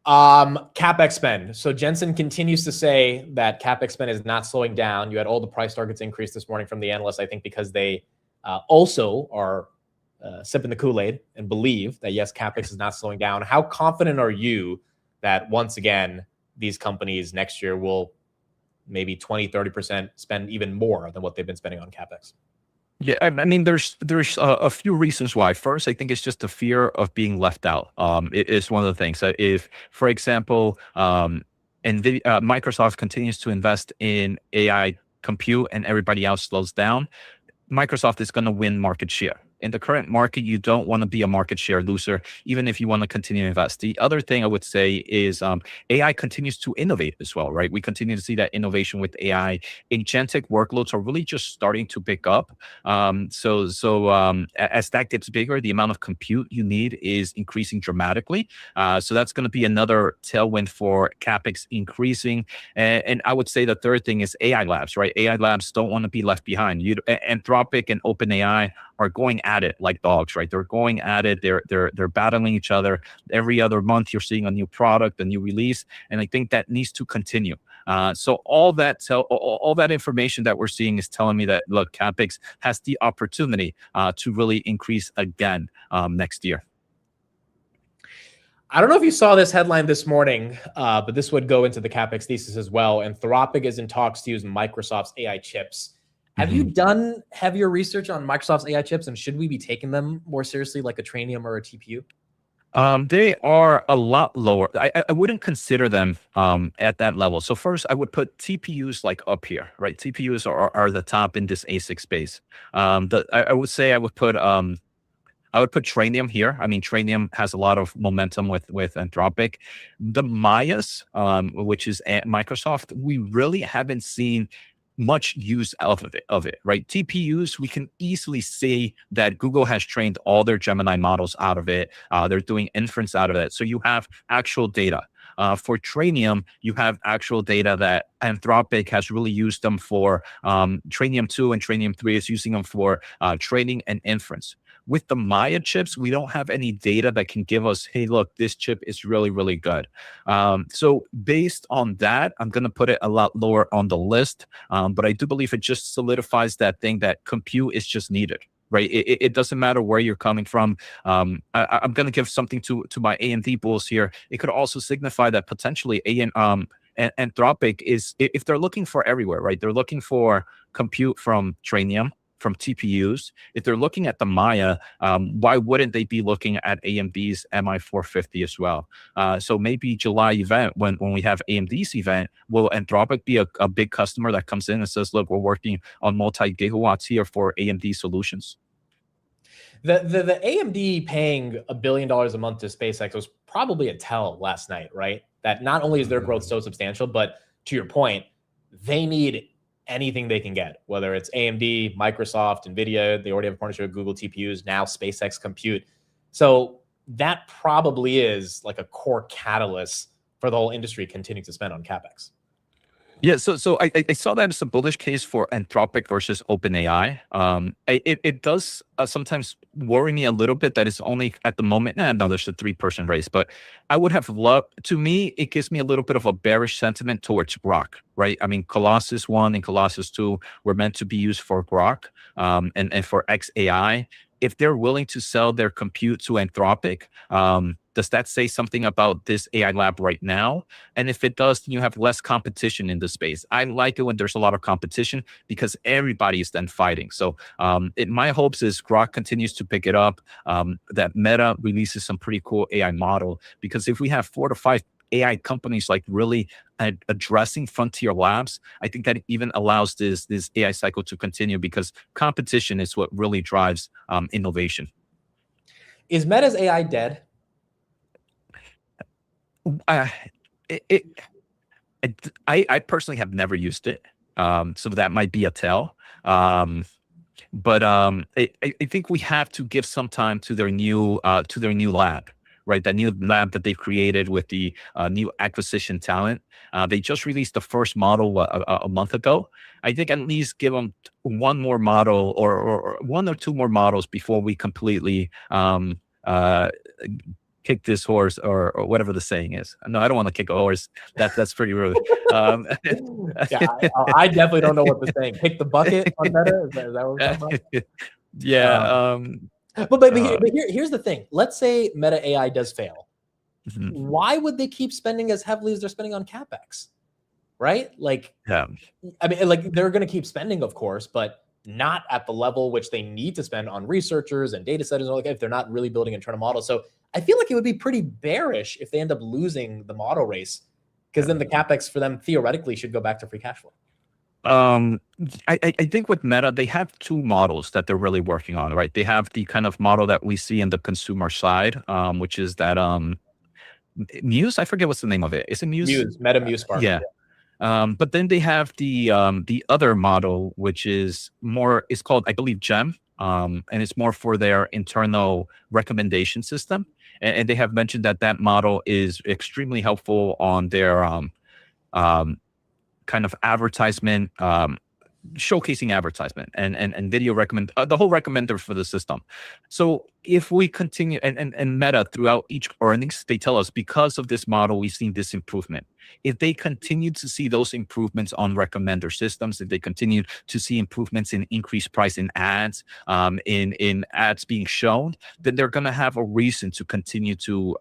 CapEx spend. So Jensen continues to say that CapEx spend is not slowing down. You had all the price targets increased this morning from the analysts, I think, because they also are sipping the Kool-Aid and believe that, yes, CapEx is not slowing down. How confident are you that, once again, these companies next year will maybe 20-30% spend even more than what they've been spending on CapEx? Yeah, I mean, there's a few reasons why. First, I think it's just the fear of being left out. It is one of the things. If, for example, Microsoft continues to invest in AI compute and everybody else slows down, Microsoft is going to win market share. In the current market, you don't want to be a market share loser, even if you want to continue to invest. The other thing I would say is AI continues to innovate as well, right? We continue to see that innovation with AI. Agentic workloads are really just starting to pick up. So as that gets bigger, the amount of compute you need is increasing dramatically. So that's going to be another tailwind for CapEx increasing. And I would say the third thing is AI labs, right? AI labs don't want to be left behind. Anthropic and OpenAI are going at it like dogs, right? They're going at it. They're battling each other. Every other month, you're seeing a new product, a new release, and I think that needs to continue. So all that information that we're seeing is telling me that, look, CapEx has the opportunity to really increase again next year. I don't know if you saw this headline this morning, but this would go into the CapEx thesis as well. Anthropic is in talks to use Microsoft's AI chips. Have you done heavier research on Microsoft's AI chips, and should we be taking them more seriously, like a Trainium or a TPU? They are a lot lower. I wouldn't consider them at that level. So first, I would put TPUs like up here, right? TPUs are the top in this ASIC space. I would say I would put Trainium here. I mean, Trainium has a lot of momentum with Anthropic. The Mayas, which is at Microsoft, we really haven't seen much use of it, right? TPUs, we can easily see that Google has trained all their Gemini models out of it. They're doing inference out of it. So you have actual data. For Trainium, you have actual data that Anthropic has really used them for. Trainium 2 and Trainium 3 is using them for training and inference. With the Maya chips, we don't have any data that can give us, hey, look, this chip is really, really good. So based on that, I'm going to put it a lot lower on the list. But I do believe it just solidifies that thing that compute is just needed, right? It doesn't matter where you're coming from. I'm going to give something to my AMD bulls here. It could also signify that potentially Anthropic is, if they're looking for everywhere, right? They're looking for compute from Trainium, from TPUs. If they're looking at the Maya, why wouldn't they be looking at AMD's MI450 as well? So maybe July event, when we have AMD's event, will Anthropic be a big customer that comes in and says, look, we're working on multi-gigawatts here for AMD solutions? The AMD paying $1 billion a month to SpaceX was probably a tell last night, right? That not only is their growth so substantial, but to your point, they need anything they can get, whether it's AMD, Microsoft, Nvidia. They already have a partnership with Google TPUs, now SpaceX Compute. So that probably is like a core catalyst for the whole industry continuing to spend on CapEx. Yeah, so I saw that as a bullish case for Anthropic versus OpenAI. It does sometimes worry me a little bit that it's only at the moment. No, there's a 3-person race, but I would have loved. To me, it gives me a little bit of a bearish sentiment towards Grok, right? I mean, Colossus 1 and Colossus 2 were meant to be used for Grok and for XAI. If they're willing to sell their compute to Anthropic, does that say something about this AI lab right now? And if it does, then you have less competition in the space. I like it when there's a lot of competition because everybody is then fighting. So my hopes is Grok continues to pick it up, that Meta releases some pretty cool AI model, because if we have 4 to 5 AI companies like really addressing frontier labs, I think that even allows this AI cycle to continue, because competition is what really drives innovation. Is Meta's AI dead? I personally have never used it, so that might be a tell. But I think we have to give some time to their new lab, right? That new lab that they've created with the new acquisition talent. They just released the first model a month ago. I think at least give them one more model or 1 or 2 more models before we completely kick this horse, or whatever the saying is. No, I don't want to kick a horse. That's pretty rude. Yeah, I definitely don't know what the saying. Kick the bucket on Meta. Is that what we're talking about? Yeah. But here's the thing. Let's say Meta AI does fail. Mhm. Why would they keep spending as heavily as they're spending on CapEx? Right? Like, Yeah. I mean, like, they're going to keep spending, of course, but not at the level which they need to spend on researchers and data centers, like if they're not really building internal models. So I feel like it would be pretty bearish if they end up losing the model race, because then the CapEx for them theoretically should go back to free cash flow. I think with Meta, they have 2 models that they're really working on, right? They have the kind of model that we see in the consumer side, which is that Muse. I forget what's the name of it. Is it Muse? Muse, Meta Muse Spark. Yeah. But then they have the other model, which is more, it's called, I believe, GEM, and it's more for their internal recommendation system. And they have mentioned that model is extremely helpful on their kind of advertisement, showcasing advertisement and video recommend, the whole recommender for the system. So if we continue, and Meta throughout each earnings, they tell us, because of this model, we've seen this improvement. If they continue to see those improvements on recommender systems, if they continue to see improvements in increased price in ads, in ads being shown, then they're going to have a reason to continue to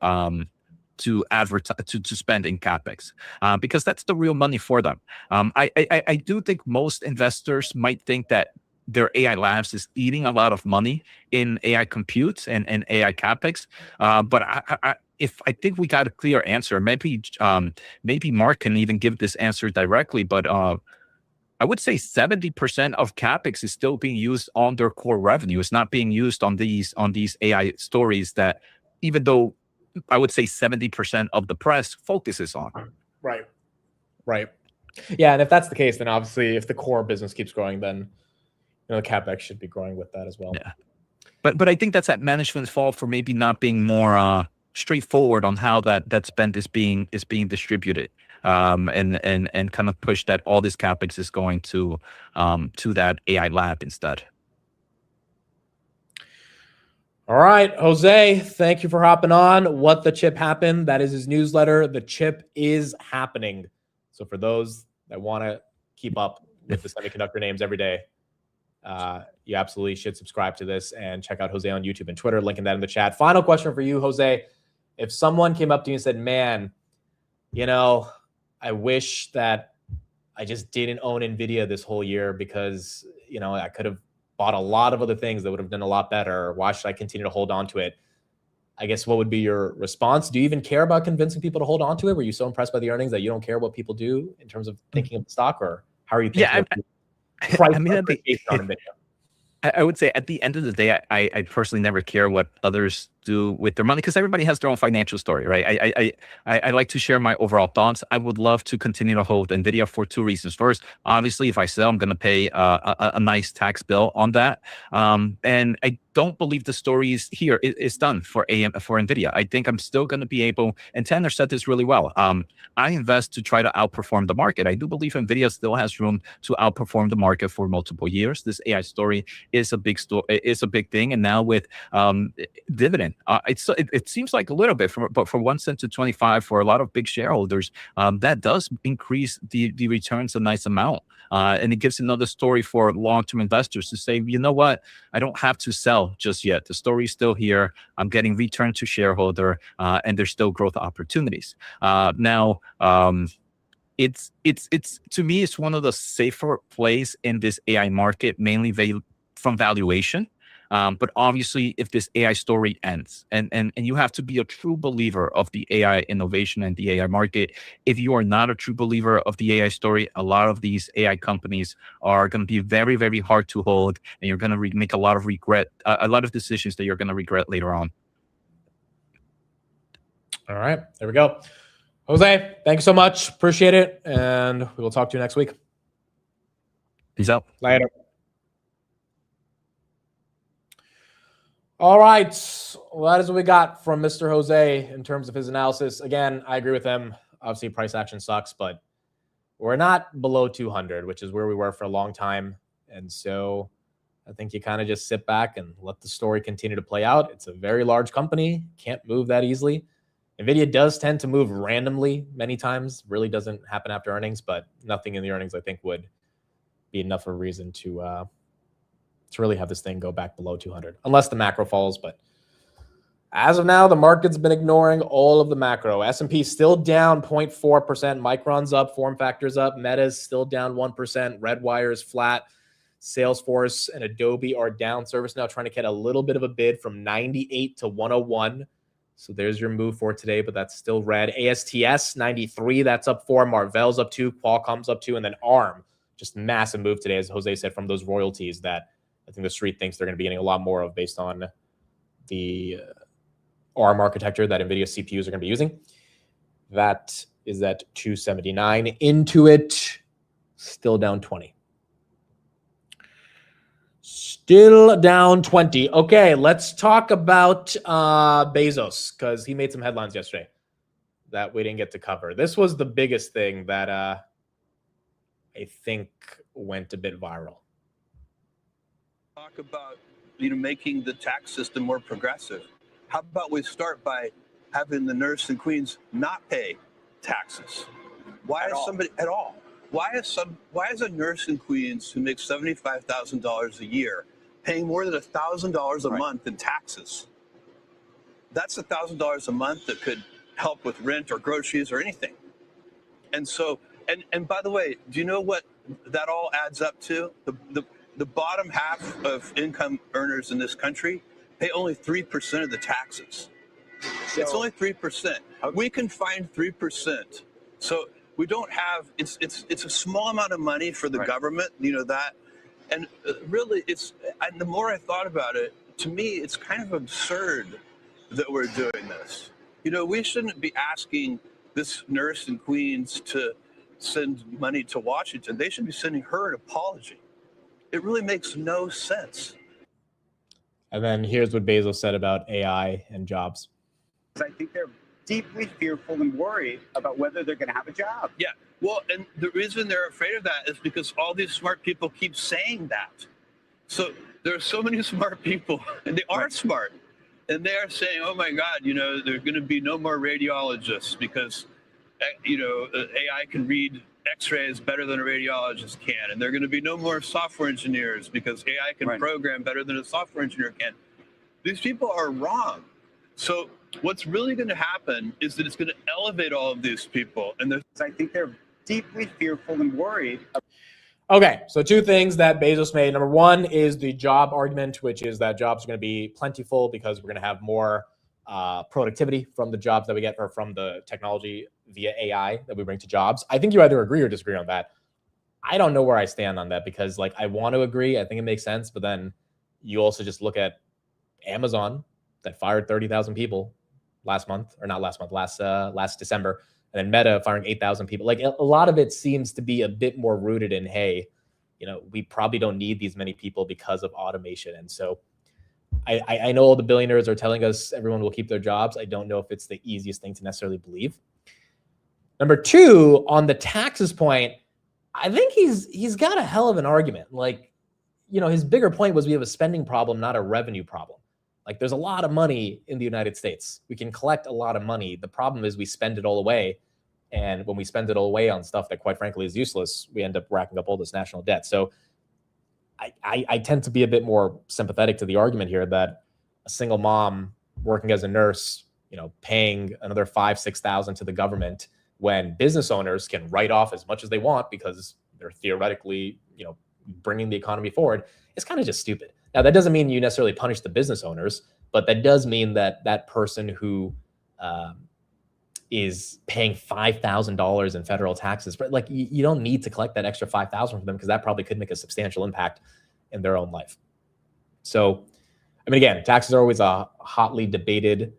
advertise, to spend in CapEx, because that's the real money for them. I do think most investors might think that their AI labs is eating a lot of money in AI compute and AI CapEx. But I think we got a clear answer. Maybe Mark can even give this answer directly, but I would say 70% of CapEx is still being used on their core revenue. It's not being used on these AI stories that, even though I would say 70% of the press focuses on. Right. Yeah, and if that's the case, then obviously if the core business keeps growing, then the CapEx should be growing with that as well. Yeah. But I think that's at management's fault for maybe not being more straightforward on how that spend is being distributed, and kind of push that all this CapEx is going to that AI lab instead. All right, Jose, thank you for hopping on. What the Chip happened? That is his newsletter. The Chip is happening. So for those that want to keep up with the semiconductor names every day, you absolutely should subscribe to this and check out Jose on YouTube and Twitter. Linking that in the chat. Final question for you, Jose. If someone came up to you and said, man, I wish that I just didn't own Nvidia this whole year because, I could have bought a lot of other things that would have done a lot better. Why should I continue to hold on to it? I guess what would be your response? Do you even care about convincing people to hold on to it? Were you so impressed by the earnings that you don't care what people do in terms of thinking of the stock, or how are you thinking of price appreciation on Nvidia? I would say at the end of the day, I personally never care what others do with their money because everybody has their own financial story, right? I like to share my overall thoughts. I would love to continue to hold Nvidia for two reasons. First, obviously, if I sell, I'm going to pay a nice tax bill on that. And I don't believe the story is done for Nvidia. I think I'm still going to be able, and Tanner said this really well. I invest to try to outperform the market. I do believe Nvidia still has room to outperform the market for multiple years. This AI story is a big thing, and now with dividend, it seems like a little bit, but from 1 cent to 25 for a lot of big shareholders, that does increase the returns a nice amount. And it gives another story for long-term investors to say, you know what, I don't have to sell just yet. The story is still here. I'm getting return to shareholder, and there's still growth opportunities. Now, it's to me, it's one of the safer plays in this AI market, mainly from valuation. But obviously, if this AI story ends, and you have to be a true believer of the AI innovation and the AI market. If you are not a true believer of the AI story, a lot of these AI companies are going to be very, very hard to hold, and you're going to make a lot of decisions that you're going to regret later on. All right, there we go. Jose, thank you so much. Appreciate it. And we will talk to you next week. Peace out. Later. All right. Well, that is what we got from Mr. Jose in terms of his analysis. Again, I agree with him. Obviously, price action sucks, but we're not below 200, which is where we were for a long time. And so I think you kind of just sit back and let the story continue to play out. It's a very large company. Can't move that easily. Nvidia does tend to move randomly many times. Really doesn't happen after earnings, but nothing in the earnings I think would be enough of a reason to really have this thing go back below 200, unless the macro falls. But as of now, the market's been ignoring all of the macro. S&P still down 0.4%. Micron's up. Form Factor's up. Meta's still down 1%. Redwire's flat. Salesforce and Adobe are down. ServiceNow trying to get a little bit of a bid from 98 to 101. So there's your move for today, but that's still red. ASTS 93, that's up 4. Marvell's up 2. Qualcomm's up 2. And then ARM, just massive move today, as Jose said, from those royalties that I think the street thinks they're going to be getting a lot more of based on the ARM architecture that NVIDIA CPUs are going to be using. That is at 279. Intuit, still down 20. Still down 20. Okay, let's talk about Bezos, because he made some headlines yesterday that we didn't get to cover. This was the biggest thing that I think went a bit viral. Talk about making the tax system more progressive. How about we start by having the nurse and queens not pay taxes? Why is somebody at all? Why is a nurse in Queens who makes $75,000 a year paying more than $1,000 a month in taxes? That's $1,000 a month that could help with rent or groceries or anything. And so, and by the way, do you know what that all adds up to? The bottom half of income earners in this country pay only 3% of the taxes. So, it's only 3%. We can find 3%. So we don't have, it's a small amount of money for the government, that. And really, and the more I thought about it, to me, it's kind of absurd that we're doing this. We shouldn't be asking this nurse in Queens to send money to Washington. They should be sending her an apology. It really makes no sense. And then here's what Bezos said about AI and jobs. I think they're deeply fearful and worried about whether they're going to have a job. Yeah, well, and the reason they're afraid of that is because all these smart people keep saying that. So there are so many smart people, and they are smart, and they are saying, oh my God, there are going to be no more radiologists because, AI can read X-rays better than a radiologist can, and there are going to be no more software engineers because AI can program better than a software engineer can. These people are wrong. So what's really going to happen is that it's going to elevate all of these people. And I think they're deeply fearful and worried. Okay, so two things that Bezos made. Number one is the job argument, which is that jobs are going to be plentiful because we're going to have more productivity from the jobs that we get or from the technology via AI that we bring to jobs. I think you either agree or disagree on that. I don't know where I stand on that because like I want to agree. I think it makes sense. But then you also just look at Amazon that fired 30,000 people last December. And then Meta firing 8,000 people. Like a lot of it seems to be a bit more rooted in, hey, we probably don't need these many people because of automation. And so I know all the billionaires are telling us everyone will keep their jobs. I don't know if it's the easiest thing to necessarily believe. Number two, on the taxes point, I think he's got a hell of an argument. Like, his bigger point was we have a spending problem, not a revenue problem. Like there's a lot of money in the United States. We can collect a lot of money. The problem is we spend it all away. And when we spend it all away on stuff that quite frankly is useless, we end up racking up all this national debt. So I tend to be a bit more sympathetic to the argument here that a single mom working as a nurse, paying another $5,000-6,000 to the government when business owners can write off as much as they want because they're theoretically, bringing the economy forward, is kind of just stupid. Now, that doesn't mean you necessarily punish the business owners, but that does mean that that person who is paying $5,000 in federal taxes, like you don't need to collect that extra $5,000 from them because that probably could make a substantial impact in their own life. So, again, taxes are always a hotly debated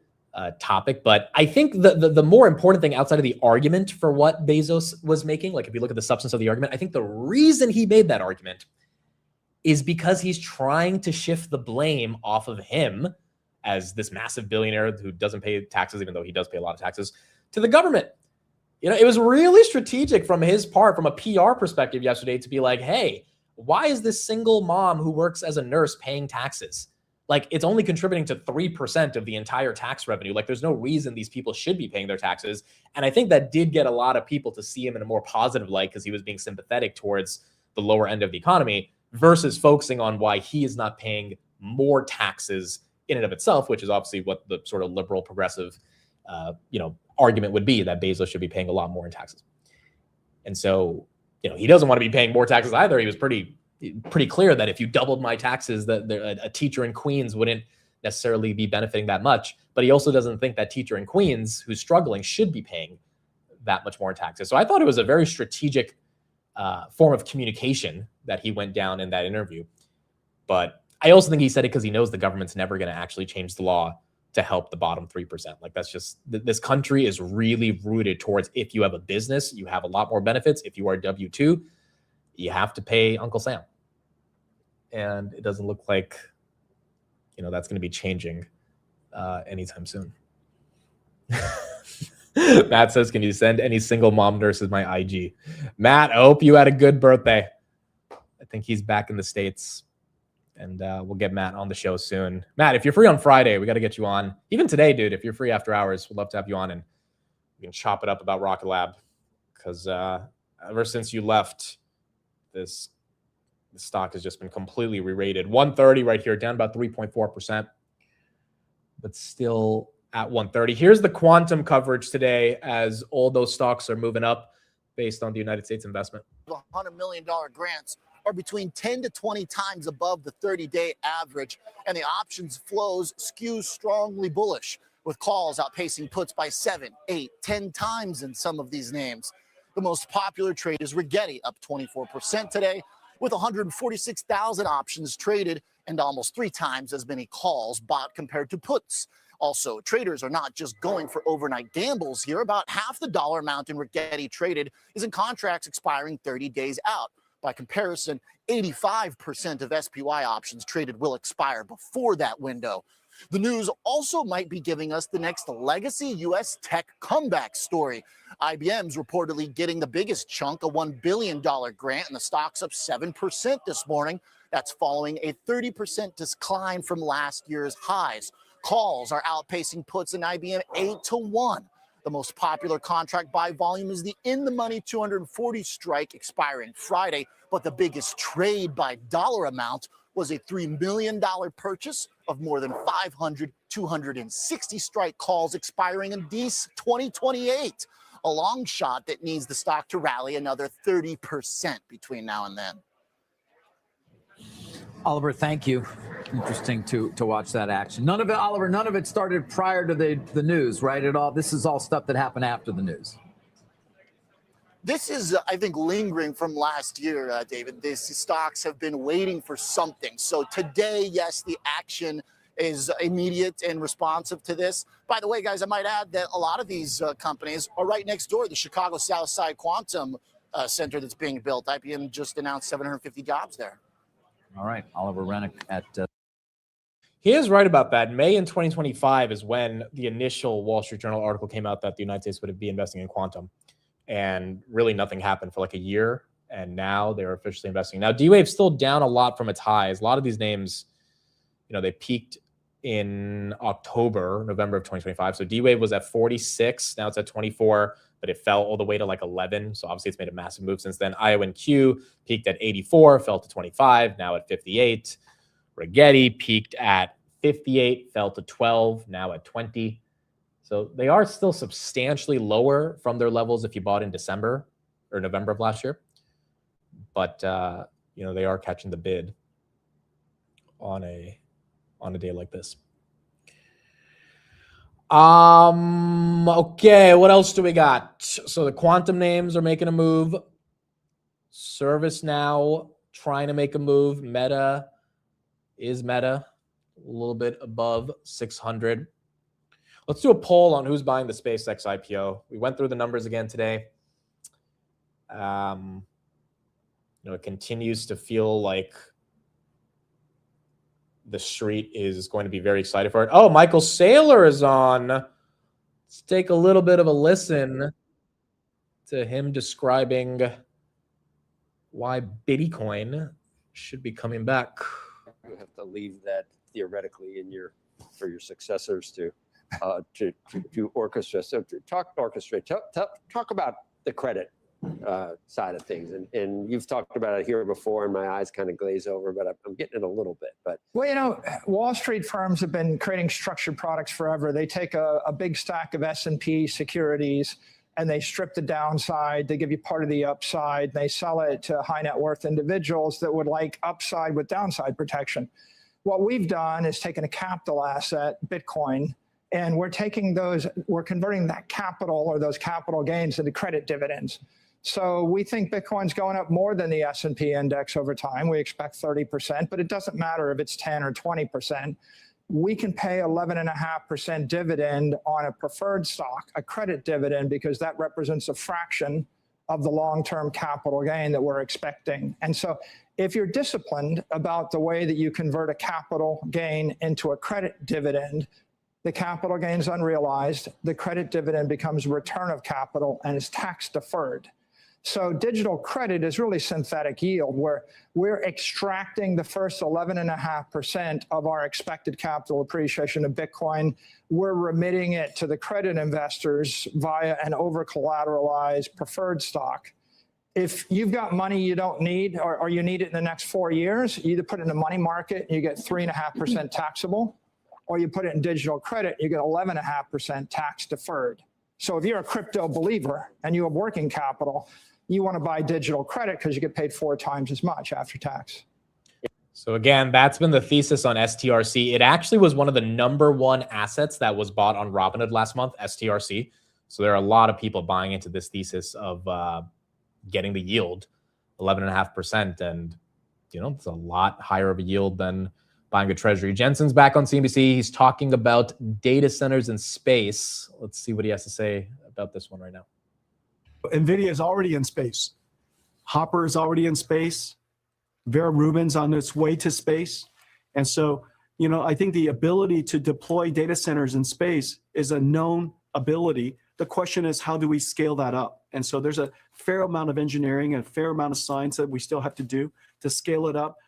topic, but I think the more important thing outside of the argument for what Bezos was making, like if you look at the substance of the argument, I think the reason he made that argument is because he's trying to shift the blame off of him as this massive billionaire who doesn't pay taxes, even though he does pay a lot of taxes, to the government. It was really strategic from his part, from a PR perspective yesterday, to be like, hey, why is this single mom who works as a nurse paying taxes? Like, it's only contributing to 3% of the entire tax revenue. Like, there's no reason these people should be paying their taxes. And I think that did get a lot of people to see him in a more positive light because he was being sympathetic towards the lower end of the economy versus focusing on why he is not paying more taxes in and of itself, which is obviously what the sort of liberal progressive, argument would be, that Bezos should be paying a lot more in taxes. And so, he doesn't want to be paying more taxes either. He was pretty clear that if you doubled my taxes, that a teacher in Queens wouldn't necessarily be benefiting that much. But he also doesn't think that teacher in Queens who's struggling should be paying that much more in taxes. So I thought it was a very strategic form of communication that he went down in that interview. But I also think he said it because he knows the government's never going to actually change the law to help the bottom 3%. Like, that's just, this country is really rooted towards, if you have a business, you have a lot more benefits. If you are W-2, you have to pay Uncle Sam. And it doesn't look like, that's going to be changing anytime soon. Matt says, can you send any single mom nurses my IG? Matt, I hope you had a good birthday. I think he's back in the States. And we'll get Matt on the show soon. Matt, if you're free on Friday, we got to get you on. Even today, dude, if you're free after hours, we'd love to have you on and we can chop it up about Rocket Lab. Because ever since you left, the stock has just been completely re-rated. 130 right here, down about 3.4%, but still at 130. Here's the quantum coverage today as all those stocks are moving up based on the United States investment. $100 million grants are between 10 to 20 times above the 30-day average, and the options flows skew strongly bullish, with calls outpacing puts by 7, 8, 10 times in some of these names. The most popular trade is Rigetti, up 24% today, with 146,000 options traded and almost 3 times as many calls bought compared to puts. Also, traders are not just going for overnight gambles here. About half the dollar amount in Rigetti traded is in contracts expiring 30 days out. By comparison, 85% of SPY options traded will expire before that window. The news also might be giving us the next legacy U.S. tech comeback story. IBM's reportedly getting the biggest chunk, a $1 billion grant, and the stock's up 7% this morning. That's following a 30% decline from last year's highs. Calls are outpacing puts in IBM 8-1. The most popular contract by volume is the in-the-money 240 strike expiring Friday, but the biggest trade by dollar amount was a $3 million purchase of more than 500 260 strike calls expiring in DC 2028. a long shot that needs the stock to rally another 30% between now and then. Oliver, thank you. Interesting to watch that action. None of it, Oliver, none of it started prior to the news, right? This is all stuff that happened after the news. This is, I think, lingering from last year, David. These stocks have been waiting for something. So today, yes, the action is immediate and responsive to this. By the way, guys, I might add that a lot of these companies are right next door. The Chicago South Side Quantum Center that's being built. IBM just announced 750 jobs there. All right, Oliver Rennick at... He is right about that. May in 2025 is when the initial Wall Street Journal article came out that the United States would be investing in quantum. And really nothing happened for like a year. And now they're officially investing. Now, D-Wave's still down a lot from its highs. A lot of these names, you know, they peaked in November of 2025. So D-Wave was at 46. Now it's at 24, but it fell all the way to like 11. So obviously it's made a massive move since then. IONQ peaked at 84, fell to 25, now at 58. Rigetti peaked at 58, fell to 12, now at 20. So they are still substantially lower from their levels if you bought in December or November of last year. But, you know, they are catching the bid on a day like this. Okay, what else do we got? So the quantum names are making a move. ServiceNow trying to make a move. Meta is Meta, a little bit above 600. Let's do a poll on who's buying the SpaceX IPO. We went through the numbers again today. You know, it continues to feel like the street is going to be very excited for it. Oh, Michael Saylor is on. Let's take a little bit of a listen to him describing why Bitcoin should be coming back. You have to leave that theoretically in for your successors to orchestrate. So talk about the credit side of things, and you've talked about it here before, and my eyes kind of glaze over, but I'm getting it a little bit. But well, you know, Wall Street firms have been creating structured products forever. They take a big stack of S&P securities and they strip the downside. They give you part of the upside. They sell it to high net worth individuals that would like upside with downside protection. What we've done is taken a capital asset, Bitcoin, and we're converting that capital or those capital gains into credit dividends. So we think Bitcoin's going up more than the S&P index over time. We expect 30%, but it doesn't matter if it's 10 or 20%. We can pay 11.5% dividend on a preferred stock, a credit dividend, because that represents a fraction of the long-term capital gain that we're expecting. And so if you're disciplined about the way that you convert a capital gain into a credit dividend, the capital gain is unrealized, the credit dividend becomes a return of capital and is tax deferred. So digital credit is really synthetic yield, where we're extracting the first 11.5% of our expected capital appreciation of Bitcoin. We're remitting it to the credit investors via an over-collateralized preferred stock. If you've got money you don't need, or you need it in the next 4 years, you either put it in a money market, and you get 3.5% taxable, or you put it in digital credit, you get 11.5% tax deferred. So if you're a crypto believer and you have working capital, you want to buy digital credit because you get paid 4 times as much after tax. So again, that's been the thesis on STRC. It actually was one of the #1 assets that was bought on Robinhood last month, STRC. So there are a lot of people buying into this thesis of getting the yield, 11.5%. And, you know, it's a lot higher of a yield than buying a treasury. Jensen's back on CNBC. He's talking about data centers in space. Let's see what he has to say about this one right now. Nvidia is already in space. Hopper is already in space. Vera Rubin's on its way to space. And so, you know, I think the ability to deploy data centers in space is a known ability. The question is, how do we scale that up? And so there's a fair amount of engineering and a fair amount of science that we still have to do to scale it up.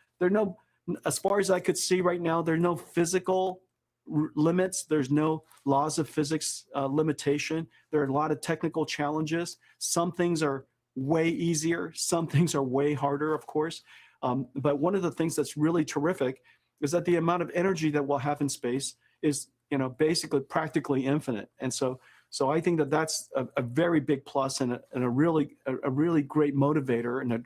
As far as I could see right now, there are no physical limits. There's no laws of physics limitation. There are a lot of technical challenges. Some things are way easier. Some things are way harder, of course. But one of the things that's really terrific is that the amount of energy that we'll have in space is, you know, basically practically infinite. And so So I think that that's a very big plus and a really great motivator and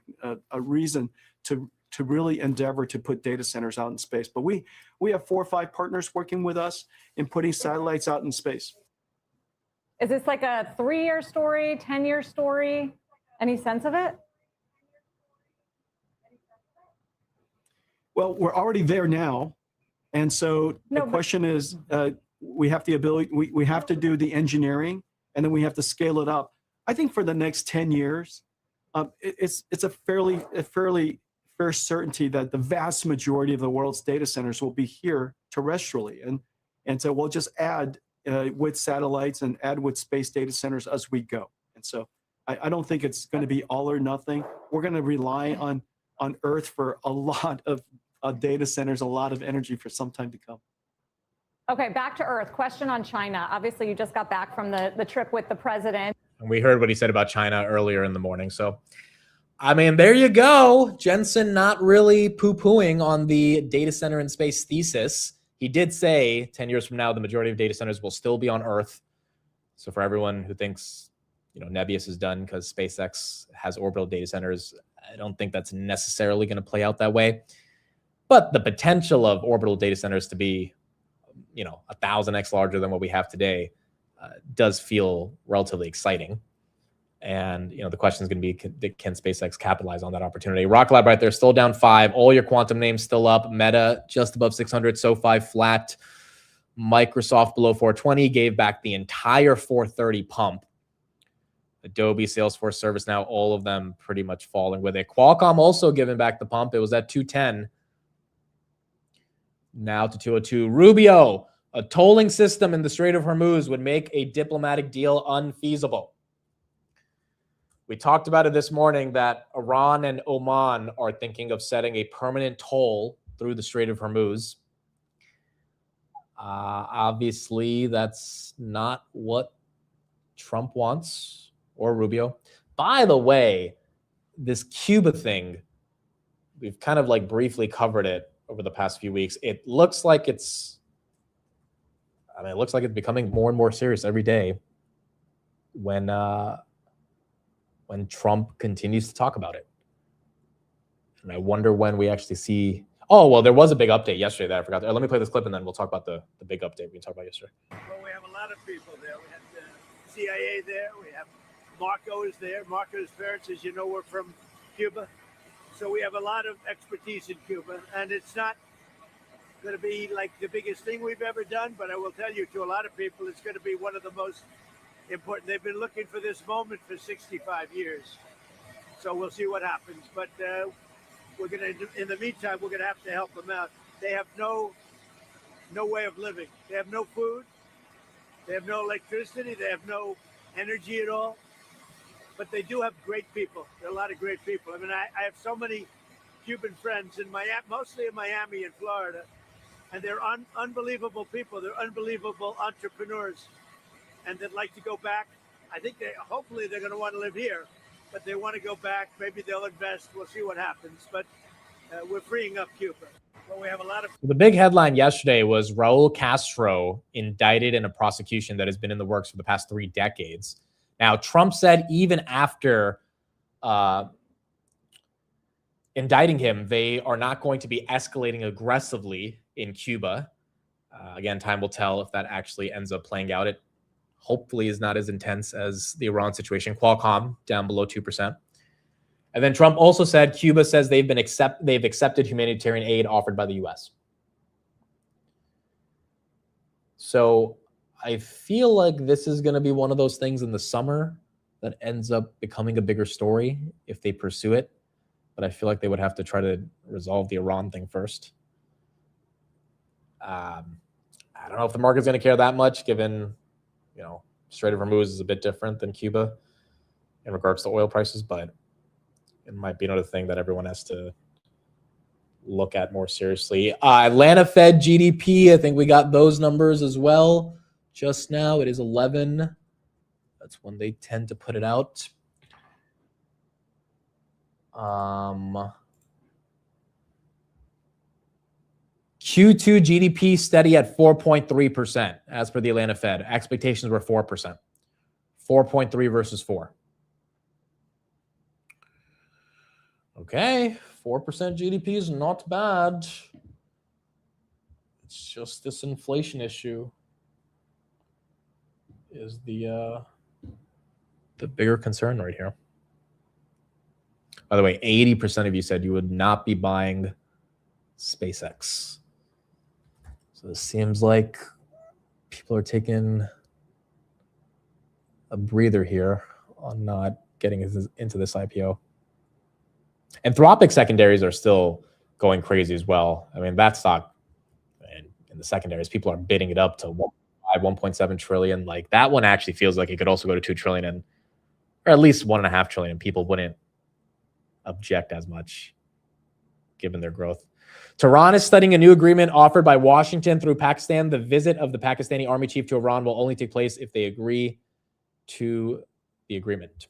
a reason to really endeavor to put data centers out in space. But we have 4 or 5 partners working with us in putting satellites out in space. Is this like a 3-year story, 10-year story? Any sense of it? Well, we're already there now. And so the question is, we have the ability, we have to do the engineering, and then we have to scale it up. I think for the next 10 years, it's a fairly fair certainty that the vast majority of the world's data centers will be here terrestrially. And so we'll just add with satellites and add with space data centers as we go. And so I don't think it's going to be all or nothing. We're going to rely on Earth for a lot of data centers, a lot of energy for some time to come. Okay, back to Earth. Question on China. Obviously, you just got back from the trip with the president. And we heard what he said about China earlier in the morning. So, I mean, there you go. Jensen not really poo-pooing on the data center in space thesis. He did say 10 years from now, the majority of data centers will still be on Earth. So for everyone who thinks, Nebius is done because SpaceX has orbital data centers, I don't think that's necessarily going to play out that way. But the potential of orbital data centers to be 1,000x larger than what we have today does feel relatively exciting. And, the question is going to be, can SpaceX capitalize on that opportunity? Rocket Lab right there, still down 5. All your quantum names still up. Meta just above 600. SoFi flat. Microsoft below 420. Gave back the entire 430 pump. Adobe, Salesforce, ServiceNow, all of them pretty much falling with it. Qualcomm also giving back the pump. It was at 210. Now to 202. Rubio, a tolling system in the Strait of Hormuz would make a diplomatic deal unfeasible. We talked about it this morning that Iran and Oman are thinking of setting a permanent toll through the Strait of Hormuz. Obviously, that's not what Trump wants or Rubio. By the way, this Cuba thing, we've kind of briefly covered it over the past few weeks. It looks like it's becoming more and more serious every day when Trump continues to talk about it. And I wonder when we actually see. Oh, well, there was a big update yesterday that I forgot. Let me play this clip and then we'll talk about the big update we talked about yesterday. Well, we have a lot of people there. We have the CIA there. We have Marco is there. Marco's parents, as you know, were from Cuba. So we have a lot of expertise in Cuba. And it's not going to be like the biggest thing we've ever done, but I will tell you, to a lot of people, it's going to be one of the most important. They've been looking for this moment for 65 years. So we'll see what happens. But we're going to, in the meantime, we're going to have to help them out. They have no way of living. They have no food. They have no electricity. They have no energy at all. But they do have great people. There are a lot of great people. I mean, I have so many Cuban friends in Miami, mostly in Miami and Florida, and they're unbelievable people. They're unbelievable entrepreneurs, and they'd like to go back. I think hopefully they're going to want to live here, but they want to go back. Maybe they'll invest. We'll see what happens. But we're freeing up Cuba. Well, we have a lot of. The big headline yesterday was Raul Castro indicted in a prosecution that has been in the works for the past 3 decades. Now, Trump said even after indicting him, they are not going to be escalating aggressively in Cuba. Again, time will tell if that actually ends up playing out. It hopefully is not as intense as the Iran situation. Qualcomm down below 2%. And then Trump also said Cuba says they've accepted humanitarian aid offered by the U.S. So I feel like this is going to be one of those things in the summer that ends up becoming a bigger story if they pursue it. But I feel like they would have to try to resolve the Iran thing first. I don't know if the market's going to care that much, given, Strait of Hormuz is a bit different than Cuba in regards to oil prices, but it might be another thing that everyone has to look at more seriously. Atlanta Fed GDP, I think we got those numbers as well. Just now, it is 11. That's when they tend to put it out. Q2 GDP steady at 4.3%, as per the Atlanta Fed. Expectations were 4%. 4.3 versus 4. Okay, 4% GDP is not bad. It's just this inflation issue is the bigger concern right here. By the way, 80% of you said you would not be buying SpaceX. So this seems like people are taking a breather here on not getting into this IPO. Anthropic secondaries are still going crazy as well. I mean, that stock in the secondaries, people are bidding it up to 1.7 trillion. Like that one actually feels like it could also go to 2 trillion or at least 1.5 trillion. People wouldn't object as much given their growth. Tehran is studying a new agreement offered by Washington through Pakistan. The visit of the Pakistani army chief to Iran will only take place if they agree to the agreement.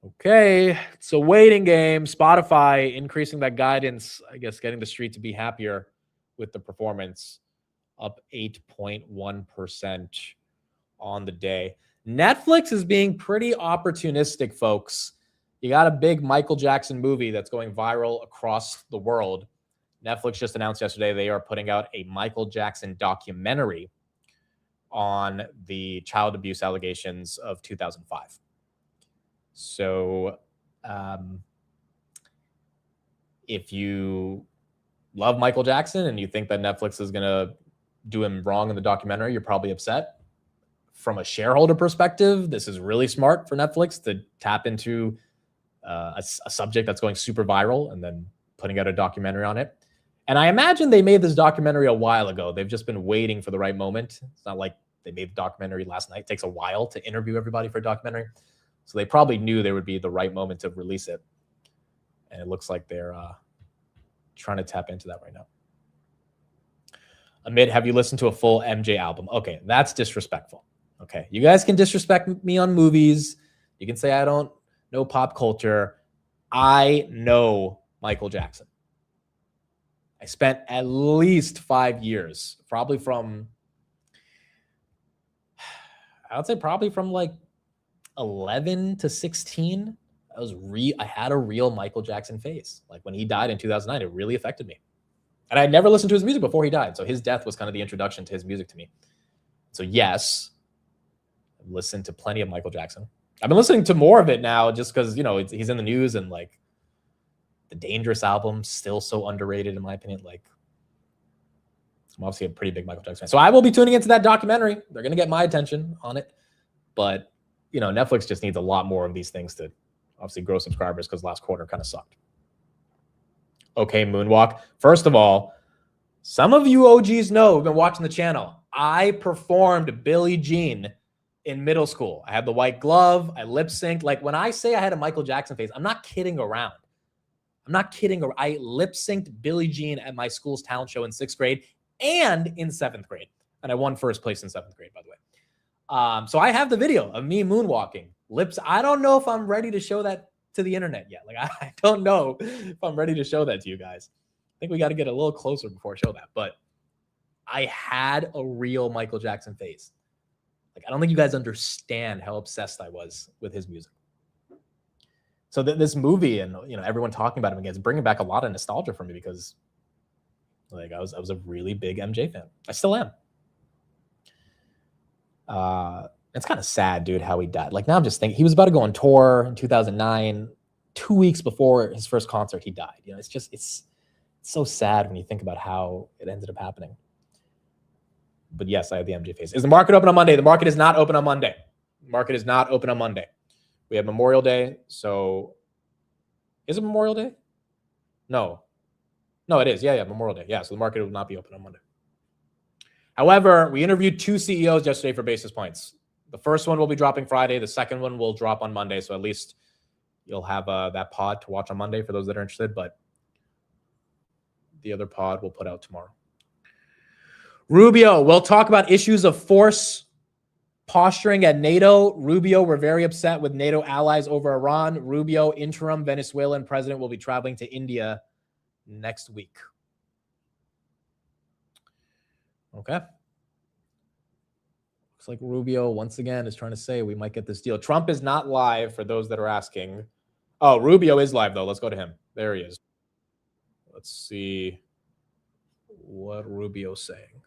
Okay, it's a waiting game. Spotify increasing that guidance, I guess getting the street to be happier with the performance, up 8.1% on the day. Netflix is being pretty opportunistic, folks. You got a big Michael Jackson movie that's going viral across the world. Netflix just announced yesterday they are putting out a Michael Jackson documentary on the child abuse allegations of 2005. So if you love Michael Jackson and you think that Netflix is going to do him wrong in the documentary, you're probably upset. From a shareholder perspective, this is really smart for Netflix to tap into a subject that's going super viral and then putting out a documentary on it. And I imagine they made this documentary a while ago. They've just been waiting for the right moment. It's not like they made the documentary last night. It takes a while to interview everybody for a documentary. So they probably knew there would be the right moment to release it. And it looks like they're trying to tap into that right now. Amit, have you listened to a full MJ album? Okay, that's disrespectful. Okay, you guys can disrespect me on movies. You can say I don't know pop culture. I know Michael Jackson. I spent at least 5 years, probably from like 11 to 16. I had a real Michael Jackson phase. Like when he died in 2009, it really affected me. And I had never listened to his music before he died. So his death was kind of the introduction to his music to me. So yes, I've listened to plenty of Michael Jackson. I've been listening to more of it now just because, you know, he's in the news, and like the Dangerous album, still so underrated in my opinion. Like I'm obviously a pretty big Michael Jackson fan. So I will be tuning into that documentary. They're going to get my attention on it. But, you know, Netflix just needs a lot more of these things to obviously grow subscribers because last quarter kind of sucked. Okay, Moonwalk. First of all, some of you OGs know who've been watching the channel. I performed Billie Jean in middle school. I had the white glove. I lip synced. Like when I say I had a Michael Jackson face, I'm not kidding around. I'm not kidding. I lip synced Billie Jean at my school's talent show in 6th grade and in 7th grade. And I won first place in 7th grade, by the way. So I have the video of me moonwalking. Lips. I don't know if I'm ready to show that to the internet yet. Like I don't know if I'm ready to show that to you guys. I think we got to get a little closer before I show that. But I had a real Michael Jackson face. Like I don't think you guys understand how obsessed I was with his music. So this movie and, you know, everyone talking about him again is bringing back a lot of nostalgia for me because like I was a really big MJ fan. I still am. It's kind of sad, dude, how he died. Like now I'm just thinking he was about to go on tour in 2009. 2 weeks before his first concert, he died. You know, it's so sad when you think about how it ended up happening. But yes, I have the MJ face. Is the market open on Monday? The market is not open on Monday. The market is not open on Monday. We have Memorial Day. So is it Memorial Day? No, it is. Yeah, Memorial Day. Yeah, so the market will not be open on Monday. However, we interviewed 2 CEOs yesterday for Basis Points. The first one will be dropping Friday. The second one will drop on Monday. So at least you'll have that pod to watch on Monday for those that are interested. But the other pod we'll put out tomorrow. Rubio, we'll talk about issues of force posturing at NATO. Rubio, we're very upset with NATO allies over Iran. Rubio, interim Venezuelan president, will be traveling to India next week. Okay. Looks like Rubio, once again, is trying to say we might get this deal. Trump is not live for those that are asking. Oh, Rubio is live, though. Let's go to him. There he is. Let's see what Rubio's saying.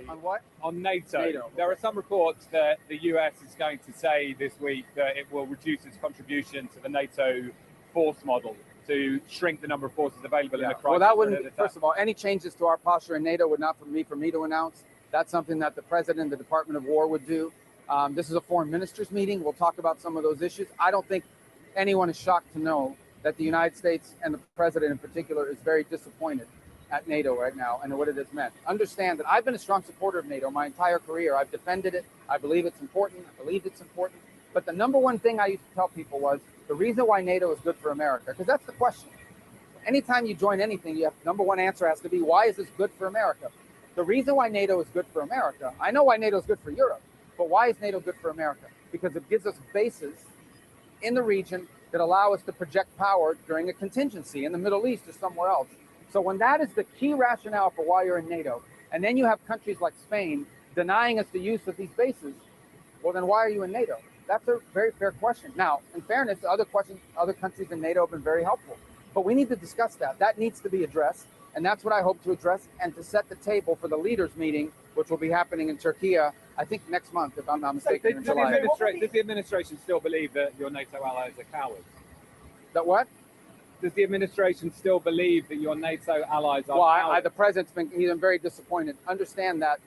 On what? On NATO. There are some reports that the US is going to say this week that it will reduce its contribution to the NATO force model to shrink the number of forces available in a crisis. Well, that wouldn't, first of all, any changes to our posture in NATO would not be for me to announce. That's something that the president and the Department of War would do. This is a foreign ministers meeting. We'll talk about some of those issues. I don't think anyone is shocked to know that the United States and the president in particular is very disappointed at NATO right now and what it has meant. Understand that I've been a strong supporter of NATO my entire career. I've defended it. I believe it's important. I believe it's important. But the number one thing I used to tell people was the reason why NATO is good for America, because that's the question. Anytime you join anything, you have number one answer has to be, why is this good for America? The reason why NATO is good for America, I know why NATO is good for Europe, but why is NATO good for America? Because it gives us bases in the region that allow us to project power during a contingency in the Middle East or somewhere else. So when that is the key rationale for why you're in NATO, and then you have countries like Spain denying us the use of these bases, well, then why are you in NATO? That's a very fair question. Now, in fairness, other countries in NATO have been very helpful. But we need to discuss that. That needs to be addressed. And that's what I hope to address and to set the table for the leaders meeting, which will be happening in Turkey, I think next month, if I'm not mistaken, in July. Does the administration still believe that your NATO allies are cowards? That what? Does the administration still believe that your NATO allies are cowards? Well, the president's been very disappointed. Understand that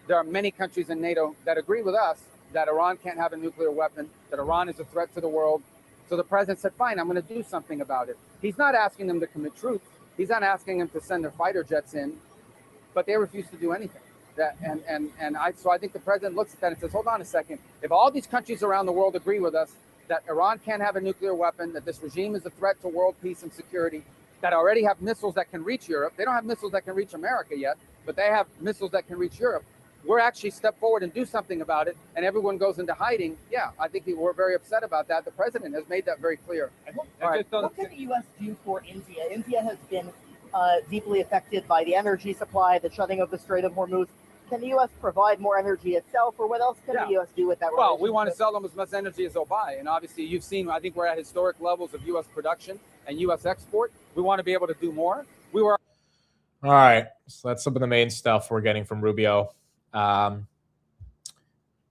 there are many countries in NATO that agree with us that Iran can't have a nuclear weapon, that Iran is a threat to the world. So the president said, fine, I'm going to do something about it. He's not asking them to commit troops. He's not asking them to send their fighter jets in, but they refuse to do anything. So I think the president looks at that and says, hold on a second. If all these countries around the world agree with us that Iran can't have a nuclear weapon, that this regime is a threat to world peace and security, that already have missiles that can reach Europe. They don't have missiles that can reach America yet, but they have missiles that can reach Europe. We're actually step forward and do something about it, and everyone goes into hiding. Yeah, I think we're very upset about that. The president has made that very clear. What can the U.S. do for India? India has been deeply affected by the energy supply, the shutting of the Strait of Hormuz. Can the U.S. provide more energy itself, or what else can the U.S. do with that? Well, we want to sell them as much energy as they'll buy. And obviously, you've seen, I think we're at historic levels of U.S. production and U.S. export. We want to be able to do more. All right. So that's some of the main stuff we're getting from Rubio.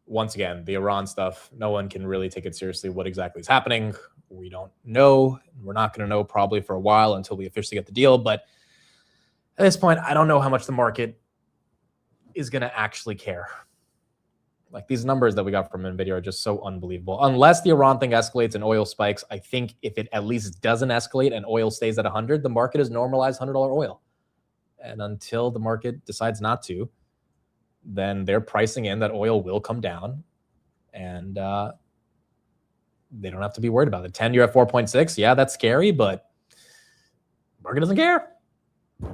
Once again, the Iran stuff, no one can really take it seriously. What exactly is happening? We don't know. We're not going to know probably for a while until we officially get the deal. But at this point, I don't know how much the market is going to actually care. Like, these numbers that we got from Nvidia are just so unbelievable. Unless the Iran thing escalates and oil spikes, I think if it at least doesn't escalate and oil stays at 100, the market is normalized $100 oil. And until the market decides not to, then they're pricing in that oil will come down, and they don't have to be worried about it. 10-year at 4.6, yeah, that's scary, but the market doesn't care.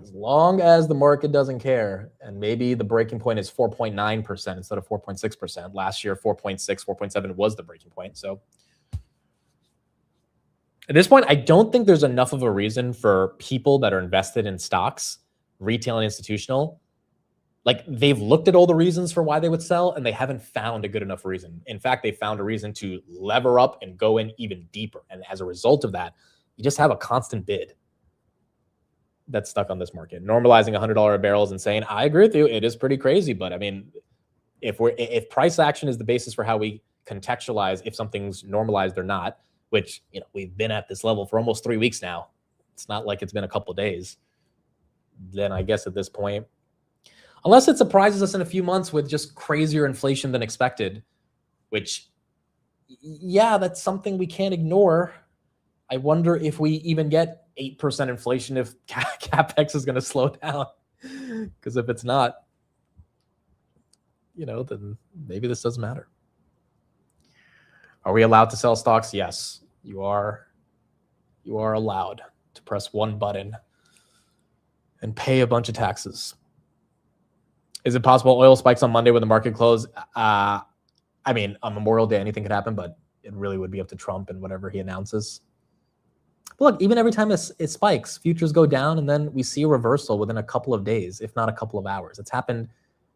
As long as the market doesn't care, and maybe the breaking point is 4.9% instead of 4.6%. Last year, 4.6, 4.7 was the breaking point. So at this point, I don't think there's enough of a reason for people that are invested in stocks, retail and institutional. Like, they've looked at all the reasons for why they would sell, and they haven't found a good enough reason. In fact, they found a reason to lever up and go in even deeper. And as a result of that, you just have a constant bid that's stuck on this market. Normalizing $100 a barrel and saying, I agree with you, it is pretty crazy. But I mean, if price action is the basis for how we contextualize if something's normalized or not, which, you know, we've been at this level for almost 3 weeks now. It's not like it's been a couple of days. Then I guess at this point, unless it surprises us in a few months with just crazier inflation than expected, which, yeah, that's something we can't ignore. I wonder if we even get 8% inflation if CapEx is going to slow down. Because if it's not, you know, then maybe this doesn't matter. Are we allowed to sell stocks? Yes, you are. You are allowed to press one button and pay a bunch of taxes. Is it possible oil spikes on Monday when the market closed? I mean, on Memorial Day, anything could happen, but it really would be up to Trump and whatever he announces. But look, even every time it spikes, futures go down, and then we see a reversal within a couple of days, if not a couple of hours. It's happened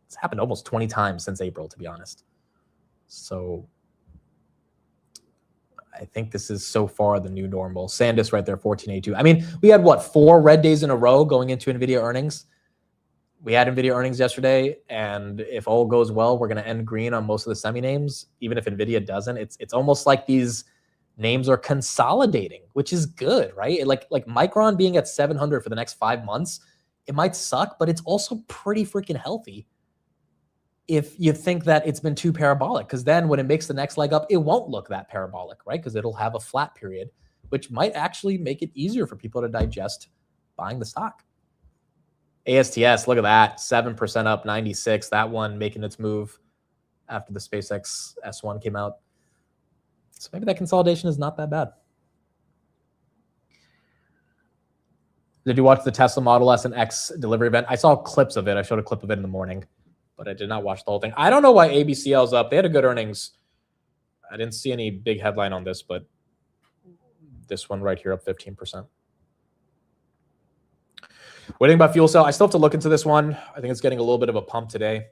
It's happened almost 20 times since April, to be honest. So I think this is so far the new normal. SanDisk right there, 1482. I mean, we had what, 4 red days in a row going into NVIDIA earnings. We had NVIDIA earnings yesterday, and if all goes well, we're going to end green on most of the semi names. Even if NVIDIA doesn't, it's almost like these names are consolidating, which is good, right? Like Micron being at 700 for the next 5 months, it might suck, but it's also pretty freaking healthy if you think that it's been too parabolic, because then when it makes the next leg up, it won't look that parabolic, right? Because it'll have a flat period, which might actually make it easier for people to digest buying the stock. ASTS, look at that, 7% up, 96. That one making its move after the SpaceX S1 came out. So maybe that consolidation is not that bad. Did you watch the Tesla Model S and X delivery event? I saw clips of it. I showed a clip of it in the morning, but I did not watch the whole thing. I don't know why ABCL's up. They had a good earnings. I didn't see any big headline on this, but this one right here up 15%. What do you think about fuel cell? I still have to look into this one. I think it's getting a little bit of a pump today.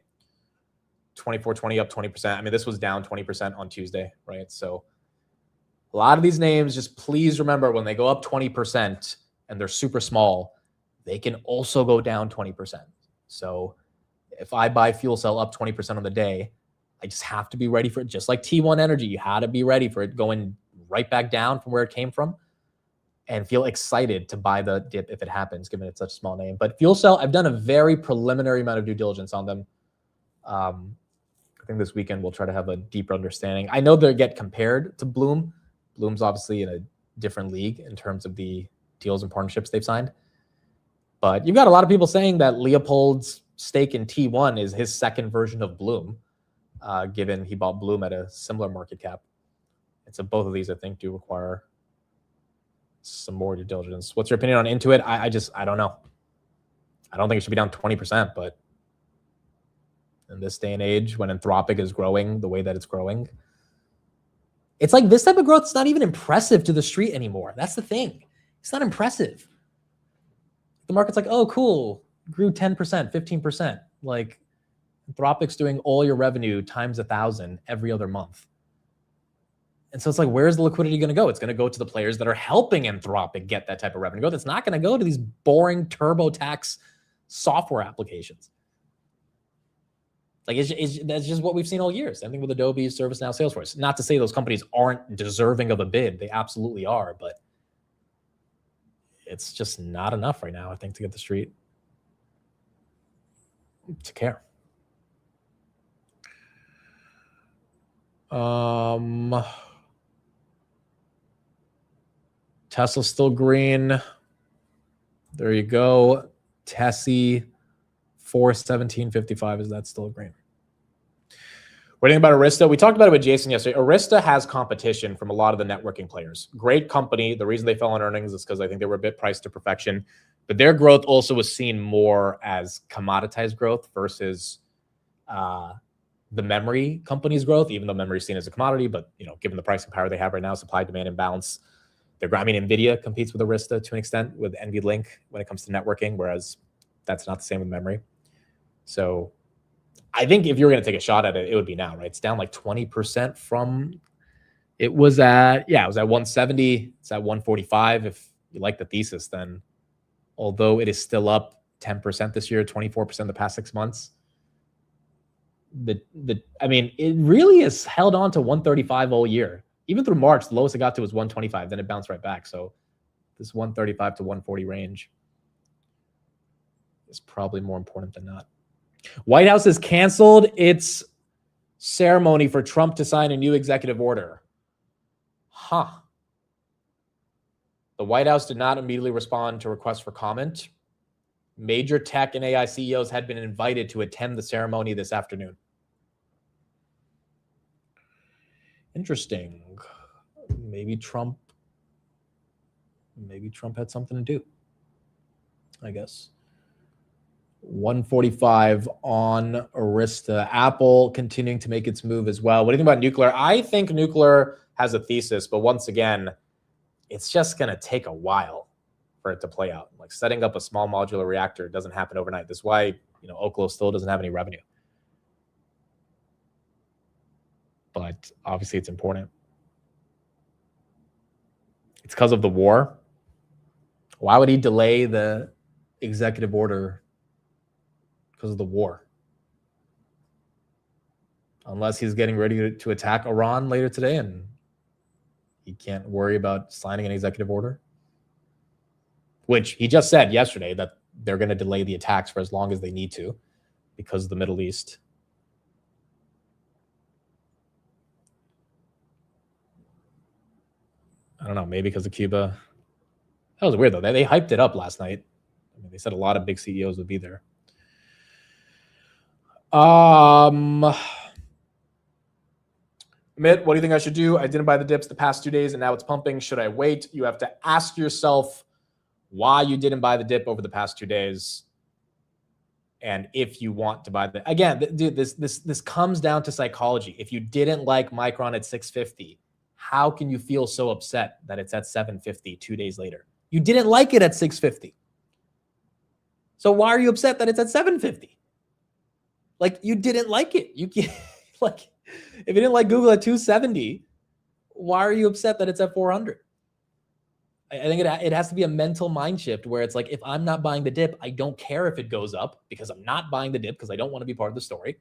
2420 up 20%. I mean, this was down 20% on Tuesday, right? So a lot of these names, just please remember when they go up 20% and they're super small, they can also go down 20%. So if I buy fuel cell up 20% on the day, I just have to be ready for it. Just like T1 Energy, you had to be ready for it going right back down from where it came from and feel excited to buy the dip if it happens, given it's such a small name. But fuel cell, I've done a very preliminary amount of due diligence on them. I think this weekend we'll try to have a deeper understanding. I know they get compared to Bloom. Bloom's obviously in a different league in terms of the deals and partnerships they've signed. But you've got a lot of people saying that Leopold's stake in T1 is his second version of Bloom, given he bought Bloom at a similar market cap. And so both of these, I think, do require some more due diligence. What's your opinion on Intuit? I don't know. I don't think it should be down 20%, but in this day and age, when Anthropic is growing the way that it's growing, it's like this type of growth is not even impressive to the street anymore. That's the thing. It's not impressive. The market's like, oh, cool, grew 10%, 15%. Like Anthropic's doing all your revenue times 1,000 every other month. And so it's like, where's the liquidity going to go? It's going to go to the players that are helping Anthropic get that type of revenue growth. It's not going to go to these boring TurboTax software applications. Like that's just what we've seen all year. Same thing with Adobe, ServiceNow, Salesforce. Not to say those companies aren't deserving of a bid. They absolutely are, but it's just not enough right now, I think, to get the street to care. Tesla's still green. There you go. Tessie, 417.55. Is that still green? What do you think about Arista? We talked about it with Jason yesterday. Arista has competition from a lot of the networking players. Great company. The reason they fell on earnings is because I think they were a bit priced to perfection. But their growth also was seen more as commoditized growth versus the memory company's growth, even though memory is seen as a commodity. But given the pricing power they have right now, supply, demand, imbalance, Nvidia competes with Arista to an extent with NVLink when it comes to networking, whereas that's not the same with memory. So I think if you're going to take a shot at it, it would be now, right? It's down like 20% from it was at 170. It's at 145. If you like the thesis, then although it is still up 10% this year, 24% the past 6 months, I mean, it really has held on to 135 all year. Even through March, the lowest it got to was 125. Then it bounced right back. So this 135 to 140 range is probably more important than not. White House has canceled its ceremony for Trump to sign a new executive order. The White House did not immediately respond to requests for comment. Major tech and AI CEOs had been invited to attend the ceremony this afternoon. Interesting. Maybe Trump had something to do, I guess. 145 on Arista. Apple continuing to make its move as well. What do you think about nuclear? I think nuclear has a thesis, but once again, it's just going to take a while for it to play out. Like setting up a small modular reactor doesn't happen overnight. That's why, Oklo still doesn't have any revenue. but obviously it's important. It's because of the war. Why would he delay the executive order? Because of the war. Unless he's getting ready to attack Iran later today and he can't worry about signing an executive order. Which he just said yesterday that they're going to delay the attacks for as long as they need to because of the Middle East. I don't know, maybe because of Cuba. That was weird, though. They hyped it up last night. I mean, they said a lot of big CEOs would be there. Amit, what do you think I should do? I didn't buy the dips the past 2 days, and now it's pumping. Should I wait? You have to ask yourself why you didn't buy the dip over the past 2 days, and if you want to buy the. Again, dude, this comes down to psychology. If you didn't like Micron at 650, how can you feel so upset that it's at 750 2 days later? You didn't like it at 650. So why are you upset that it's at 750? Like, you didn't like it. You can't, like, if you didn't like Google at 270, why are you upset that it's at 400? I think it has to be a mental mind shift where it's like, if I'm not buying the dip, I don't care if it goes up because I'm not buying the dip because I don't want to be part of the story.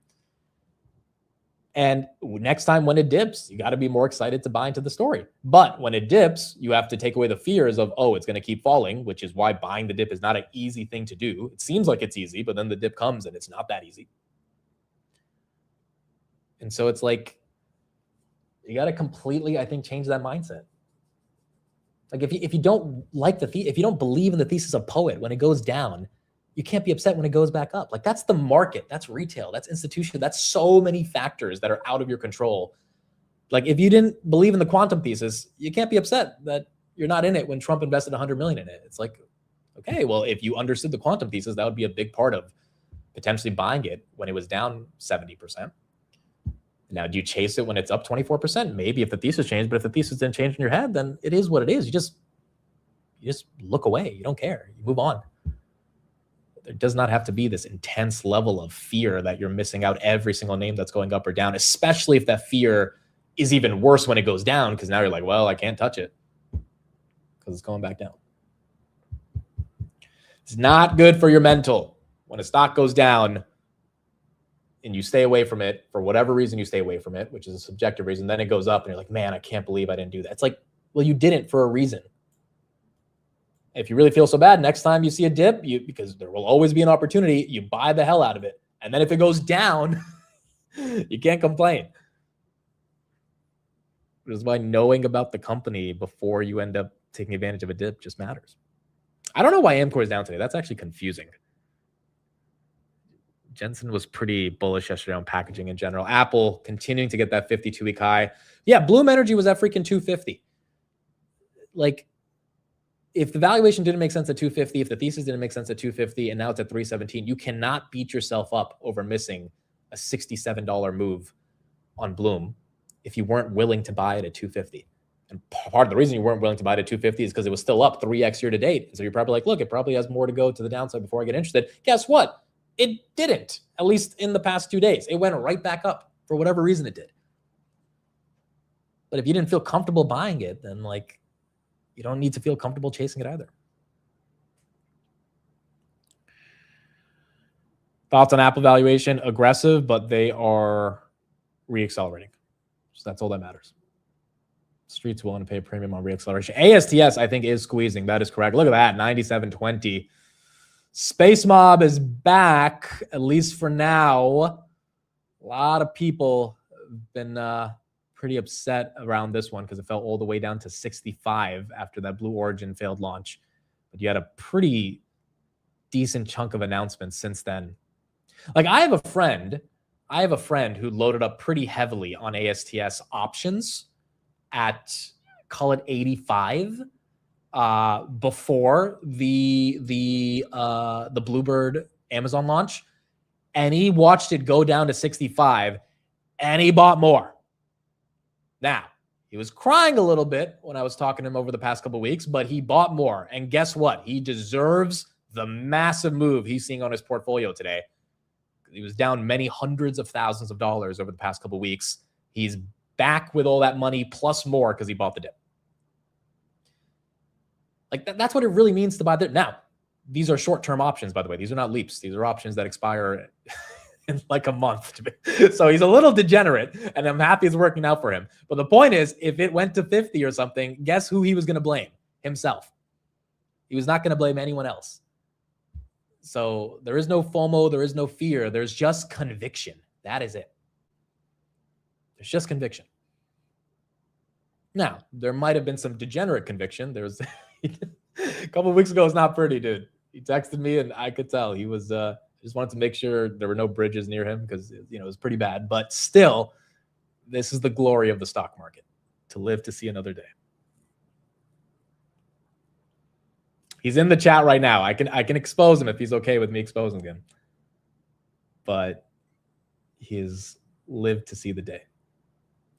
And next time when it dips, you got to be more excited to buy into the story. But when it dips, you have to take away the fears of, oh, it's going to keep falling, which is why buying the dip is not an easy thing to do. It seems like it's easy, but then the dip comes and it's not that easy. And so it's like, you got to completely, I think, change that mindset. Like if you don't like if you don't believe in the thesis of Poet when it goes down, you can't be upset when it goes back up. Like, that's the market, that's retail, that's institution, that's so many factors that are out of your control. Like, if you didn't believe in the quantum thesis, you can't be upset that you're not in it when Trump invested 100 million in it. It's like, okay, well, if you understood the quantum thesis, that would be a big part of potentially buying it when it was down 70%. Now, do you chase it when it's up 24%? Maybe if the thesis changed, but if the thesis didn't change in your head, then it is what it is. You just look away. You don't care. You move on. There does not have to be this intense level of fear that you're missing out every single name that's going up or down, especially if that fear is even worse when it goes down, because now you're like, well, I can't touch it because it's going back down. It's not good for your mental. When a stock goes down and you stay away from it, for whatever reason you stay away from it, which is a subjective reason, then it goes up and you're like, man, I can't believe I didn't do that. It's like, well, you didn't for a reason. If you really feel so bad, next time you see a dip, because there will always be an opportunity, you buy the hell out of it. And then if it goes down, you can't complain. Which is why knowing about the company before you end up taking advantage of a dip just matters. I don't know why Amcor is down today. That's actually confusing. Jensen was pretty bullish yesterday on packaging in general. Apple continuing to get that 52-week high. Yeah, Bloom Energy was at freaking 250. Like, if the valuation didn't make sense at 250, if the thesis didn't make sense at 250, and now it's at 317, you cannot beat yourself up over missing a $67 move on Bloom if you weren't willing to buy it at 250. And part of the reason you weren't willing to buy it at 250 is because it was still up 3x year to date. And so you're probably like, look, it probably has more to go to the downside before I get interested. Guess what? It didn't, at least in the past 2 days. It went right back up for whatever reason it did. But if you didn't feel comfortable buying it, then like, you don't need to feel comfortable chasing it either. Thoughts on Apple valuation? Aggressive, but they are reaccelerating. So that's all that matters. Street's willing to pay a premium on reacceleration. ASTS, I think, is squeezing. That is correct. Look at that, 97.20. Space Mob is back, at least for now. A lot of people have been pretty upset around this one because it fell all the way down to 65 after that Blue Origin failed launch. But you had a pretty decent chunk of announcements since then. Like, I have a friend who loaded up pretty heavily on ASTS options at, call it 85, before the Bluebird Amazon launch, and he watched it go down to 65 and he bought more. Now, he was crying a little bit when I was talking to him over the past couple of weeks, but he bought more. And guess what? He deserves the massive move he's seeing on his portfolio today. He was down many hundreds of thousands of dollars over the past couple of weeks. He's back with all that money plus more because he bought the dip. Like that's what it really means to buy the dip. Now, these are short-term options, by the way. These are not leaps. These are options that expire in like a month. So he's a little degenerate, and I'm happy it's working out for him. But the point is, if it went to 50 or something, guess who he was going to blame? Himself. He was not going to blame anyone else. So there is no FOMO. There is no fear. There's just conviction. That is it. There's just conviction. Now, there might have been some degenerate conviction. There was a couple of weeks ago. It's not pretty, dude. He texted me, and I could tell he was just wanted to make sure there were no bridges near him because it was pretty bad. But still, this is the glory of the stock market, to live to see another day. He's in the chat right now. I can expose him if he's okay with me exposing him. But he's lived to see the day.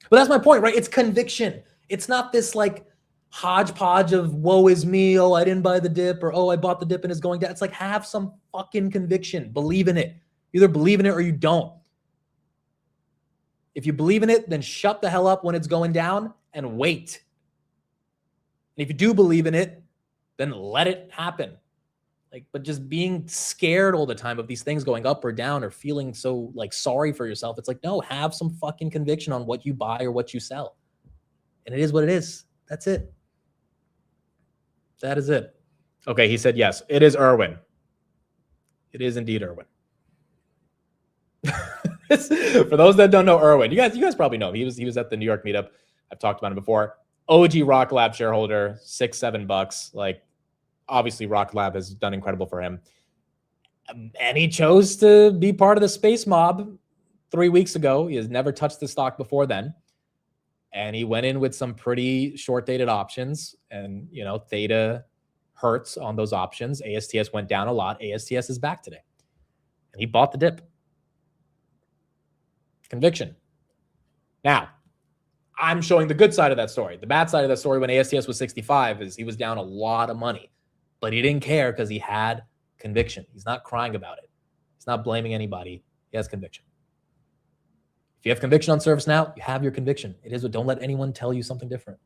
But that's my point, right? It's conviction. It's not this like hodgepodge of woe is me, oh, I didn't buy the dip, or oh, I bought the dip and it's going down. It's like have some fucking conviction. Believe in it. Either believe in it or you don't. If you believe in it, then shut the hell up when it's going down and wait. And if you do believe in it, then let it happen. But just being scared all the time of these things going up or down or feeling so like sorry for yourself. It's like, no, have some fucking conviction on what you buy or what you sell. And it is what it is. That's it. That is it. Okay, he said yes. It is Irwin. It is indeed Irwin. For those that don't know Irwin, you guys probably know him. He was at the New York meetup. I've talked about him before. OG Rock Lab shareholder, $6-7. Like, obviously, Rock Lab has done incredible for him. And he chose to be part of the space mob 3 weeks ago. He has never touched the stock before then. And he went in with some pretty short-dated options. And, theta hurts on those options. ASTS went down a lot. ASTS is back today. And he bought the dip. Conviction. Now, I'm showing the good side of that story. The bad side of that story when ASTS was 65 is he was down a lot of money. But he didn't care because he had conviction. He's not crying about it. He's not blaming anybody. He has conviction. If you have conviction on ServiceNow, you have your conviction. It is what, don't let anyone tell you something different.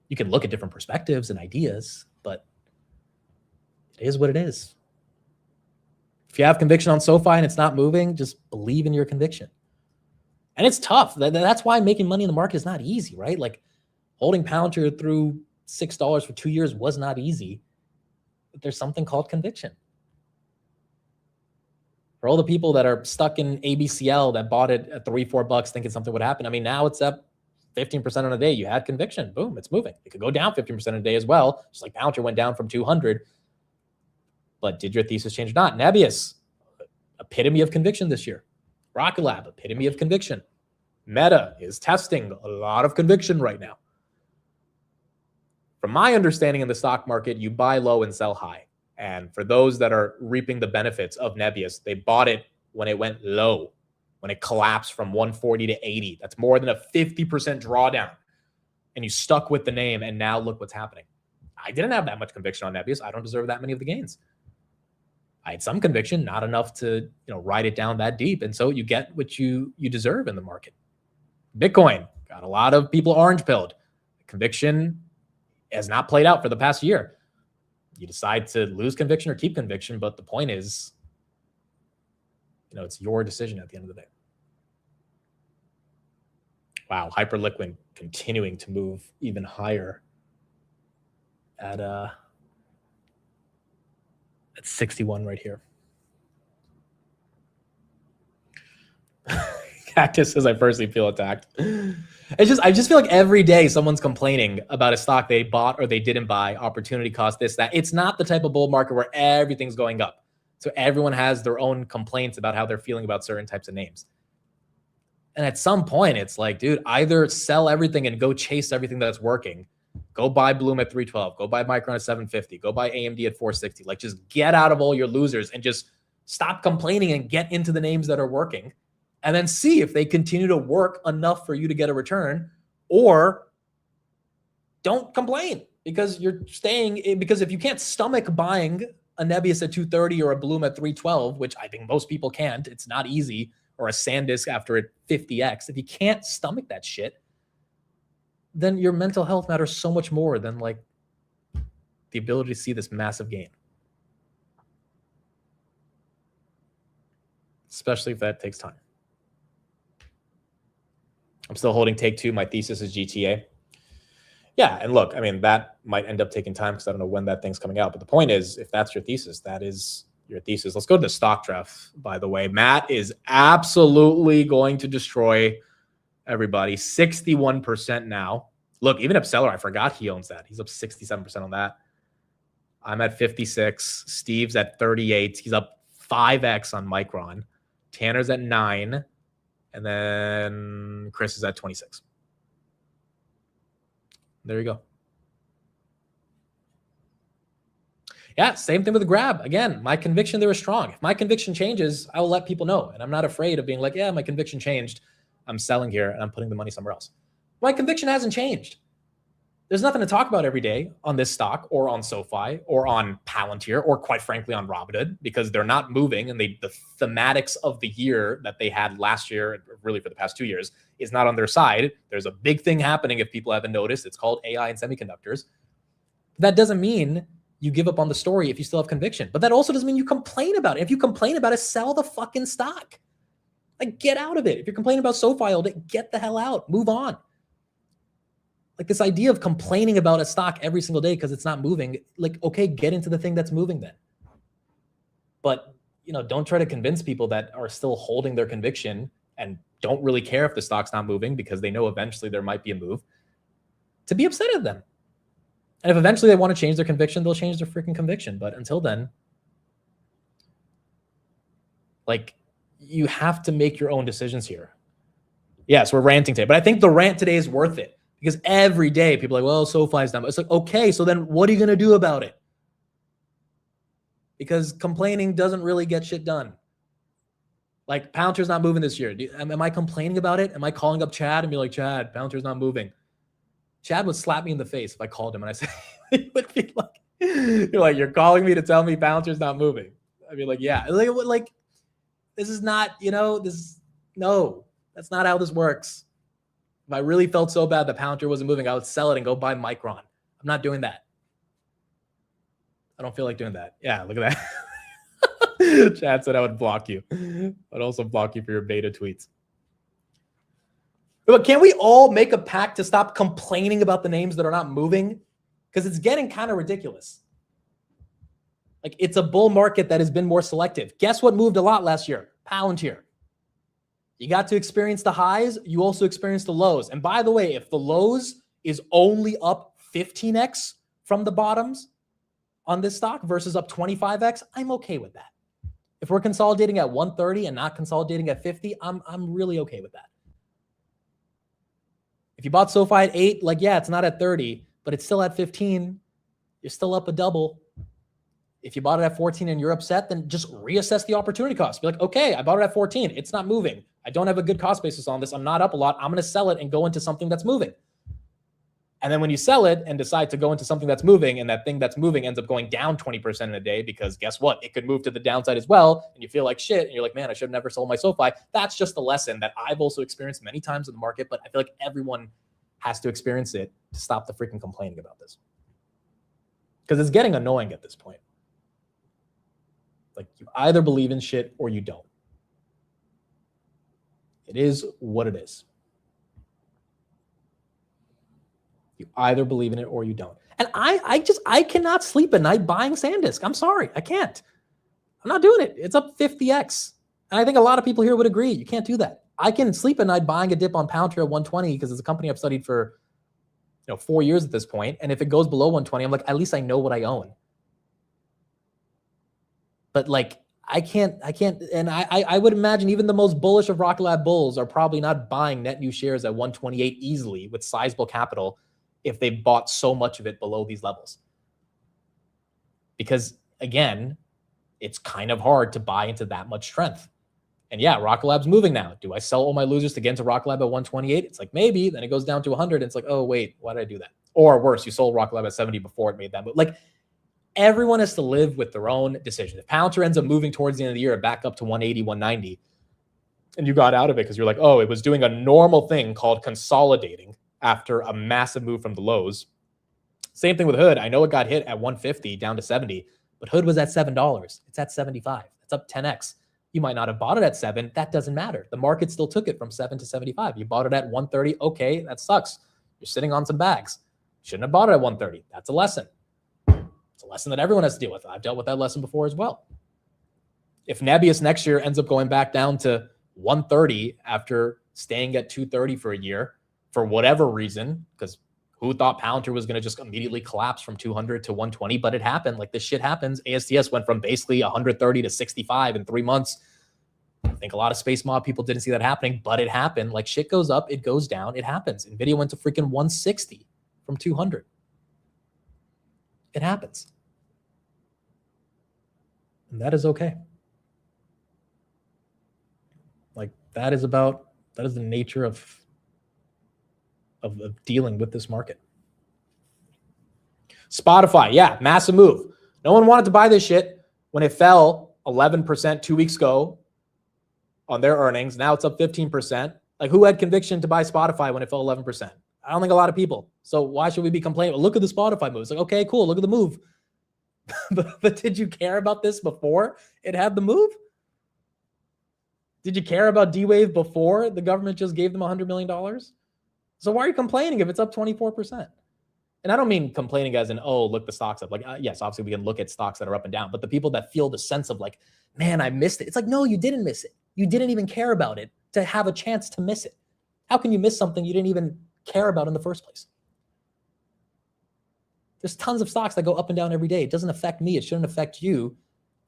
You can look at different perspectives and ideas, but it is what it is. If you have conviction on SoFi and it's not moving, just believe in your conviction. And it's tough. That's why making money in the market is not easy, right? Like holding Palantir through $6 for 2 years was not easy. But there's something called conviction. For all the people that are stuck in ABCL that bought it at $3-4 thinking something would happen. I mean, now it's up 15% on a day. You had conviction. Boom, it's moving. It could go down 15% a day as well. Just like Palantir went down from 200. But did your thesis change or not? Nebius, epitome of conviction this year. Rocket Lab, epitome of conviction. Meta is testing a lot of conviction right now. From my understanding in the stock market, you buy low and sell high. And for those that are reaping the benefits of Nebius, they bought it when it went low, when it collapsed from 140 to 80. That's more than a 50% drawdown. And you stuck with the name, and now look what's happening. I didn't have that much conviction on Nebius. I don't deserve that many of the gains. I had some conviction, not enough to ride it down that deep. And so you get what you deserve in the market. Bitcoin got a lot of people orange-pilled. Conviction has not played out for the past year. You decide to lose conviction or keep conviction, but the point is, it's your decision at the end of the day. Wow, Hyperliquid continuing to move even higher at 61 right here. Cactus says, I personally feel attacked. I just feel like every day someone's complaining about a stock they bought or they didn't buy, opportunity cost, this, that. It's not the type of bull market where everything's going up. So everyone has their own complaints about how they're feeling about certain types of names. And at some point, it's like, dude, either sell everything and go chase everything that's working. Go buy Bloom at 312. Go buy Micron at 750. Go buy AMD at 460. Like, just get out of all your losers and just stop complaining and get into the names that are working. And then see if they continue to work enough for you to get a return, or don't complain because you're staying. Because if you can't stomach buying a Nebius at 230 or a Bloom at 312, which I think most people can't, it's not easy or a SanDisk after it 50x, if you can't stomach that shit, then your mental health matters so much more than like the ability to see this massive gain. Especially if that takes time. I'm still holding Take-Two. My thesis is GTA. Yeah, and look, I mean, that might end up taking time because I don't know when that thing's coming out. But the point is, if that's your thesis, that is your thesis. Let's go to the stock draft, by the way. Matt is absolutely going to destroy everybody. 61% now. Look, even Upseller, I forgot he owns that. He's up 67% on that. I'm at 56. Steve's at 38. He's up 5x on Micron. Tanner's at 9. And then Chris is at 26. There you go. Yeah, same thing with the Grab. Again, my conviction there is strong. If my conviction changes, I will let people know. And I'm not afraid of being like, yeah, my conviction changed. I'm selling here and I'm putting the money somewhere else. My conviction hasn't changed. There's nothing to talk about every day on this stock or on SoFi or on Palantir or quite frankly on Robinhood because they're not moving and the thematics of the year that they had last year, really for the past 2 years, is not on their side. There's a big thing happening if people haven't noticed. It's called AI and semiconductors. That doesn't mean you give up on the story if you still have conviction. But that also doesn't mean you complain about it. If you complain about it, sell the fucking stock. Like, get out of it. If you're complaining about SoFi all day, get the hell out. Move on. Like this idea of complaining about a stock every single day because it's not moving, like, okay, get into the thing that's moving then. But, you know, don't try to convince people that are still holding their conviction and don't really care if the stock's not moving because they know eventually there might be a move to be upset at them. And if eventually they want to change their conviction, they'll change their freaking conviction. But until then, like, you have to make your own decisions here. Yes, we're ranting today, but I think the rant today is worth it. Because every day people are like, well, SoFi's done. It's like, okay, so then what are you going to do about it? Because complaining doesn't really get shit done. Like, Palantir's not moving this year. Am I complaining about it? Am I calling up Chad and be like, Chad, Palantir's not moving? Chad would slap me in the face if I called him and I said, he would be like, you're calling me to tell me Palantir's not moving. I'd be like, yeah. Like, this is not, no, that's not how this works. If I really felt so bad that Palantir wasn't moving, I would sell it and go buy Micron. I'm not doing that. I don't feel like doing that. Yeah, look at that. Chad said I would block you. I'd also block you for your beta tweets. But can't we all make a pact to stop complaining about the names that are not moving? Because it's getting kind of ridiculous. Like, it's a bull market that has been more selective. Guess what moved a lot last year? Palantir. You got to experience the highs. You also experienced the lows. And by the way, if the lows is only up 15x from the bottoms on this stock versus up 25x, I'm okay with that. If we're consolidating at 130 and not consolidating at 50, I'm really okay with that. If you bought SoFi at 8, like, yeah, it's not at 30, but it's still at 15. You're still up a double. If you bought it at 14 and you're upset, then just reassess the opportunity cost. Be like, okay, I bought it at 14. It's not moving. I don't have a good cost basis on this. I'm not up a lot. I'm going to sell it and go into something that's moving. And then when you sell it and decide to go into something that's moving and that thing that's moving ends up going down 20% in a day because guess what? It could move to the downside as well. And you feel like shit. And you're like, man, I should have never sold my SoFi. That's just a lesson that I've also experienced many times in the market, but I feel like everyone has to experience it to stop the freaking complaining about this. Because it's getting annoying at this point. Like, you either believe in shit or you don't. It is what it is. You either believe in it or you don't. And I cannot sleep at night buying SanDisk. I'm sorry. I can't. I'm not doing it. It's up 50x. And I think a lot of people here would agree. You can't do that. I can sleep at night buying a dip on Palantir at 120 because it's a company I've studied for 4 years at this point. And if it goes below 120, I'm like, at least I know what I own. But like, I can't, and I would imagine even the most bullish of Rocket Lab bulls are probably not buying net new shares at 128 easily with sizable capital if they bought so much of it below these levels. Because again, it's kind of hard to buy into that much strength. And yeah, Rocket Lab's moving now. Do I sell all my losers to get into Rocket Lab at 128? It's like, maybe. Then it goes down to 100. And it's like, oh, wait, why did I do that? Or worse, you sold Rocket Lab at 70 before it made that move. Like, everyone has to live with their own decision. If Palantir ends up moving towards the end of the year back up to 180, 190, And you got out of it because you're like, oh, it was doing a normal thing called consolidating after a massive move from the lows. Same thing with Hood. I know it got hit at 150 down to 70, but Hood was at $7. It's at 75. It's up 10x. You might not have bought it at 7. That doesn't matter. The market still took it from 7 to 75. You bought it at 130. Okay, that sucks. You're sitting on some bags. Shouldn't have bought it at 130. That's a lesson. It's a lesson that everyone has to deal with. I've dealt with that lesson before as well. If Nebius next year ends up going back down to 130 after staying at 230 for a year, for whatever reason, because who thought Palantir was going to just immediately collapse from 200 to 120? But it happened. Like, this shit happens. ASTS went from basically 130 to 65 in 3 months. I think a lot of space mob people didn't see that happening, but it happened. Like, shit goes up, it goes down, it happens. Nvidia went to freaking 160 from 200. It happens. And that is okay. Like, that is the nature of dealing with this market. Spotify, yeah, massive move. No one wanted to buy this shit when it fell 11% 2 weeks ago on their earnings. Now it's up 15%. Like, who had conviction to buy Spotify when it fell 11%? I don't think a lot of people. So why should we be complaining? Well, look at the Spotify move. It's like, okay, cool, look at the move. but did you care about this before it had the move? Did you care about D-Wave before the government just gave them $100 million? So why are you complaining if it's up 24%? And I don't mean complaining as in, oh, look, the stock's up. Like, yes, obviously we can look at stocks that are up and down, but the people that feel the sense of like, man, I missed it. It's like, no, you didn't miss it. You didn't even care about it to have a chance to miss it. How can you miss something you didn't even care about in the first place? There's tons of stocks that go up and down every day. It doesn't affect me. It shouldn't affect you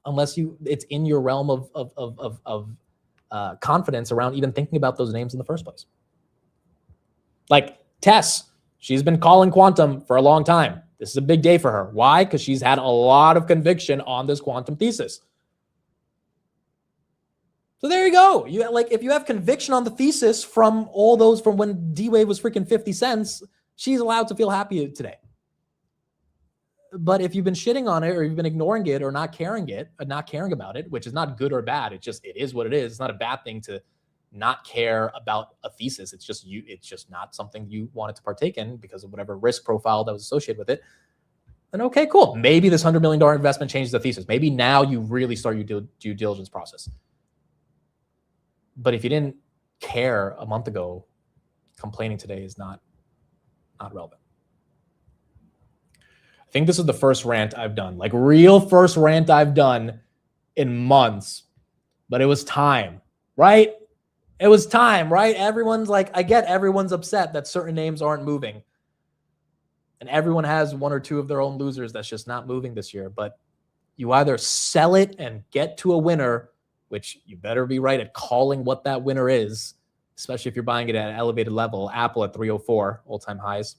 unless it's in your realm of confidence around even thinking about those names in the first place. Like Tess, she's been calling quantum for a long time. This is a big day for her. Why? Because she's had a lot of conviction on this quantum thesis. So there you go. You like, if you have conviction on the thesis from all those from when D-Wave was freaking 50 cents, she's allowed to feel happy today. But if you've been shitting on it, or you've been ignoring it, or not caring about it, which is not good or bad, it is what it is. It's not a bad thing to not care about a thesis. It's just not something you wanted to partake in because of whatever risk profile that was associated with it. Then okay, cool. Maybe this $100 million investment changes the thesis. Maybe now you really start your due diligence process. But if you didn't care a month ago, complaining today is not relevant. I think this is the first rant I've done, like real first rant I've done in months, but it was time, right? It was time, right? Everyone's like, I get everyone's upset that certain names aren't moving. And everyone has one or two of their own losers that's just not moving this year. But you either sell it and get to a winner, which you better be right at calling what that winner is, especially if you're buying it at an elevated level, Apple at 304, all-time highs,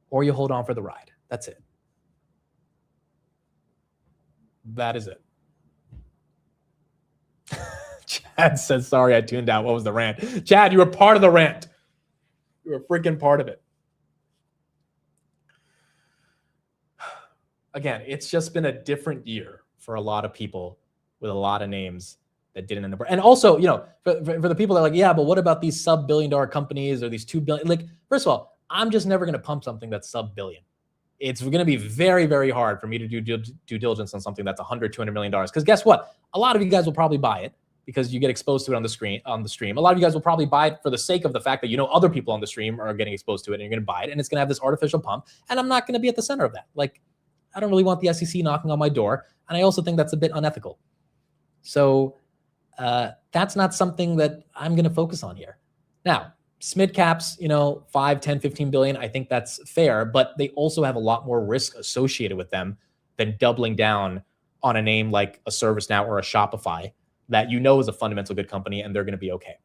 or you hold on for the ride. That's it. That is it. Chad says, sorry, I tuned out. What was the rant? Chad, you were part of the rant. You were a freaking part of it. Again, it's just been a different year for a lot of people with a lot of names that didn't end up. And also, for the people that are like, yeah, but what about these sub-billion-dollar companies or these $2 billion? Like, first of all, I'm just never going to pump something that's sub-billion. It's going to be very, very hard for me to do due diligence on something that's $100, $200 million. Because guess what? A lot of you guys will probably buy it because you get exposed to it on the stream. A lot of you guys will probably buy it for the sake of the fact that other people on the stream are getting exposed to it, and you're going to buy it, and it's going to have this artificial pump. And I'm not going to be at the center of that. Like, I don't really want the SEC knocking on my door, and I also think that's a bit unethical. So that's not something that I'm going to focus on here. Now, SMID caps, 5, 10, 15 billion, I think that's fair, but they also have a lot more risk associated with them than doubling down on a name like a ServiceNow or a Shopify that is a fundamental good company and they're going to be okay.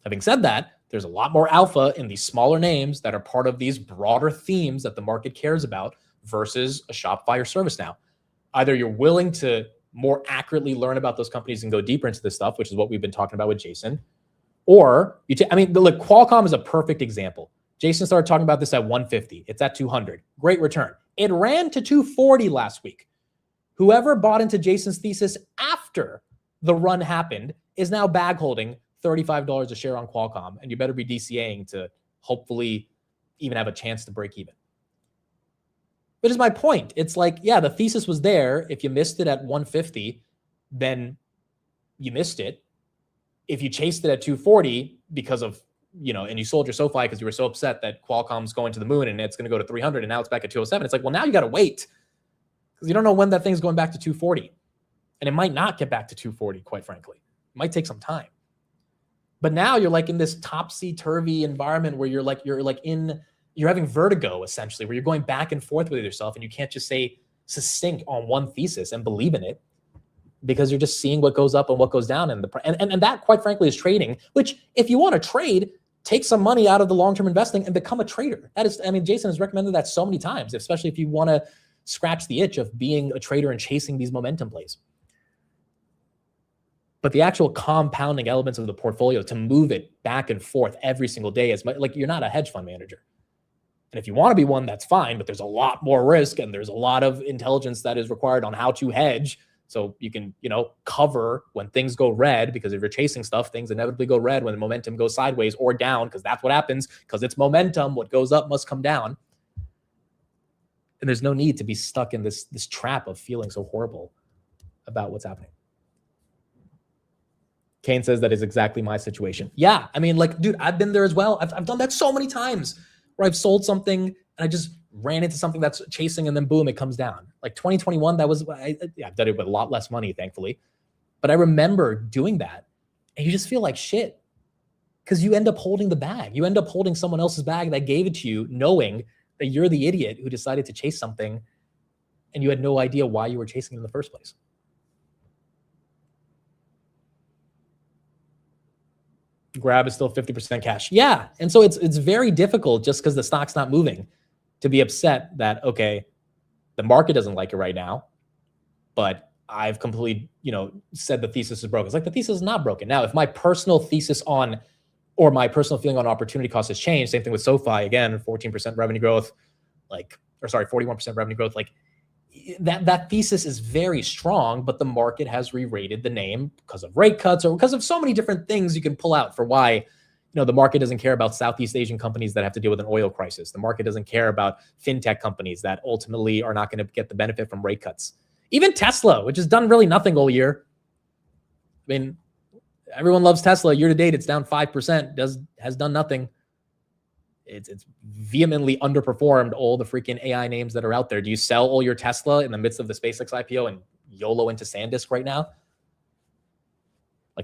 Having said that, there's a lot more alpha in these smaller names that are part of these broader themes that the market cares about versus a Shopify or ServiceNow. Either you're willing to more accurately learn about those companies and go deeper into this stuff, which is what we've been talking about with Jason, or look, Qualcomm is a perfect example. Jason started talking about this at 150. It's at 200. Great return. It ran to 240 last week. Whoever bought into Jason's thesis after the run happened is now bag holding $35 a share on Qualcomm, and you better be DCAing to hopefully even have a chance to break even. Which is my point. It's like, yeah, the thesis was there. If you missed it at 150, then you missed it. If you chased it at 240 because of, and you sold your SoFi because you were so upset that Qualcomm's going to the moon and it's going to go to 300 and now it's back at 207. It's like, well, now you got to wait because you don't know when that thing's going back to 240. And it might not get back to 240, quite frankly. It might take some time. But now you're like in this topsy-turvy environment where you're having vertigo, essentially, where you're going back and forth with yourself and you can't just stay succinct on one thesis and believe in it because you're just seeing what goes up and what goes down. And that, quite frankly, is trading, which if you want to trade, take some money out of the long-term investing and become a trader. That is, Jason has recommended that so many times, especially if you want to scratch the itch of being a trader and chasing these momentum plays. But the actual compounding elements of the portfolio to move it back and forth every single day is like you're not a hedge fund manager. And if you want to be one, that's fine, but there's a lot more risk and there's a lot of intelligence that is required on how to hedge. So you can, cover when things go red, because if you're chasing stuff, things inevitably go red when the momentum goes sideways or down, because that's what happens, because it's momentum. What goes up must come down. And there's no need to be stuck in this trap of feeling so horrible about what's happening. Kane says that is exactly my situation. Yeah, dude, I've been there as well. I've done that so many times where I've sold something and I just ran into something that's chasing and then boom, it comes down. Like 2021, I've done it with a lot less money, thankfully. But I remember doing that and you just feel like shit because you end up holding the bag. You end up holding someone else's bag that gave it to you, knowing that you're the idiot who decided to chase something and you had no idea why you were chasing it in the first place. Grab is still 50% cash. Yeah. And so it's very difficult just because the stock's not moving to be upset that, okay, the market doesn't like it right now, but I've completely, said the thesis is broken. It's like the thesis is not broken. Now, if my personal thesis or my personal feeling on opportunity cost has changed, same thing with SoFi, again, 14% revenue growth, 41% revenue growth, that thesis is very strong, but the market has re-rated the name because of rate cuts or because of so many different things you can pull out for why, the market doesn't care about Southeast Asian companies that have to deal with an oil crisis. The market doesn't care about fintech companies that ultimately are not going to get the benefit from rate cuts. Even Tesla, which has done really nothing all year. Everyone loves Tesla. Year to date, it's down 5%, has done nothing. It's vehemently underperformed all the freaking AI names that are out there. Do you sell all your Tesla in the midst of the SpaceX IPO and YOLO into SanDisk right now?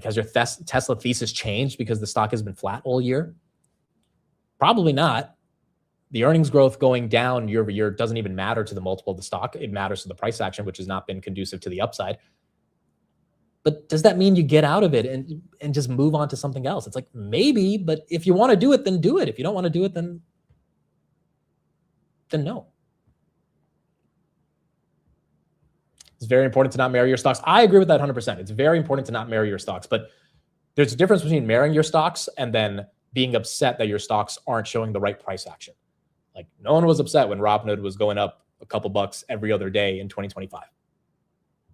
Has your Tesla thesis changed because the stock has been flat all year? Probably not. The earnings growth going down year over year doesn't even matter to the multiple of the stock. It matters to the price action, which has not been conducive to the upside. But does that mean you get out of it and just move on to something else? It's like, maybe, but if you want to do it, then do it. If you don't want to do it, then no. It's very important to not marry your stocks. I agree with that 100%. It's very important to not marry your stocks, but there's a difference between marrying your stocks and then being upset that your stocks aren't showing the right price action. No one was upset when Robinhood was going up a couple bucks every other day in 2025.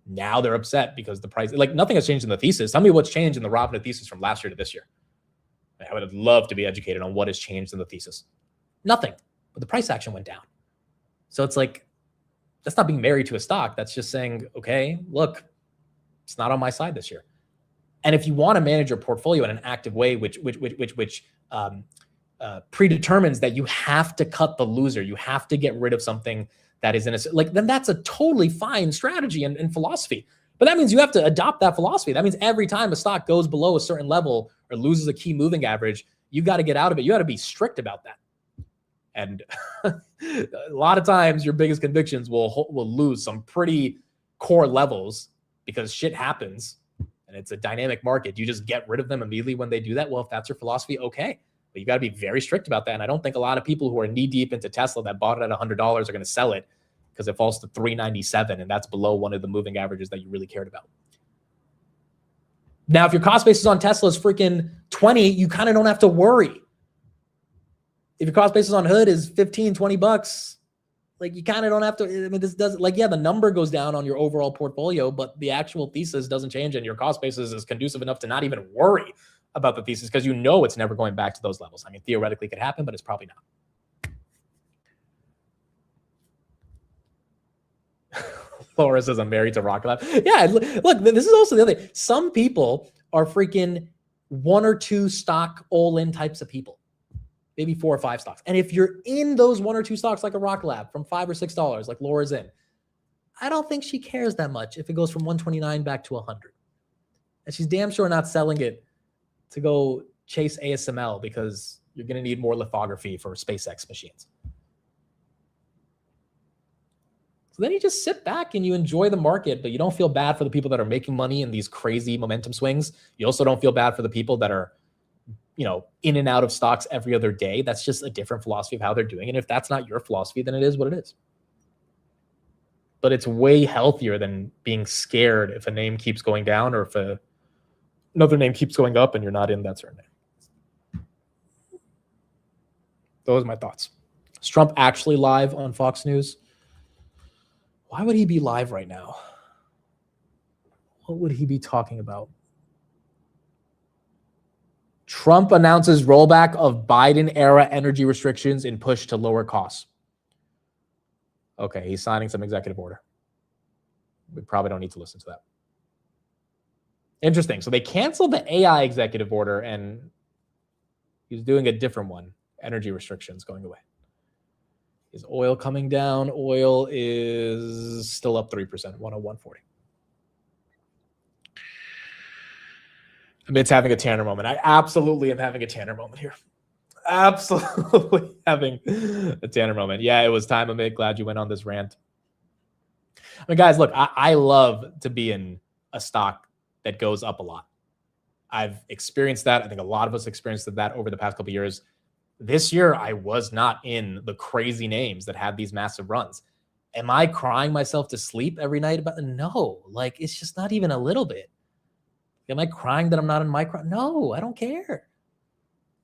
Now they're upset because the price, nothing has changed in the thesis. Tell me what's changed in the Robinhood thesis from last year to this year. I would love to be educated on what has changed in the thesis. Nothing, but the price action went down. So it's that's not being married to a stock. That's just saying, okay, look, it's not on my side this year. And if you want to manage your portfolio in an active way, which predetermines that you have to cut the loser, you have to get rid of something that is in then that's a totally fine strategy and philosophy. But that means you have to adopt that philosophy. That means every time a stock goes below a certain level or loses a key moving average, you got to get out of it. You got to be strict about that. And a lot of times your biggest convictions will lose some pretty core levels because shit happens and it's a dynamic market. You just get rid of them immediately when they do that. Well, if that's your philosophy, okay. But you got to be very strict about that. And I don't think a lot of people who are knee deep into Tesla that bought it at $100 are going to sell it because it falls to $397 and that's below one of the moving averages that you really cared about. Now, if your cost basis on Tesla is freaking 20, you kind of don't have to worry. If your cost basis on Hood is 15, 20 bucks, Like you kind of don't have to, I mean, this doesn't like, yeah, the number goes down on your overall portfolio, but the actual thesis doesn't change and your cost basis is conducive enough to not even worry about the thesis because you know it's never going back to those levels. I mean, theoretically it could happen, but it's probably not. Laura says I'm married to Rocket Lab. Yeah, look, this is also the other thing. Some people are freaking 1 or 2 stock all-in types of people. Maybe 4 or 5 stocks. And if you're in those 1 or 2 stocks like a Rocket Lab from $5 or $6, like Laura's in, I don't think she cares that much if it goes from 129 back to 100. And she's damn sure not selling it to go chase ASML because you're going to need more lithography for SpaceX machines. So then you just sit back and you enjoy the market, but you don't feel bad for the people that are making money in these crazy momentum swings. You also don't feel bad for the people that are, in and out of stocks every other day. That's just a different philosophy of how they're doing. And if that's not your philosophy, then it is what it is. But it's way healthier than being scared if a name keeps going down or if another name keeps going up and you're not in that certain name. Those are my thoughts. Is Trump actually live on Fox News? Why would he be live right now? What would he be talking about? Trump announces rollback of Biden-era energy restrictions in push to lower costs. Okay, he's signing some executive order. We probably don't need to listen to that. Interesting. So they canceled the AI executive order and he's doing a different one. Energy restrictions going away. Is oil coming down? Oil is still up 3%, 101.40. Amit's having a Tanner moment. I absolutely am having a Tanner moment here. Absolutely having a Tanner moment. Yeah, it was time, Amit. Glad you went on this rant. I mean, guys, look, I love to be in a stock that goes up a lot. I've experienced that. I think a lot of us experienced that over the past couple of years. This year, I was not in the crazy names that had these massive runs. Am I crying myself to sleep every night about it? No, like it's just not even a little bit. Am I crying that I'm not in micro? No, I don't care.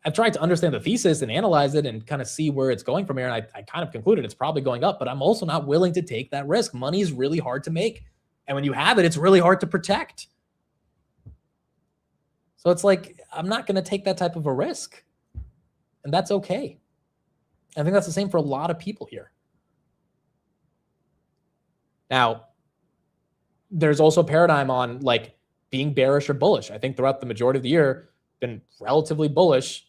I've tried to understand the thesis and analyze it and kind of see where it's going from here. And I kind of concluded it's probably going up, but I'm also not willing to take that risk. Money is really hard to make. And when you have it, it's really hard to protect. So it's like, I'm not going to take that type of a risk. And that's okay. I think that's the same for a lot of people here. Now, there's also a paradigm on like being bearish or bullish. I think throughout the majority of the year, been relatively bullish.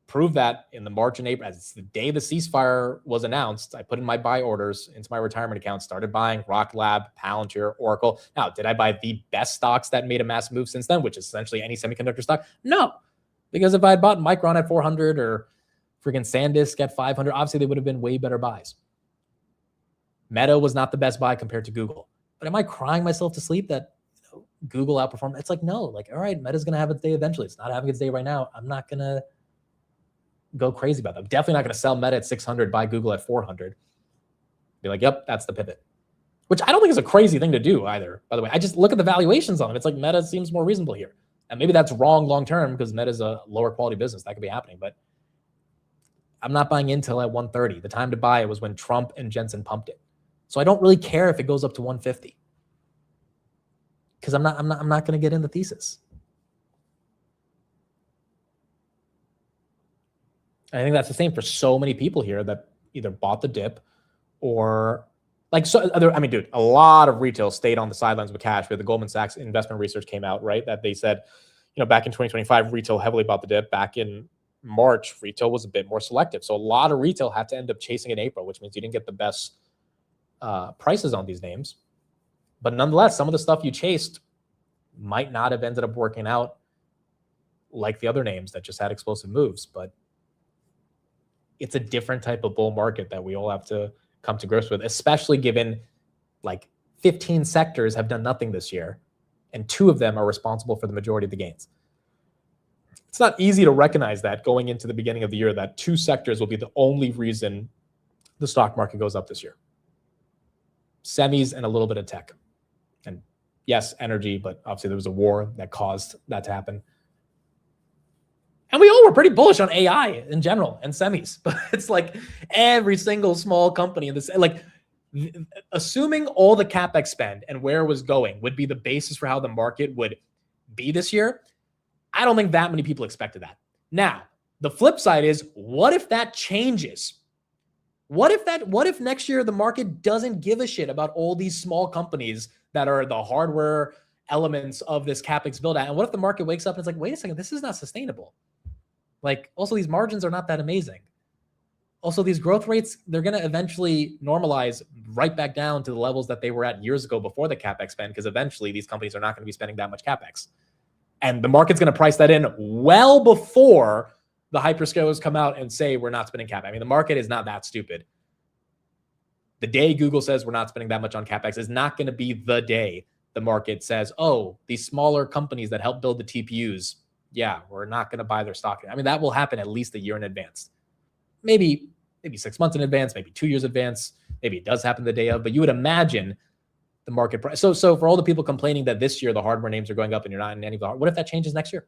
Proved that in the March and April. As the day the ceasefire was announced, I put in my buy orders into my retirement account, started buying Rocket Lab, Palantir, Oracle. Now, did I buy the best stocks that made a massive move since then, which is essentially any semiconductor stock? No, because if I had bought Micron at 400 or freaking SanDisk at 500, obviously they would have been way better buys. Meta was not the best buy compared to Google. But am I crying myself to sleep that Google outperformed? It's like, no, like, all right, Meta's going to have its day eventually. It's not having its day right now. I'm not going to go crazy about that. I'm definitely not going to sell Meta at 600, buy Google at 400. Be like, yep, that's the pivot. Which I don't think is a crazy thing to do either, by the way. I just look at the valuations on them. It's like Meta seems more reasonable here. And maybe that's wrong long-term because Meta's a lower quality business. That could be happening. But I'm not buying Intel at 130. The time to buy it was when Trump and Jensen pumped it. So I don't really care if it goes up to 150. Because I'm not going to get in the thesis. I think that's the same for so many people here that either bought the dip or like dude, a lot of retail stayed on the sidelines with cash. Where the Goldman Sachs investment research came out, right? That they said, back in 2025, retail heavily bought the dip. Back in March, retail was a bit more selective. So a lot of retail had to end up chasing in April, which means you didn't get the best prices on these names. But nonetheless, some of the stuff you chased might not have ended up working out like the other names that just had explosive moves. But it's a different type of bull market that we all have to come to grips with, especially given like 15 sectors have done nothing this year and 2 of them are responsible for the majority of the gains. It's not easy to recognize that going into the beginning of the year, that 2 sectors will be the only reason the stock market goes up this year. Semis and a little bit of tech. And yes, energy, but obviously there was a war that caused that to happen. And we all were pretty bullish on AI in general and semis, but it's like every single small company in this, like assuming all the CapEx spend and where it was going would be the basis for how the market would be this year, I don't think that many people expected that. Now, the flip side is, what if that changes? What if next year the market doesn't give a shit about all these small companies that are the hardware elements of this CapEx build out? And what if the market wakes up and it's like, wait a second, this is not sustainable. Like, also these margins are not that amazing. Also, these growth rates, they're going to eventually normalize right back down to the levels that they were at years ago before the CapEx spend, because eventually these companies are not going to be spending that much CapEx. And the market's going to price that in well before the hyperscalers come out and say we're not spending CapEx. I mean, the market is not that stupid. The day Google says we're not spending that much on CapEx is not going to be the day the market says, oh, these smaller companies that help build the TPUs, yeah, we're not going to buy their stock. I mean, that will happen at least a year in advance. Maybe 6 months in advance, maybe 2 years in advance. Maybe it does happen the day of, but you would imagine the market price. So for all the people complaining that this year the hardware names are going up and you're not in any of the hardware, what if that changes next year?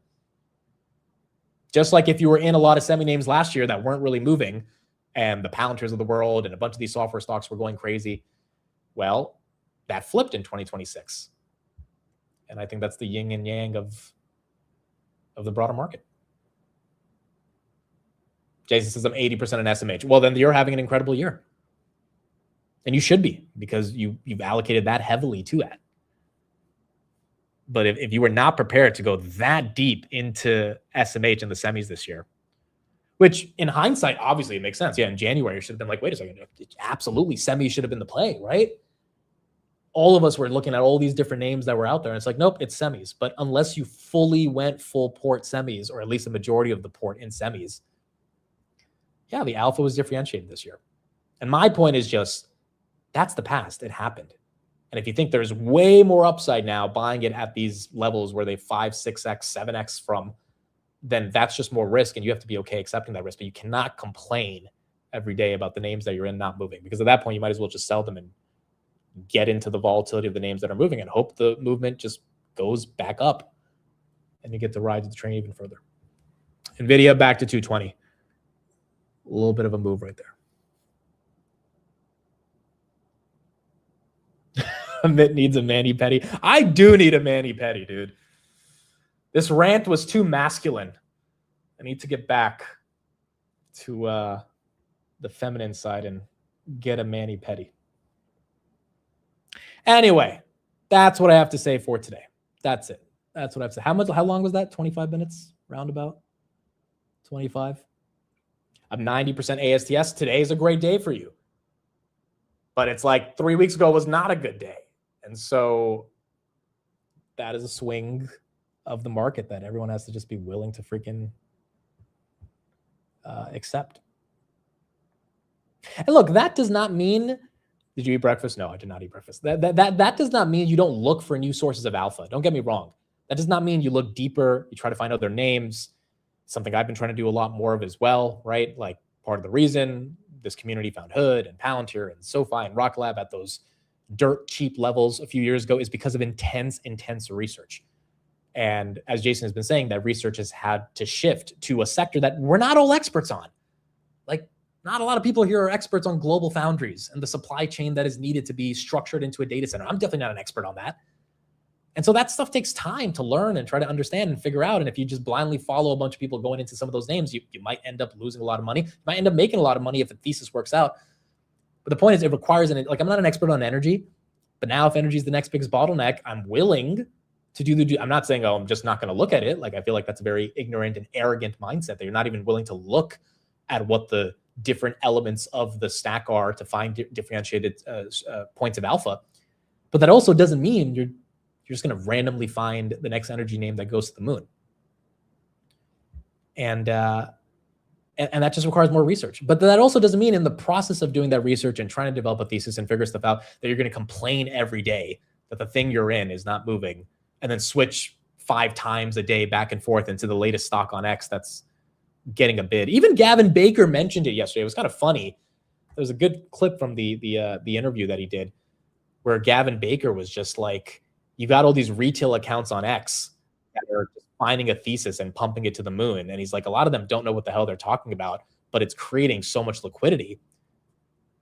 Just like if you were in a lot of semi names last year that weren't really moving, and the Palanters of the world and a bunch of these software stocks were going crazy, well, that flipped in 2026. And I think that's the yin and yang of the broader market. Jason says I'm 80% in SMH. Well, then you're having an incredible year. And you should be, because you've allocated that heavily to that. But if you were not prepared to go that deep into SMH and the semis this year, which in hindsight, obviously it makes sense. Yeah, in January, you should have been like, wait a second, absolutely, semis should have been the play, right? All of us were looking at all these different names that were out there, and it's like, nope, it's semis. But unless you fully went full port semis, or at least a majority of the port in semis, yeah, the alpha was differentiated this year. And my point is just, that's the past. It happened. And if you think there's way more upside now buying it at these levels where they 5, 6x, 7x from, then that's just more risk, and you have to be okay accepting that risk. But you cannot complain every day about the names that you're in not moving, because at that point you might as well just sell them and get into the volatility of the names that are moving and hope the movement just goes back up and you get to ride the train even further. Nvidia back to 220. A little bit of a move right there. Mitt needs a mani-pedi. I do need a mani-pedi, dude. This rant was too masculine. I need to get back to the feminine side and get a mani-pedi. Anyway, that's what I have to say for today. That's it. That's what I have to say. How long was that? 25 minutes? Roundabout? 25? I'm 90% ASTS. Today is a great day for you. But it's like 3 weeks ago was not a good day. And so that is a swing of the market that everyone has to just be willing to freaking accept. And look, that does not mean, did you eat breakfast? No, I did not eat breakfast. That does not mean you don't look for new sources of alpha. Don't get me wrong. That does not mean you look deeper, you try to find other names. Something I've been trying to do a lot more of as well, right? Like part of the reason this community found Hood and Palantir and SoFi and Rocket Lab at those dirt cheap levels a few years ago is because of intense research. And as Jason has been saying, that research has had to shift to a sector that we're not all experts on. Like, not a lot of people here are experts on global foundries and the supply chain that is needed to be structured into a data center. I'm definitely not an expert on that. And so that stuff takes time to learn and try to understand and figure out. And if you just blindly follow a bunch of people going into some of those names, you might end up losing a lot of money. You might end up making a lot of money if the thesis works out. But the point is, it requires I'm not an expert on energy, but now if energy is the next biggest bottleneck, I'm willing to do I'm not saying, oh, I'm just not going to look at it. Like, I feel like that's a very ignorant and arrogant mindset that you're not even willing to look at what the different elements of the stack are to find differentiated points of alpha. But that also doesn't mean you're just going to randomly find the next energy name that goes to the moon. And that just requires more research. But that also doesn't mean in the process of doing that research and trying to develop a thesis and figure stuff out that you're going to complain every day that the thing you're in is not moving, and then switch 5 times a day back and forth into the latest stock on X that's getting a bid. Even Gavin Baker mentioned it yesterday. It was kind of funny. There was a good clip from the interview that he did where Gavin Baker was just like, you got all these retail accounts on X that are just finding a thesis and pumping it to the moon. And he's like, a lot of them don't know what the hell they're talking about, but it's creating so much liquidity.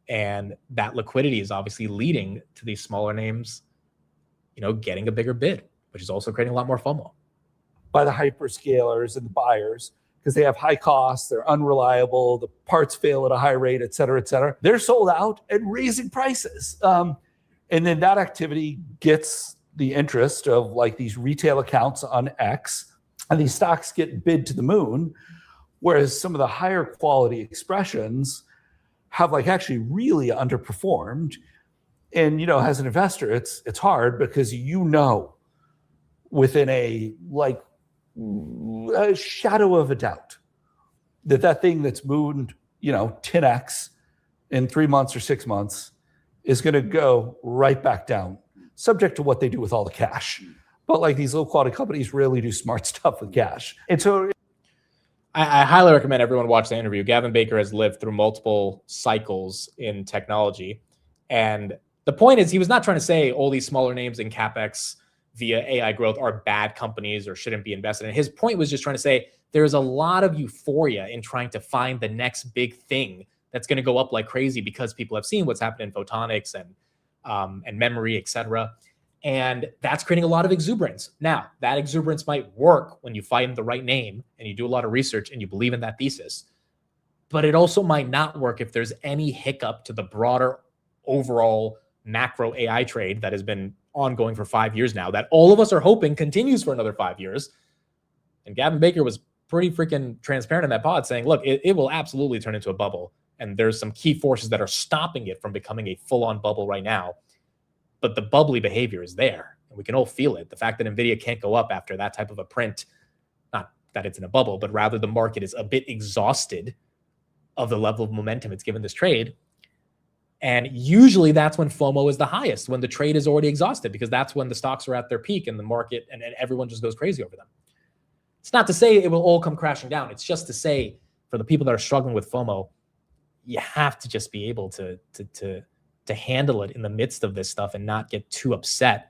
And that liquidity is obviously leading to these smaller names, getting a bigger bid, which is also creating a lot more FOMO. By the hyperscalers and the buyers, because they have high costs, they're unreliable, the parts fail at a high rate, et cetera, et cetera. They're sold out and raising prices. And then that activity gets the interest of like these retail accounts on X, and these stocks get bid to the moon, whereas some of the higher quality expressions have like actually really underperformed. And, as an investor, it's hard because within a shadow of a doubt that thing that's moved, 10x in 3 months or 6 months is going to go right back down, subject to what they do with all the cash. But like these low quality companies really do smart stuff with cash. And so I highly recommend everyone watch the interview. Gavin Baker has lived through multiple cycles in technology. And the point is, he was not trying to say all these smaller names in CapEx via AI growth are bad companies or shouldn't be invested in. His point was just trying to say there's a lot of euphoria in trying to find the next big thing that's going to go up like crazy because people have seen what's happened in photonics and memory, et cetera. And that's creating a lot of exuberance. Now, that exuberance might work when you find the right name and you do a lot of research and you believe in that thesis. But it also might not work if there's any hiccup to the broader overall macro AI trade that has been ongoing for 5 years now, that all of us are hoping continues for another 5 years. And Gavin Baker was pretty freaking transparent in that pod saying, look, it will absolutely turn into a bubble. And there's some key forces that are stopping it from becoming a full-on bubble right now. But the bubbly behavior is there, and we can all feel it. The fact that Nvidia can't go up after that type of a print, not that it's in a bubble, but rather the market is a bit exhausted of the level of momentum it's given this trade. And usually that's when FOMO is the highest, when the trade is already exhausted, because that's when the stocks are at their peak and the market and everyone just goes crazy over them. It's not to say it will all come crashing down. It's just to say for the people that are struggling with FOMO, you have to just be able to handle it in the midst of this stuff and not get too upset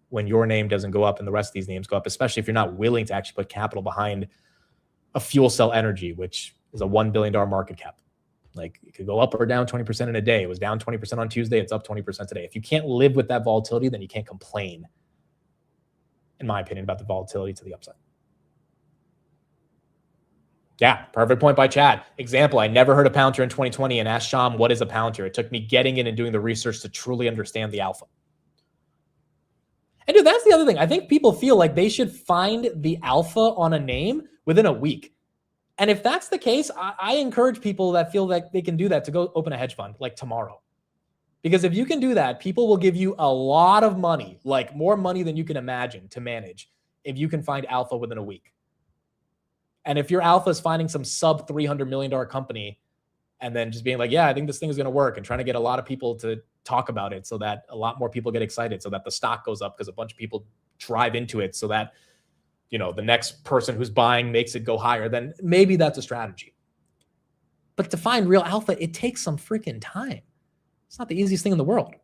when your name doesn't go up and the rest of these names go up, especially if you're not willing to actually put capital behind a fuel cell energy, which is a $1 billion market cap. Like, it could go up or down 20% in a day. It was down 20% on Tuesday. It's up 20% today. If you can't live with that volatility, then you can't complain, in my opinion, about the volatility to the upside. Yeah, perfect point by Chad. Example, I never heard of Palantir in 2020 and asked Sham, what is a Palantir? It took me getting in and doing the research to truly understand the alpha. And dude, that's the other thing. I think people feel like they should find the alpha on a name within a week. And if that's the case, I encourage people that feel like they can do that to go open a hedge fund like tomorrow. Because if you can do that, people will give you a lot of money, like more money than you can imagine to manage, if you can find alpha within a week. And if your alpha is finding some sub $300 million company and then just being like, yeah, I think this thing is going to work, and trying to get a lot of people to talk about it so that a lot more people get excited, so that the stock goes up because a bunch of people drive into it, so that, you know, the next person who's buying makes it go higher, then maybe that's a strategy. But to find real alpha, it takes some freaking time. It's not the easiest thing in the world.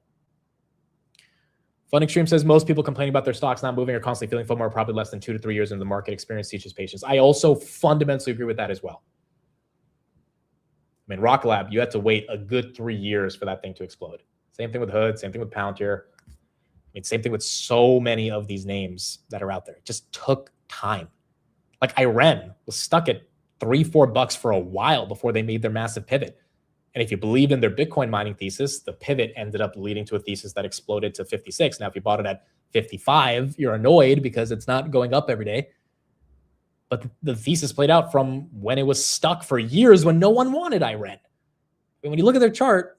Fun Extreme says most people complaining about their stocks not moving or constantly feeling FOMO are probably less than 2 to 3 years into the market. Experience teaches patience. I also fundamentally agree with that as well. I mean, Rock Lab, you had to wait a good 3 years for that thing to explode. Same thing with Hood, same thing with Palantir. I mean, same thing with so many of these names that are out there. It just took time. Like Iren was stuck at $3-4 for a while before they made their massive pivot. And if you believe in their Bitcoin mining thesis, the pivot ended up leading to a thesis that exploded to 56. Now, if you bought it at 55, you're annoyed because it's not going up every day. But the thesis played out from when it was stuck for years when no one wanted Iren. And when you look at their chart,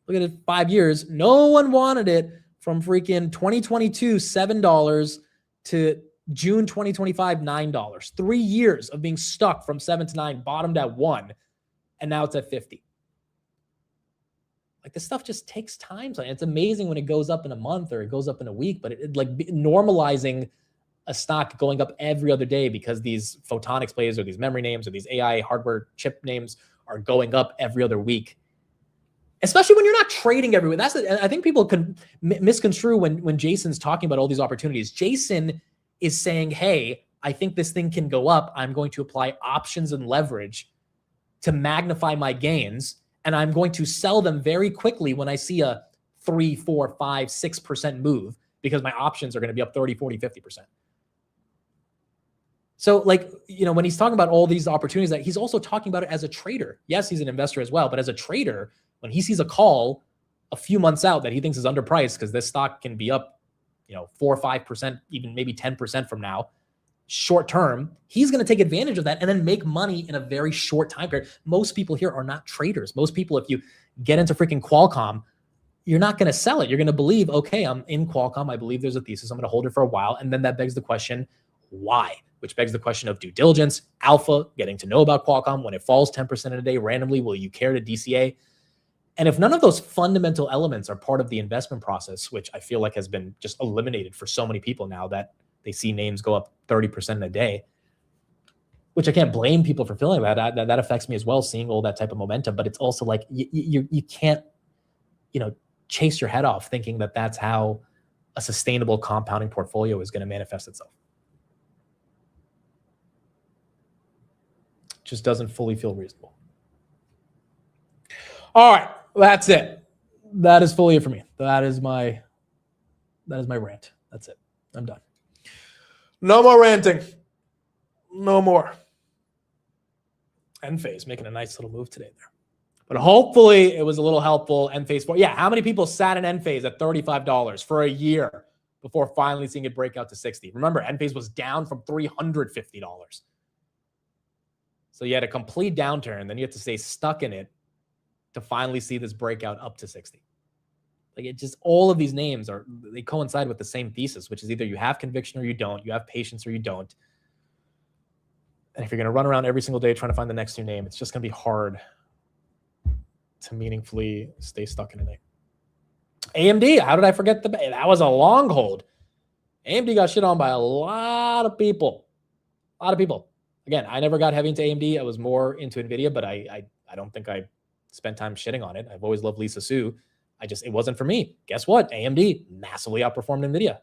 look at it 5 years, no one wanted it from freaking 2022, $7 to June 2025, $9. 3 years of being stuck from 7 to 9, bottomed at 1. And now it's at 50. Like, this stuff just takes time. It's amazing when it goes up in a month or it goes up in a week, but normalizing a stock going up every other day because these photonics plays or these memory names or these AI hardware chip names are going up every other week. Especially when you're not trading every week. I think people can misconstrue when Jason's talking about all these opportunities. Jason is saying, hey, I think this thing can go up. I'm going to apply options and leverage to magnify my gains. and I'm going to sell them very quickly when I see a 3, 4, 5, 6% move because my options are going to be up 30, 40, 50%. So like, when he's talking about all these opportunities, that he's also talking about it as a trader. Yes, he's an investor as well, but as a trader, when he sees a call a few months out that he thinks is underpriced because this stock can be up, 4 or 5%, even maybe 10% from now, short term, he's going to take advantage of that and then make money in a very short time period. Most people here are not traders. Most people, if you get into freaking Qualcomm, you're not going to sell it. You're going to believe, okay, I'm in Qualcomm. I believe there's a thesis. I'm going to hold it for a while. And then that begs the question, why? Which begs the question of due diligence, alpha, getting to know about Qualcomm. When it falls 10% in a day randomly, will you care to DCA? And if none of those fundamental elements are part of the investment process, which I feel like has been just eliminated for so many people now that they see names go up 30% in a day, which I can't blame people for feeling that affects me as well, seeing all that type of momentum. But it's also like you can't, chase your head off thinking that that's how a sustainable compounding portfolio is going to manifest itself. Just doesn't fully feel reasonable. All right, that's it. That is fully it for me. That is my rant. That's it. I'm done. No more ranting. No more. Enphase making a nice little move today there. But hopefully it was a little helpful. Enphase 4. Yeah, how many people sat in Enphase at $35 for a year before finally seeing it break out to $60? Remember, Enphase was down from $350. So you had a complete downturn, then you have to stay stuck in it to finally see this breakout up to 60. Like, it just, all of these names they coincide with the same thesis, which is either you have conviction or you don't, you have patience or you don't. And if you're going to run around every single day trying to find the next new name, it's just going to be hard to meaningfully stay stuck in a name. AMD, how did I forget that was a long hold. AMD got shit on by a lot of people. A lot of people. Again, I never got heavy into AMD. I was more into Nvidia, but I don't think I spent time shitting on it. I've always loved Lisa Su. It wasn't for me. Guess what? AMD massively outperformed Nvidia.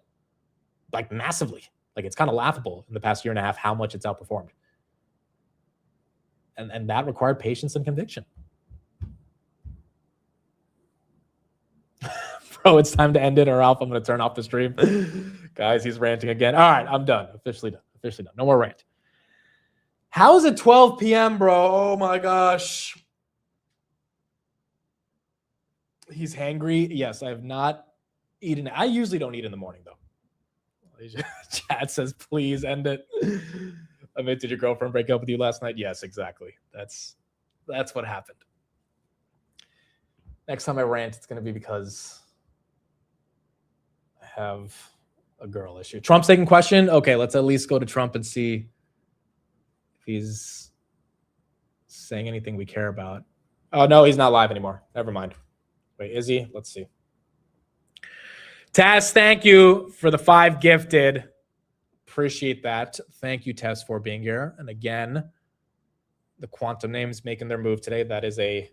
Like, massively. Like, it's kind of laughable in the past year and a half how much it's outperformed. And that required patience and conviction. Bro, it's time to end it, or else I'm going to turn off the stream. Guys, he's ranting again. All right, I'm done. Officially done. Officially done. No more rant. How is it 12 p.m., bro? Oh, my gosh. He's hangry. Yes, I have not eaten. I usually don't eat in the morning, though. Chat says, please end it. I mean, did your girlfriend break up with you last night? Yes, exactly. That's what happened. Next time I rant, it's going to be because I have a girl issue. Trump's taking question? Okay, let's at least go to Trump and see if he's saying anything we care about. Oh, no, he's not live anymore. Never mind. Wait, is he? Let's see. Taz, thank you for the 5 gifted. Appreciate that. Thank you, Tess, for being here. And again, the quantum names making their move today. That is a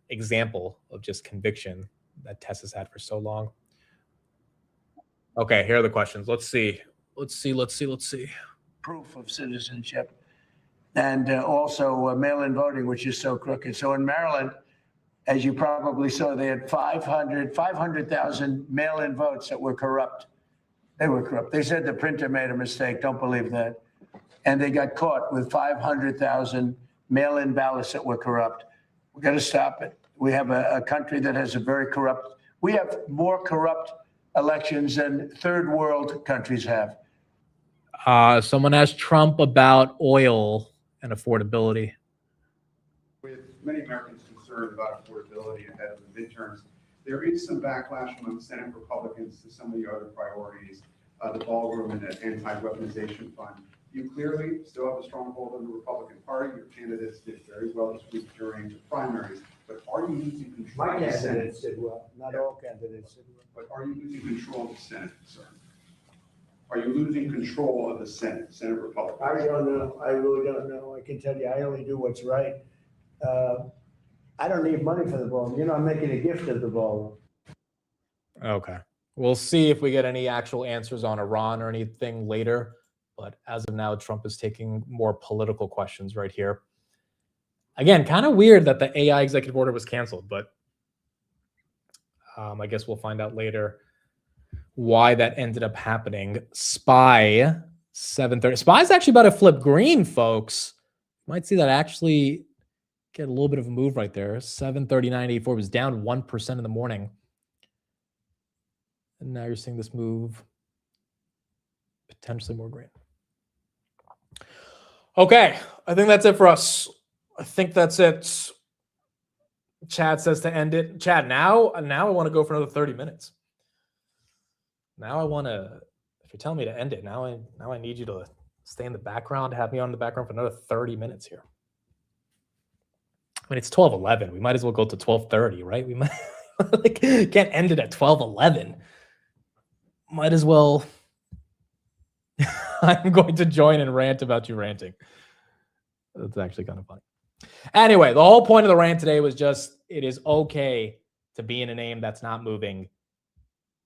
example of just conviction that Tess has had for so long. Okay, here are the questions. Let's see. Proof of citizenship, and also mail-in voting, which is so crooked. So in Maryland, as you probably saw, they had 500,000 mail-in votes that were corrupt. They were corrupt. They said the printer made a mistake. Don't believe that. And they got caught with 500,000 mail-in ballots that were corrupt. We've got to stop it. We have a country that has a very corrupt. We have more corrupt elections than third world countries have. Someone asked Trump about oil and affordability. With many Americans concerned about affordability ahead of the midterms, there is some backlash among Senate Republicans to some of the other priorities, the ballroom and the anti-weaponization fund. You clearly still have a strong hold on the Republican Party. Your candidates did very well this week during the primaries, but are you losing control of the Senate? My candidates did well. Not all candidates did well. But are you losing control of the Senate, sir? Are you losing control of the Senate, Senate Republicans? I don't know. I really don't know. I can tell you, I only do what's right. I don't need money for the ballroom. You know, I'm making a gift of the ballroom. Okay. We'll see if we get any actual answers on Iran or anything later. But as of now, Trump is taking more political questions right here. Again, kind of weird that the AI executive order was canceled, but I guess we'll find out later why that ended up happening. SPY 730. SPY is actually about to flip green, folks. Might see that actually get a little bit of a move right there. 739.84 was down 1% in the morning. And now you're seeing this move potentially more green. Okay, I think that's it for us. I think that's it. Chad says to end it. Chad, now I want to go for another 30 minutes. Now I want to, if you're telling me to end it, now I need you to stay in the background, have me on the background for another 30 minutes here. I mean, it's 12:11. We might as well go to 12:30, right? We might like can't end it at 12:11. Might as well. I'm going to join and rant about you ranting. That's actually kind of funny. Anyway, the whole point of the rant today was just it is okay to be in a name that's not moving,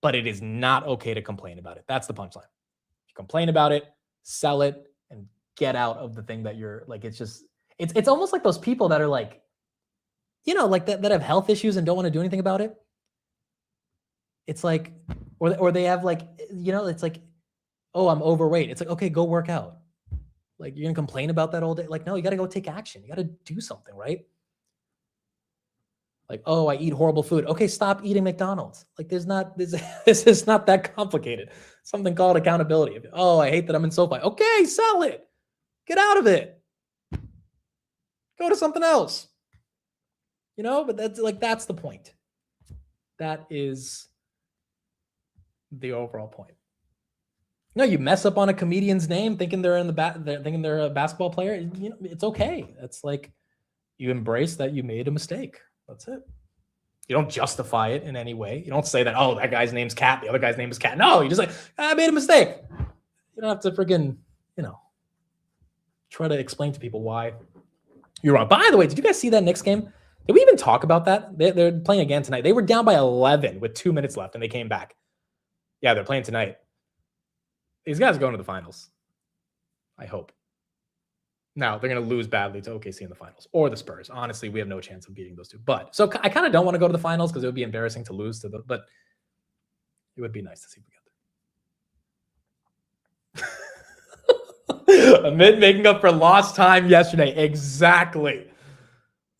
but it is not okay to complain about it. That's the punchline. If you complain about it, sell it, and get out of the thing that you're like. It's just it's almost like those people that are like, you know, like that have health issues and don't want to do anything about it. It's like, or they have like, you know, it's like, oh, I'm overweight. It's like, okay, go work out. Like, you're gonna complain about that all day? Like, no, you gotta go take action. You gotta do something, right? Like, oh, I eat horrible food. Okay, stop eating McDonald's. Like, this is not that complicated. Something called accountability. Oh, I hate that I'm in SoFi. Okay, sell it. Get out of it. Go to something else. You know, but that's the point. That is the overall point. No, you mess up on a comedian's name thinking they're thinking they're a basketball player. You know, it's okay. That's like you embrace that you made a mistake. That's it. You don't justify it in any way. You don't say that, oh, that guy's name's Cat, the other guy's name is Cat. No, you just like, I made a mistake. You don't have to freaking, you know, try to explain to people why you're wrong. By the way, did you guys see that Knicks game? Did we even talk about that? They're playing again tonight. They were down by 11 with 2 minutes left, and they came back. Yeah, they're playing tonight. These guys are going to the finals. I hope. Now, they're going to lose badly to OKC in the finals or the Spurs. Honestly, we have no chance of beating those two. But so I kind of don't want to go to the finals because it would be embarrassing to lose to the, but it would be nice to see if we get there. Amid making up for lost time yesterday. Exactly.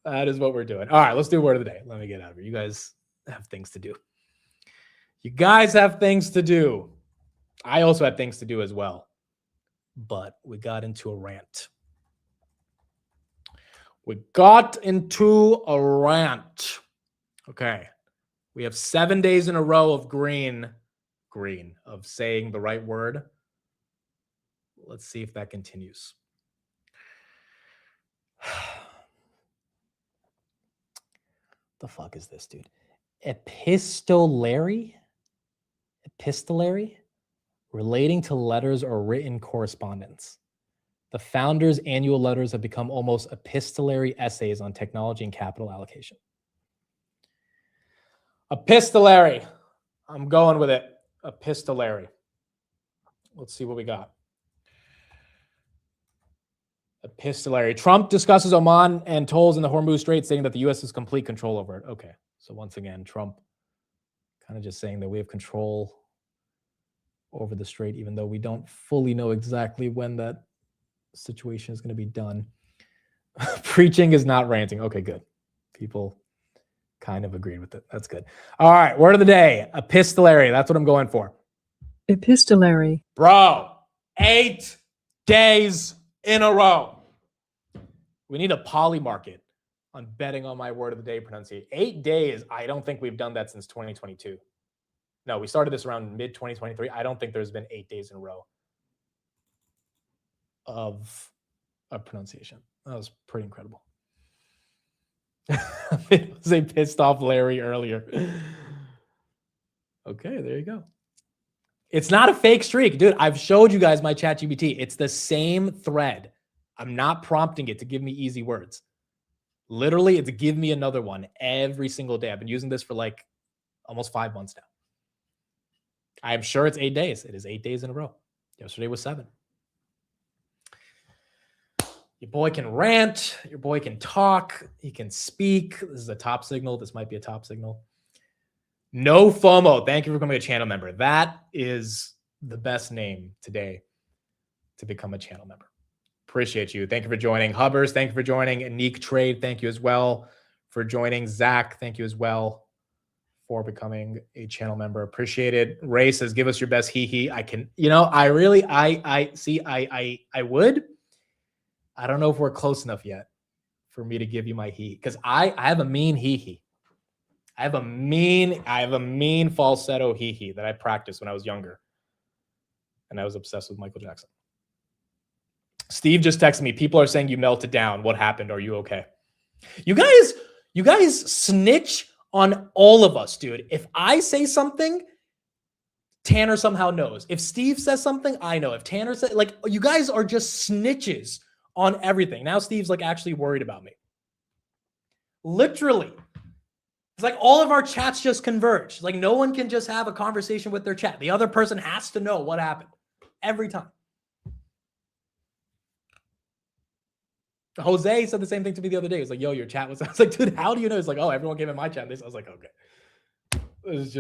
That is what we're doing. All right, let's do word of the day. Let me get out of here. You guys have things to do. You guys have things to do. I also had things to do as well. But we got into a rant. We got into a rant. Okay. We have 7 days in a row of green, of saying the right word. Let's see if that continues. The fuck is this, dude? Epistolary? Relating to letters or written correspondence. The founders' annual letters have become almost epistolary essays on technology and capital allocation. Epistolary. I'm going with it. Epistolary. Let's see what we got. Epistolary. Trump discusses Oman and tolls in the Hormuz Strait, saying that the U.S. has complete control over it. Okay. So once again, Trump kind of just saying that we have control over the strait, even though we don't fully know exactly when that situation is going to be done. Preaching is not ranting. Okay, good. People kind of agreed with it. That's good. All right, word of the day. Epistolary. That's what I'm going for. Epistolary. Bro, 8 days in a row. We need a poly market on betting on my word of the day pronunciation. 8 days. I don't think we've done that since 2022. No, we started this around mid-2023. I don't think there's been 8 days in a row of a pronunciation. That was pretty incredible. It was a pissed off Larry earlier. Okay, there you go. It's not a fake streak. Dude, I've showed you guys my ChatGPT. It's the same thread. I'm not prompting it to give me easy words. Literally, it's give me another one every single day. I've been using this for like almost 5 months now. I'm sure it's 8 days. It is 8 days in a row. Yesterday was 7. Your boy can rant. Your boy can talk. He can speak. This is a top signal. This might be a top signal. No FOMO. Thank you for becoming a channel member. That is the best name today to become a channel member. Appreciate you. Thank you for joining. Hubbers, thank you for joining. Unique Trade, thank you as well for joining. Zach, thank you as well for becoming a channel member. Appreciate it. Ray says, give us your best hee. I can, I really, I would. I don't know if we're close enough yet for me to give you my hee, because I have a mean hee. I have a mean falsetto hee that I practiced when I was younger. And I was obsessed with Michael Jackson. Steve just texted me. People are saying you melted down. What happened? Are you okay? You guys snitch on all of us, dude. If I say something, Tanner somehow knows. If Steve says something, I know. If Tanner says, like, you guys are just snitches on everything. Now Steve's like actually worried about me. Literally. It's like all of our chats just converge. Like no one can just have a conversation with their chat. The other person has to know what happened every time. Jose said the same thing to me the other day. He was like, yo, your chat was, I was like, dude, how do you know? He's like, oh, everyone came in my chat. I was like, okay. This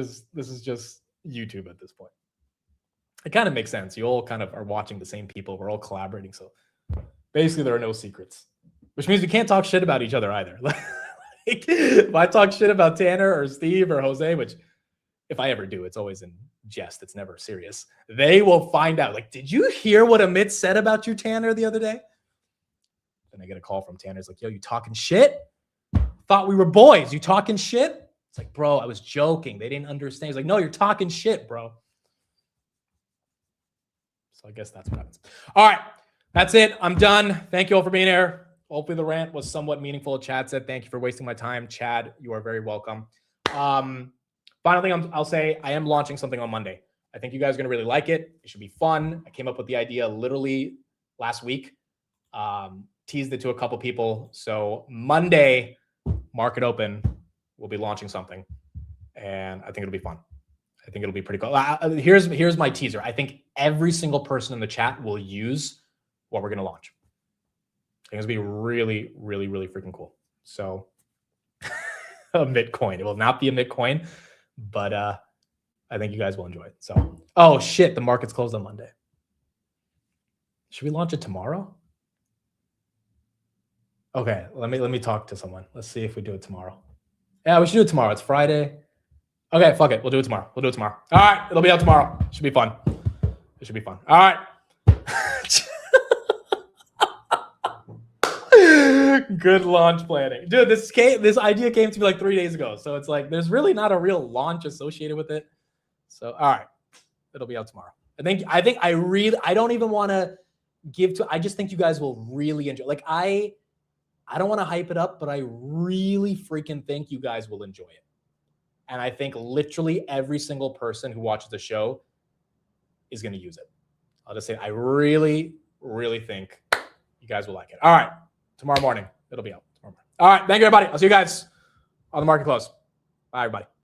is just YouTube at this point. It kind of makes sense. You all kind of are watching the same people. We're all collaborating. So basically there are no secrets, which means we can't talk shit about each other either. Like, if I talk shit about Tanner or Steve or Jose, which if I ever do, it's always in jest. It's never serious. They will find out. Like, did you hear what Amit said about you, Tanner, the other day? Then I get a call from Tanner. He's like, yo, you talking shit? Thought we were boys. You talking shit? It's like, bro, I was joking. They didn't understand. He's like, no, you're talking shit, bro. So I guess that's what happens. All right. That's it. I'm done. Thank you all for being here. Hopefully the rant was somewhat meaningful. Chad said, thank you for wasting my time. Chad, you are very welcome. Final thing I'll say, I am launching something on Monday. I think you guys are going to really like it. It should be fun. I came up with the idea literally last week. Teased it to a couple people. So Monday, Market Open, we'll be launching something. And I think it'll be fun. I think it'll be pretty cool. Here's my teaser. I think every single person in the chat will use what we're going to launch. I think it's going to be really, really, really freaking cool. So a Bitcoin. It will not be a Bitcoin, but I think you guys will enjoy it. So, oh shit, the market's closed on Monday. Should we launch it tomorrow? Okay, let me talk to someone. Let's see if we do it tomorrow. Yeah, we should do it tomorrow. It's Friday. Okay, fuck it. We'll do it tomorrow. All right, it'll be out tomorrow. It should be fun. All right. Good launch planning. Dude, this idea came to me like 3 days ago. So it's like there's really not a real launch associated with it. So all right. It'll be out tomorrow. I don't even want to I just think you guys will really enjoy. Like I don't want to hype it up, but I really freaking think you guys will enjoy it. And I think literally every single person who watches the show is going to use it. I'll just say, I really, really think you guys will like it. All right. Tomorrow morning, it'll be out. All right. Thank you, everybody. I'll see you guys on the market close. Bye, everybody.